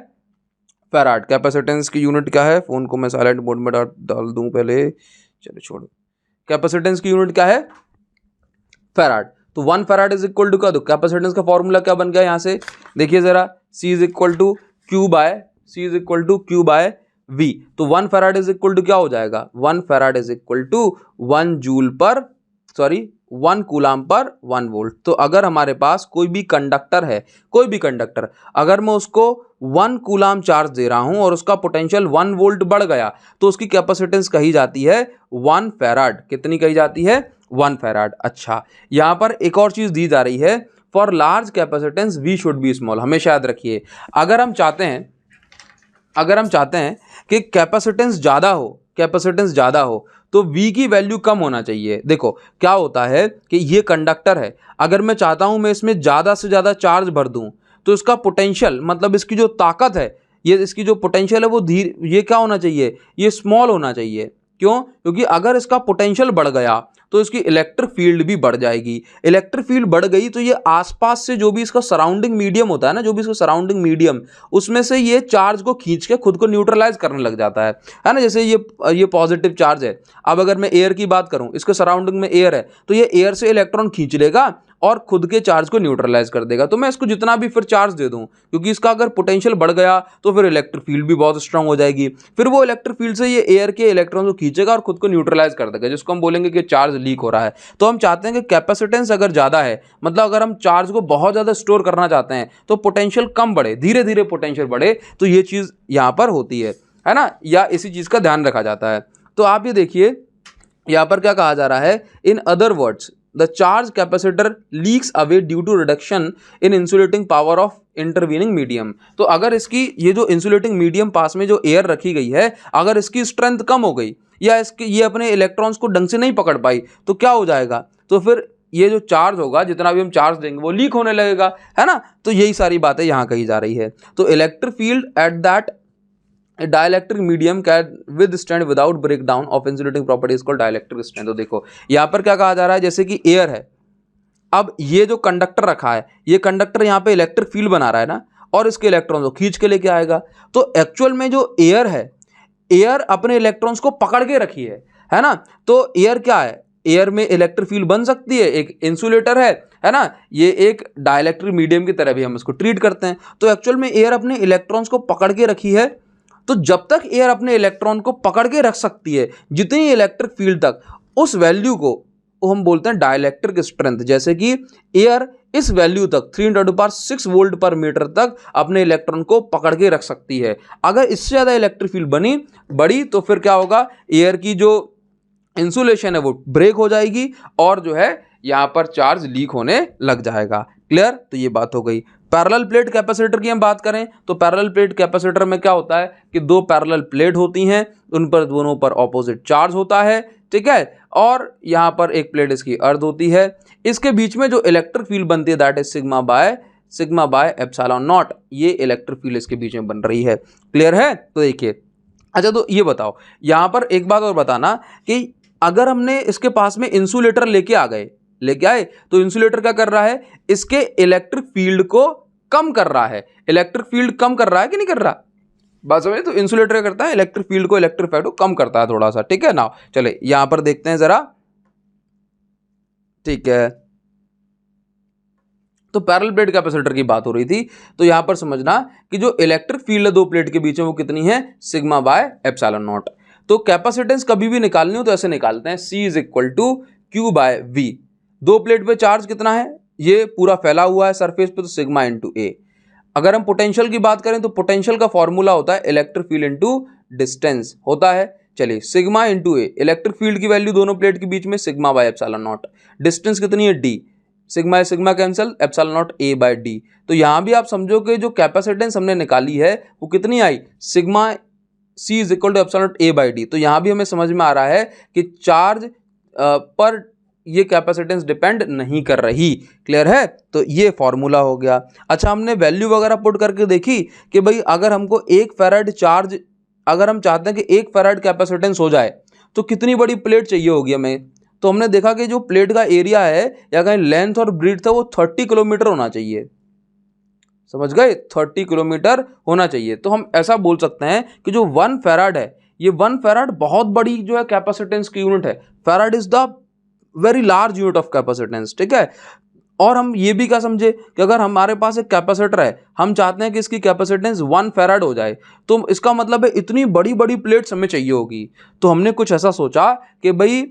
फैराड। कैपेसिटेंस की यूनिट क्या है? फोन को मैं साइलेंट मोड में डाल दूं पहले, चलो छोड़ो। कैपेसिटेंस की यूनिट क्या है? फैराड। तो 1 फैराड इज इक्वल टू क्या? तो कैपेसिटेंस का फॉर्मूला क्या बन गया यहां से, देखिए जरा, C is equal to q by V। तो 1 फैराड इज इक्वल टू क्या हो जाएगा? 1 farad is equal to 1 joule per, sorry 1 coulomb per 1 volt. तो अगर हमारे पास कोई भी कंडक्टर है, कोई भी कंडक्टर, अगर मैं उसको 1 कूलाम चार्ज दे रहा हूं और उसका पोटेंशियल 1 वोल्ट बढ़ गया तो उसकी कैपेसिटेंस कही जाती है 1 फैराड। कितनी कही जाती है? 1 फैराड। अच्छा, यहां पर एक और चीज दी जा रही है, for large capacitance V should be small. हमेशा याद रखिए, अगर हम चाहते हैं कि कैपेसिटेंस ज़्यादा हो तो V की वैल्यू कम होना चाहिए। देखो क्या होता है कि ये कंडक्टर है, अगर मैं चाहता हूं मैं इसमें ज़्यादा से ज़्यादा चार्ज भर दूं तो इसका पोटेंशियल, मतलब इसकी जो ताकत है, ये इसकी जो पोटेंशियल है वो ये क्या होना चाहिए? ये स्मॉल होना चाहिए। क्यों? क्योंकि अगर इसका पोटेंशियल बढ़ गया तो इसकी इलेक्ट्रिक फील्ड भी बढ़ जाएगी। इलेक्ट्रिक फील्ड बढ़ गई तो ये आसपास से जो भी इसका सराउंडिंग मीडियम होता है ना, जो भी इसका सराउंडिंग मीडियम, उसमें से ये चार्ज को खींच के खुद को न्यूट्रलाइज करने लग जाता है ना। जैसे ये पॉजिटिव चार्ज है, अब अगर मैं एयर की बात करूं, इसके सराउंडिंग में एयर है तो ये एयर से इलेक्ट्रॉन खींच लेगा और खुद के चार्ज को न्यूट्रलाइज कर देगा। तो मैं इसको जितना भी फिर चार्ज दे दूं, क्योंकि इसका अगर पोटेंशियल बढ़ गया तो फिर इलेक्ट्रिक फील्ड भी बहुत स्ट्रांग हो जाएगी, फिर वो इलेक्ट्रिक फील्ड से ये एयर के इलेक्ट्रॉन को खींचेगा और खुद को न्यूट्रलाइज कर देगा, जिसको हम बोलेंगे कि चार्ज लीक हो रहा है। तो हम चाहते हैं कि कैपेसिटेंस अगर ज़्यादा है, मतलब अगर हम चार्ज को बहुत ज़्यादा स्टोर करना चाहते हैं तो पोटेंशियल कम बढ़े, धीरे धीरे पोटेंशियल बढ़े, तो ये चीज़ यहाँ पर होती है ना, या इसी चीज़ का ध्यान रखा जाता है। तो आप ये देखिए यहाँ पर क्या कहा जा रहा है, in other words the charge capacitor leaks away due to reduction in insulating power of intervening medium. तो अगर इसकी ये जो इंसुलेटिंग मीडियम पास में जो एयर रखी गई है, अगर इसकी स्ट्रेंथ कम हो गई या इसके ये अपने इलेक्ट्रॉन्स को ढंग से नहीं पकड़ पाई तो क्या हो जाएगा? तो फिर ये जो चार्ज होगा, जितना भी हम चार्ज देंगे वो लीक होने लगेगा, है ना। तो यही सारी बातें यहाँ कही जा रही है। तो electric field at that dielectric medium can withstand without breakdown of insulating properties called dielectric strength. तो देखो यहाँ पर क्या कहा जा रहा है, जैसे कि एयर है, अब ये जो कंडक्टर रखा है, ये कंडक्टर यहाँ पे इलेक्ट्रिक फील्ड बना रहा है ना, और इसके इलेक्ट्रॉन्स को खींच के लेके आएगा। तो एक्चुअल में जो एयर है, एयर अपने इलेक्ट्रॉन्स को पकड़ के रखी है ना। तो एयर क्या है, एयर में इलेक्ट्रिक फील्ड बन सकती है, एक इंसुलेटर है ना, ये एक डाइलेक्ट्रिक मीडियम की तरह भी हम इसको ट्रीट करते हैं। तो एक्चुअल में एयर अपने इलेक्ट्रॉन्स को पकड़ के रखी है। तो जब तक एयर अपने इलेक्ट्रॉन को पकड़ के रख सकती है, जितनी इलेक्ट्रिक फील्ड तक, उस वैल्यू को हम बोलते हैं डाइलेक्ट्रिक स्ट्रेंथ। जैसे कि एयर इस वैल्यू तक 3×6 वोल्ट पर मीटर तक अपने इलेक्ट्रॉन को पकड़ के रख सकती है। अगर इससे ज़्यादा इलेक्ट्रिक फील्ड बड़ी तो फिर क्या होगा, एयर की जो इंसुलेशन है वो ब्रेक हो जाएगी और जो है यहाँ पर चार्ज लीक होने लग जाएगा। क्लियर? तो ये बात हो गई। पैरेलल प्लेट कैपेसिटर की हम बात करें तो पैरेलल प्लेट कैपेसिटर में क्या होता है कि दो पैरेलल प्लेट होती हैं, उन पर दोनों पर ऑपोजिट चार्ज होता है, ठीक है, और यहाँ पर एक प्लेट इसकी अर्ध होती है। इसके बीच में जो इलेक्ट्रिक फील्ड बनती है that is sigma by epsilon not, ये इलेक्ट्रिक फील्ड इसके बीच में बन रही है। क्लियर है? तो देखिए, अच्छा तो ये बताओ, यहाँ पर एक बात और बताना कि अगर हमने इसके पास में इंसुलेटर लेके आए तो इंसुलेटर क्या कर रहा है, इसके इलेक्ट्रिक फील्ड को कम कर रहा है। इलेक्ट्रिक फील्ड कम कर रहा है कि नहीं कर रहा? बात समझे? तो इंसुलेटर क्या करता है, इलेक्ट्रिक फील्ड को, इलेक्ट्रिक इफेक्ट को कम करता है थोड़ा सा, ठीक है ना। चले यहां पर देखते हैं जरा, ठीक है। तो पैरेलल प्लेट कैपेसिटर की बात हो रही थी, तो यहां पर समझना कि जो इलेक्ट्रिक फील्ड है दो प्लेट के बीच में वो कितनी है, सिग्मा बाय एप्सिलॉन नॉट। तो कैपेसिटेंस कभी भी निकालनी हो तो ऐसे निकालते हैं, C is equal to q by V। दो प्लेट पे चार्ज कितना है, ये पूरा फैला हुआ है सरफेस पे, तो सिग्मा इंटू A। अगर हम पोटेंशियल की बात करें तो पोटेंशियल का फॉर्मूला होता है इलेक्ट्रिक फील्ड इंटू डिस्टेंस होता है। चलिए sigma into A, electric field की वैल्यू दोनों प्लेट के बीच में sigma by epsilon naught, distance कितनी है D, sigma cancel, epsilon naught A by D। तो यहां भी आप समझो कि जो कैपेसिटेंस हमने निकाली है वो कितनी आई, sigma C is equal to epsilon naught A by D। तो यहाँ भी हमें समझ में आ रहा है कि चार्ज पर ये कैपेसिटेंस डिपेंड नहीं कर रही। क्लियर है? तो ये फॉर्मूला हो गया। अच्छा, हमने वैल्यू वगैरह पुट करके देखी कि भाई अगर हमको 1 फैराड चार्ज, अगर हम चाहते हैं कि 1 फैराड कैपेसिटेंस हो जाए तो कितनी बड़ी प्लेट चाहिए होगी हमें। तो हमने देखा कि जो प्लेट का एरिया है या कहीं लेंथ और ब्रीथ है वो 30 किलोमीटर होना चाहिए। समझ गए? 30 किलोमीटर होना चाहिए। तो हम ऐसा बोल सकते हैं कि जो 1 फैराड है, ये 1 फैराड बहुत बड़ी जो है कैपेसिटेंस की यूनिट है। Farad is the very large unit of capacitance. ठीक है? और हम ये भी क्या समझे कि अगर हमारे पास एक कैपेसिटर है, हम चाहते हैं कि इसकी कैपेसिटेंस 1 फैराड हो जाए, तो इसका मतलब है इतनी बड़ी बड़ी प्लेट्स हमें चाहिए होगी। तो हमने कुछ ऐसा सोचा कि भाई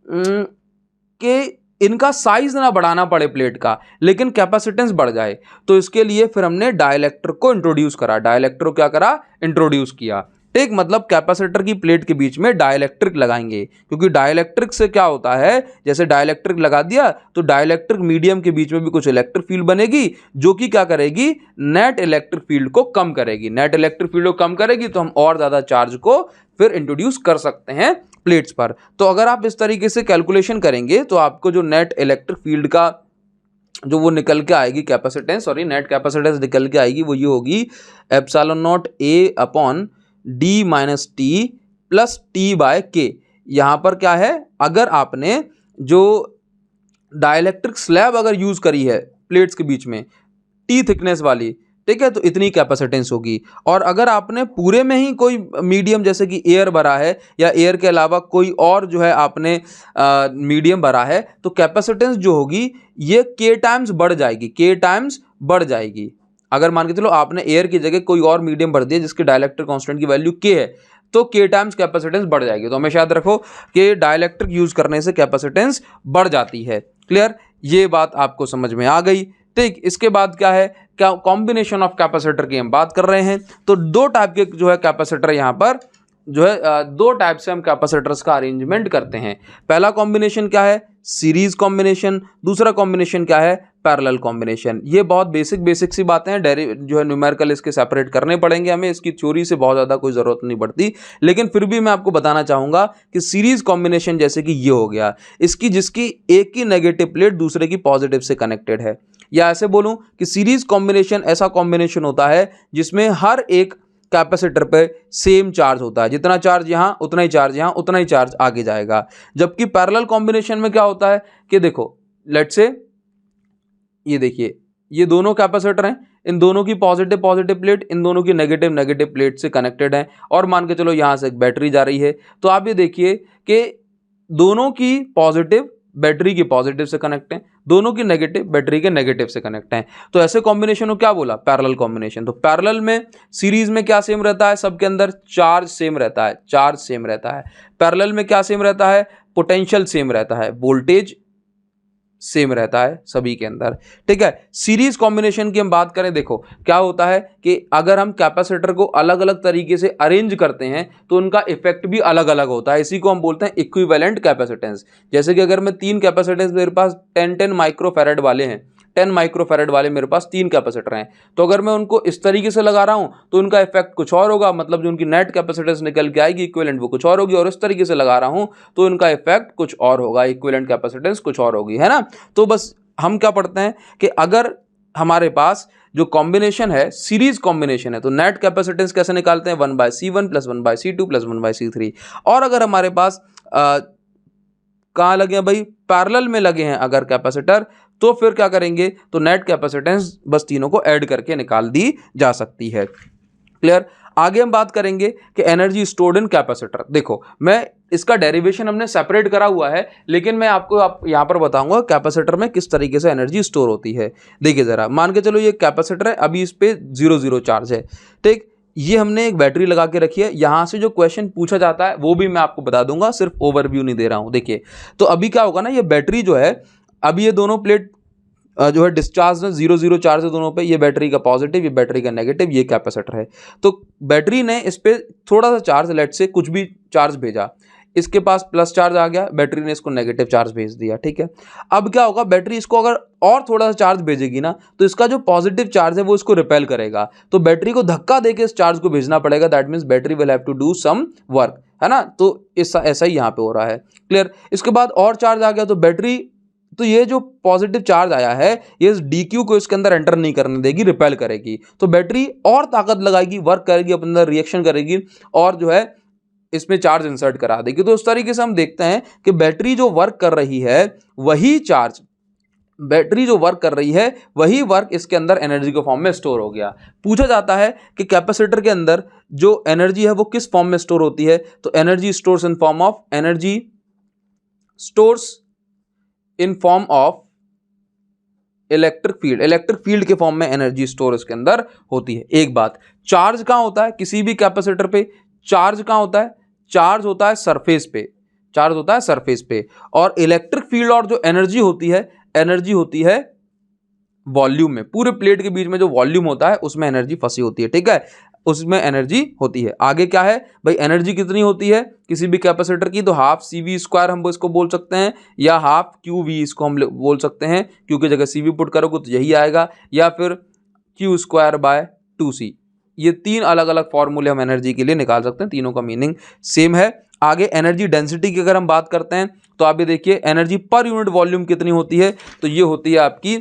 कि इनका साइज ना बढ़ाना पड़े प्लेट का, लेकिन कैपेसिटेंस बढ़ जाए। तो इसके लिए फिर हमने डाइलेक्ट्रिक को इंट्रोड्यूस करा। डाइलेक्ट्रिक क्या करा? इंट्रोड्यूस किया। ठीक, मतलब कैपेसिटर की प्लेट के बीच में डाइलेक्ट्रिक लगाएंगे, क्योंकि डाइलेक्ट्रिक से क्या होता है, जैसे डाइलेक्ट्रिक लगा दिया तो डाइलेक्ट्रिक मीडियम के बीच में भी कुछ इलेक्ट्रिक फील्ड बनेगी, जो कि क्या करेगी, नेट इलेक्ट्रिक फील्ड को कम करेगी। नेट इलेक्ट्रिक फील्ड को कम करेगी तो हम और ज़्यादा चार्ज को फिर इंट्रोड्यूस कर सकते हैं प्लेट्स पर। तो अगर आप इस तरीके से कैलकुलेशन करेंगे तो आपको जो नेट इलेक्ट्रिक फील्ड का जो वो निकल के आएगी कैपेसिटेंस, सॉरी नेट कैपेसिटेंस निकल के आएगी, वो ये होगी epsilon naught a upon d minus t plus t by k. यहाँ पर क्या है, अगर आपने जो डाइलेक्ट्रिक स्लैब अगर यूज करी है प्लेट्स के बीच में टी थिकनेस वाली, ठीक है, तो इतनी कैपेसिटेंस होगी। और अगर आपने पूरे में ही कोई मीडियम जैसे कि एयर भरा है या एयर के अलावा कोई और जो है आपने मीडियम भरा है, तो कैपेसिटेंस जो होगी ये के टाइम्स बढ़ जाएगी, के टाइम्स बढ़ जाएगी। अगर मान के चलो आपने एयर की जगह कोई और मीडियम भर दिया जिसकी डाइलेक्ट्रिक कांस्टेंट की वैल्यू के है, तो के टाइम्स कैपेसिटेंस बढ़ जाएगी। तो हमेशा याद रखो कि डाइलेक्ट्रिक यूज करने से कैपेसिटेंस बढ़ जाती है। क्लियर? ये बात आपको समझ में आ गई। ठीक, इसके बाद क्या है, क्या कॉम्बिनेशन ऑफ कैपेसिटर की हम बात कर रहे हैं। तो दो टाइप के जो है कैपेसिटर यहाँ पर जो है दो टाइप से हम कैपेसिटर्स का अरेंजमेंट करते हैं। पहला कॉम्बिनेशन क्या है, सीरीज कॉम्बिनेशन। दूसरा कॉम्बिनेशन क्या है, पैरेलल कॉम्बिनेशन। ये बहुत बेसिक सी बातें हैं, जो है न्यूमेरिकल इसके सेपरेट करने पड़ेंगे हमें, इसकी थ्योरी से बहुत ज़्यादा कोई ज़रूरत नहीं पड़ती। लेकिन फिर भी मैं आपको बताना चाहूँगा कि सीरीज कॉम्बिनेशन जैसे कि ये हो गया, इसकी जिसकी एक की नेगेटिव प्लेट दूसरे की पॉजिटिव से कनेक्टेड है, या ऐसे बोलूँ कि सीरीज कॉम्बिनेशन ऐसा कॉम्बिनेशन होता है जिसमें हर एक कैपेसिटर पे सेम चार्ज होता है, जितना चार्ज यहाँ उतना ही चार्ज यहाँ उतना ही चार्ज आगे जाएगा। जबकि पैरेलल कॉम्बिनेशन में क्या होता है कि देखो लेट्स से ये देखिए, ये दोनों कैपेसिटर हैं, इन दोनों की पॉजिटिव पॉजिटिव प्लेट इन दोनों की नेगेटिव नेगेटिव प्लेट से कनेक्टेड है, और मान के चलो यहाँ से एक बैटरी जा रही है। तो आप ये देखिए कि दोनों की पॉजिटिव बैटरी के पॉजिटिव से कनेक्ट हैं, दोनों की नेगेटिव बैटरी के नेगेटिव से कनेक्ट हैं। तो ऐसे कॉम्बिनेशन को क्या बोला, पैरेलल कॉम्बिनेशन। तो पैरेलल में सीरीज में क्या सेम रहता है, सबके अंदर चार्ज सेम रहता है, चार्ज सेम रहता है। पैरेलल में क्या सेम रहता है, पोटेंशियल सेम रहता है, वोल्टेज सेम रहता है सभी के अंदर। ठीक है, सीरीज कॉम्बिनेशन की हम बात करें, देखो क्या होता है कि अगर हम कैपेसिटर को अलग अलग तरीके से अरेंज करते हैं तो उनका इफेक्ट भी अलग अलग होता है। इसी को हम बोलते हैं इक्विवेलेंट कैपेसिटेंस। जैसे कि अगर मैं 3 कैपेसिटेंस मेरे पास 10 माइक्रोफैराड वाले हैं, 10 माइक्रोफैराड वाले मेरे पास 3 कैपेसिटर हैं, तो अगर मैं उनको इस तरीके से लगा रहा हूं तो उनका इफेक्ट कुछ और होगा, मतलब जो उनकी नेट कैपेसिटेंस निकल के आएगी इक्विवेलेंट वो कुछ और होगी, और इस तरीके से लगा रहा हूं तो उनका इफेक्ट कुछ और होगा, इक्विवेलेंट कैपेसिटेंस कुछ और होगी, है ना। तो बस हम क्या पढ़ते हैं कि अगर हमारे पास जो कॉम्बिनेशन है सीरीज कॉम्बिनेशन है तो नेट कैपेसिटेंस कैसे निकालते हैं, 1/C1 + 1/C2 + 1/C3। और अगर हमारे पास कहाँ लगे हैं भाई, पैरेलल में लगे हैं अगर कैपेसिटर, तो फिर क्या करेंगे, तो नेट कैपेसिटेंस बस तीनों को ऐड करके निकाल दी जा सकती है। क्लियर? आगे हम बात करेंगे कि एनर्जी स्टोर्ड इन कैपेसिटर। देखो मैं इसका डेरिवेशन हमने सेपरेट करा हुआ है, लेकिन मैं आपको यहाँ पर बताऊंगा कैपेसिटर में किस तरीके से एनर्जी स्टोर होती है। देखिए जरा, मान के चलो ये कैपेसिटर है, अभी इस पे 0 चार्ज है। ठीक, ये हमने एक बैटरी लगा के रखी है। यहाँ से जो क्वेश्चन पूछा जाता है वो भी मैं आपको बता दूंगा, सिर्फ ओवरव्यू नहीं दे रहा हूँ। देखिए तो अभी क्या होगा ना, ये बैटरी जो है, अभी ये दोनों प्लेट जो है डिस्चार्ज है, 0 चार्ज है दोनों पे, ये बैटरी का पॉजिटिव ये बैटरी का नेगेटिव, ये कैपेसिटर है। तो बैटरी ने इस पे थोड़ा सा चार्ज, लेट से कुछ भी चार्ज भेजा, इसके पास प्लस चार्ज आ गया, बैटरी ने इसको नेगेटिव चार्ज भेज दिया। ठीक है, अब क्या होगा, बैटरी इसको अगर और थोड़ा सा चार्ज भेजेगी ना तो इसका जो पॉजिटिव चार्ज है वो इसको रिपेल करेगा, तो बैटरी को धक्का देके इस चार्ज को भेजना पड़ेगा। That means battery will have to do some work. है ना। तो ऐसा ही यहाँ पे हो रहा है। क्लियर। इसके बाद और चार्ज आ गया तो बैटरी, तो ये जो पॉजिटिव चार्ज आया है ये इस DQ को इसके अंदर एंटर नहीं करने देगी, रिपेल करेगी। तो बैटरी और ताकत लगाएगी, वर्क करेगी, अपने अंदर रिएक्शन करेगी और जो है इसमें चार्ज इंसर्ट करा देगी। तो उस तरीके से हम देखते हैं कि बैटरी जो वर्क कर रही है वही चार्ज, बैटरी जो वर्क कर रही है वही वर्क इसके अंदर एनर्जी के फॉर्म में स्टोर हो गया। पूछा जाता है कि कैपेसिटर के अंदर जो एनर्जी है वो किस फॉर्म में स्टोर होती है, तो energy stores in form of, energy stores in form of electric field, electric field के फॉर्म में एनर्जी स्टोर इसके अंदर होती है। एक बात, चार्ज कहां होता है किसी भी कैपेसिटर पे, चार्ज कहां होता है, चार्ज होता है सरफेस पे, चार्ज होता है सरफेस पे। और इलेक्ट्रिक फील्ड और जो एनर्जी होती है, एनर्जी होती है वॉल्यूम में, पूरे प्लेट के बीच में जो वॉल्यूम होता है उसमें एनर्जी फंसी होती है, ठीक है, उसमें एनर्जी होती है। आगे क्या है भाई, एनर्जी कितनी होती है किसी भी कैपेसिटर की, तो हाफ CV² हम इसको बोल सकते हैं, या हाफ QV इसको हम बोल सकते हैं, क्यू की जगह CV पुट करोगे तो यही आएगा, या फिर Q²/2C। ये तीन अलग अलग फॉर्मूले हम एनर्जी के लिए निकाल सकते हैं, तीनों का मीनिंग सेम है। आगे एनर्जी डेंसिटी की अगर हम बात करते हैं तो आप ये देखिए एनर्जी पर यूनिट वॉल्यूम कितनी होती है, तो ये होती है आपकी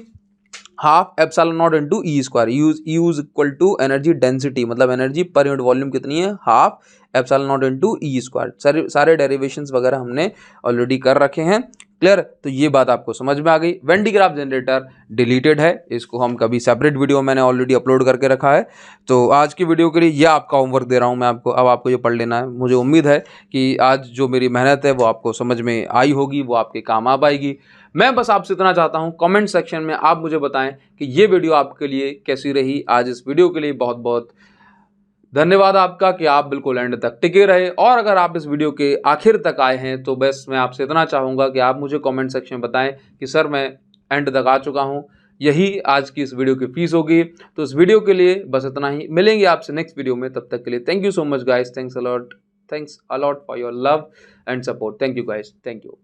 half epsilon naught into E²। U is equal to energy density, मतलब एनर्जी पर यूनिट वॉल्यूम कितनी है, half epsilon naught into E²। सारे डेरिवेशंस वगैरह हमने ऑलरेडी कर रखे हैं। क्लियर। तो ये बात आपको समझ में आ गई। When D graph generator deleted है, इसको हम कभी सेपरेट वीडियो मैंने ऑलरेडी अपलोड करके रखा है। तो आज की वीडियो के लिए ये आपका होमवर्क दे रहा हूँ मैं आपको, अब आपको ये पढ़ लेना है। मुझे उम्मीद है कि आज जो मेरी मेहनत है वो आपको समझ में आई होगी, वो आपके काम आ पाएगी। मैं बस आपसे इतना चाहता हूं, कमेंट सेक्शन में आप मुझे बताएं कि ये वीडियो आपके लिए कैसी रही। आज इस वीडियो के लिए बहुत बहुत धन्यवाद आपका कि आप बिल्कुल एंड तक टिके रहे। और अगर आप इस वीडियो के आखिर तक आए हैं तो बस मैं आपसे इतना चाहूँगा कि आप मुझे कमेंट सेक्शन में बताएं कि सर मैं एंड तक आ चुका हूँ, यही आज की इस वीडियो की फीस होगी। तो इस वीडियो के लिए बस इतना ही, मिलेंगे आपसे नेक्स्ट वीडियो में, तब तक के लिए thank you so much guys, thanks a lot for your love and support, thank you guys, thank you.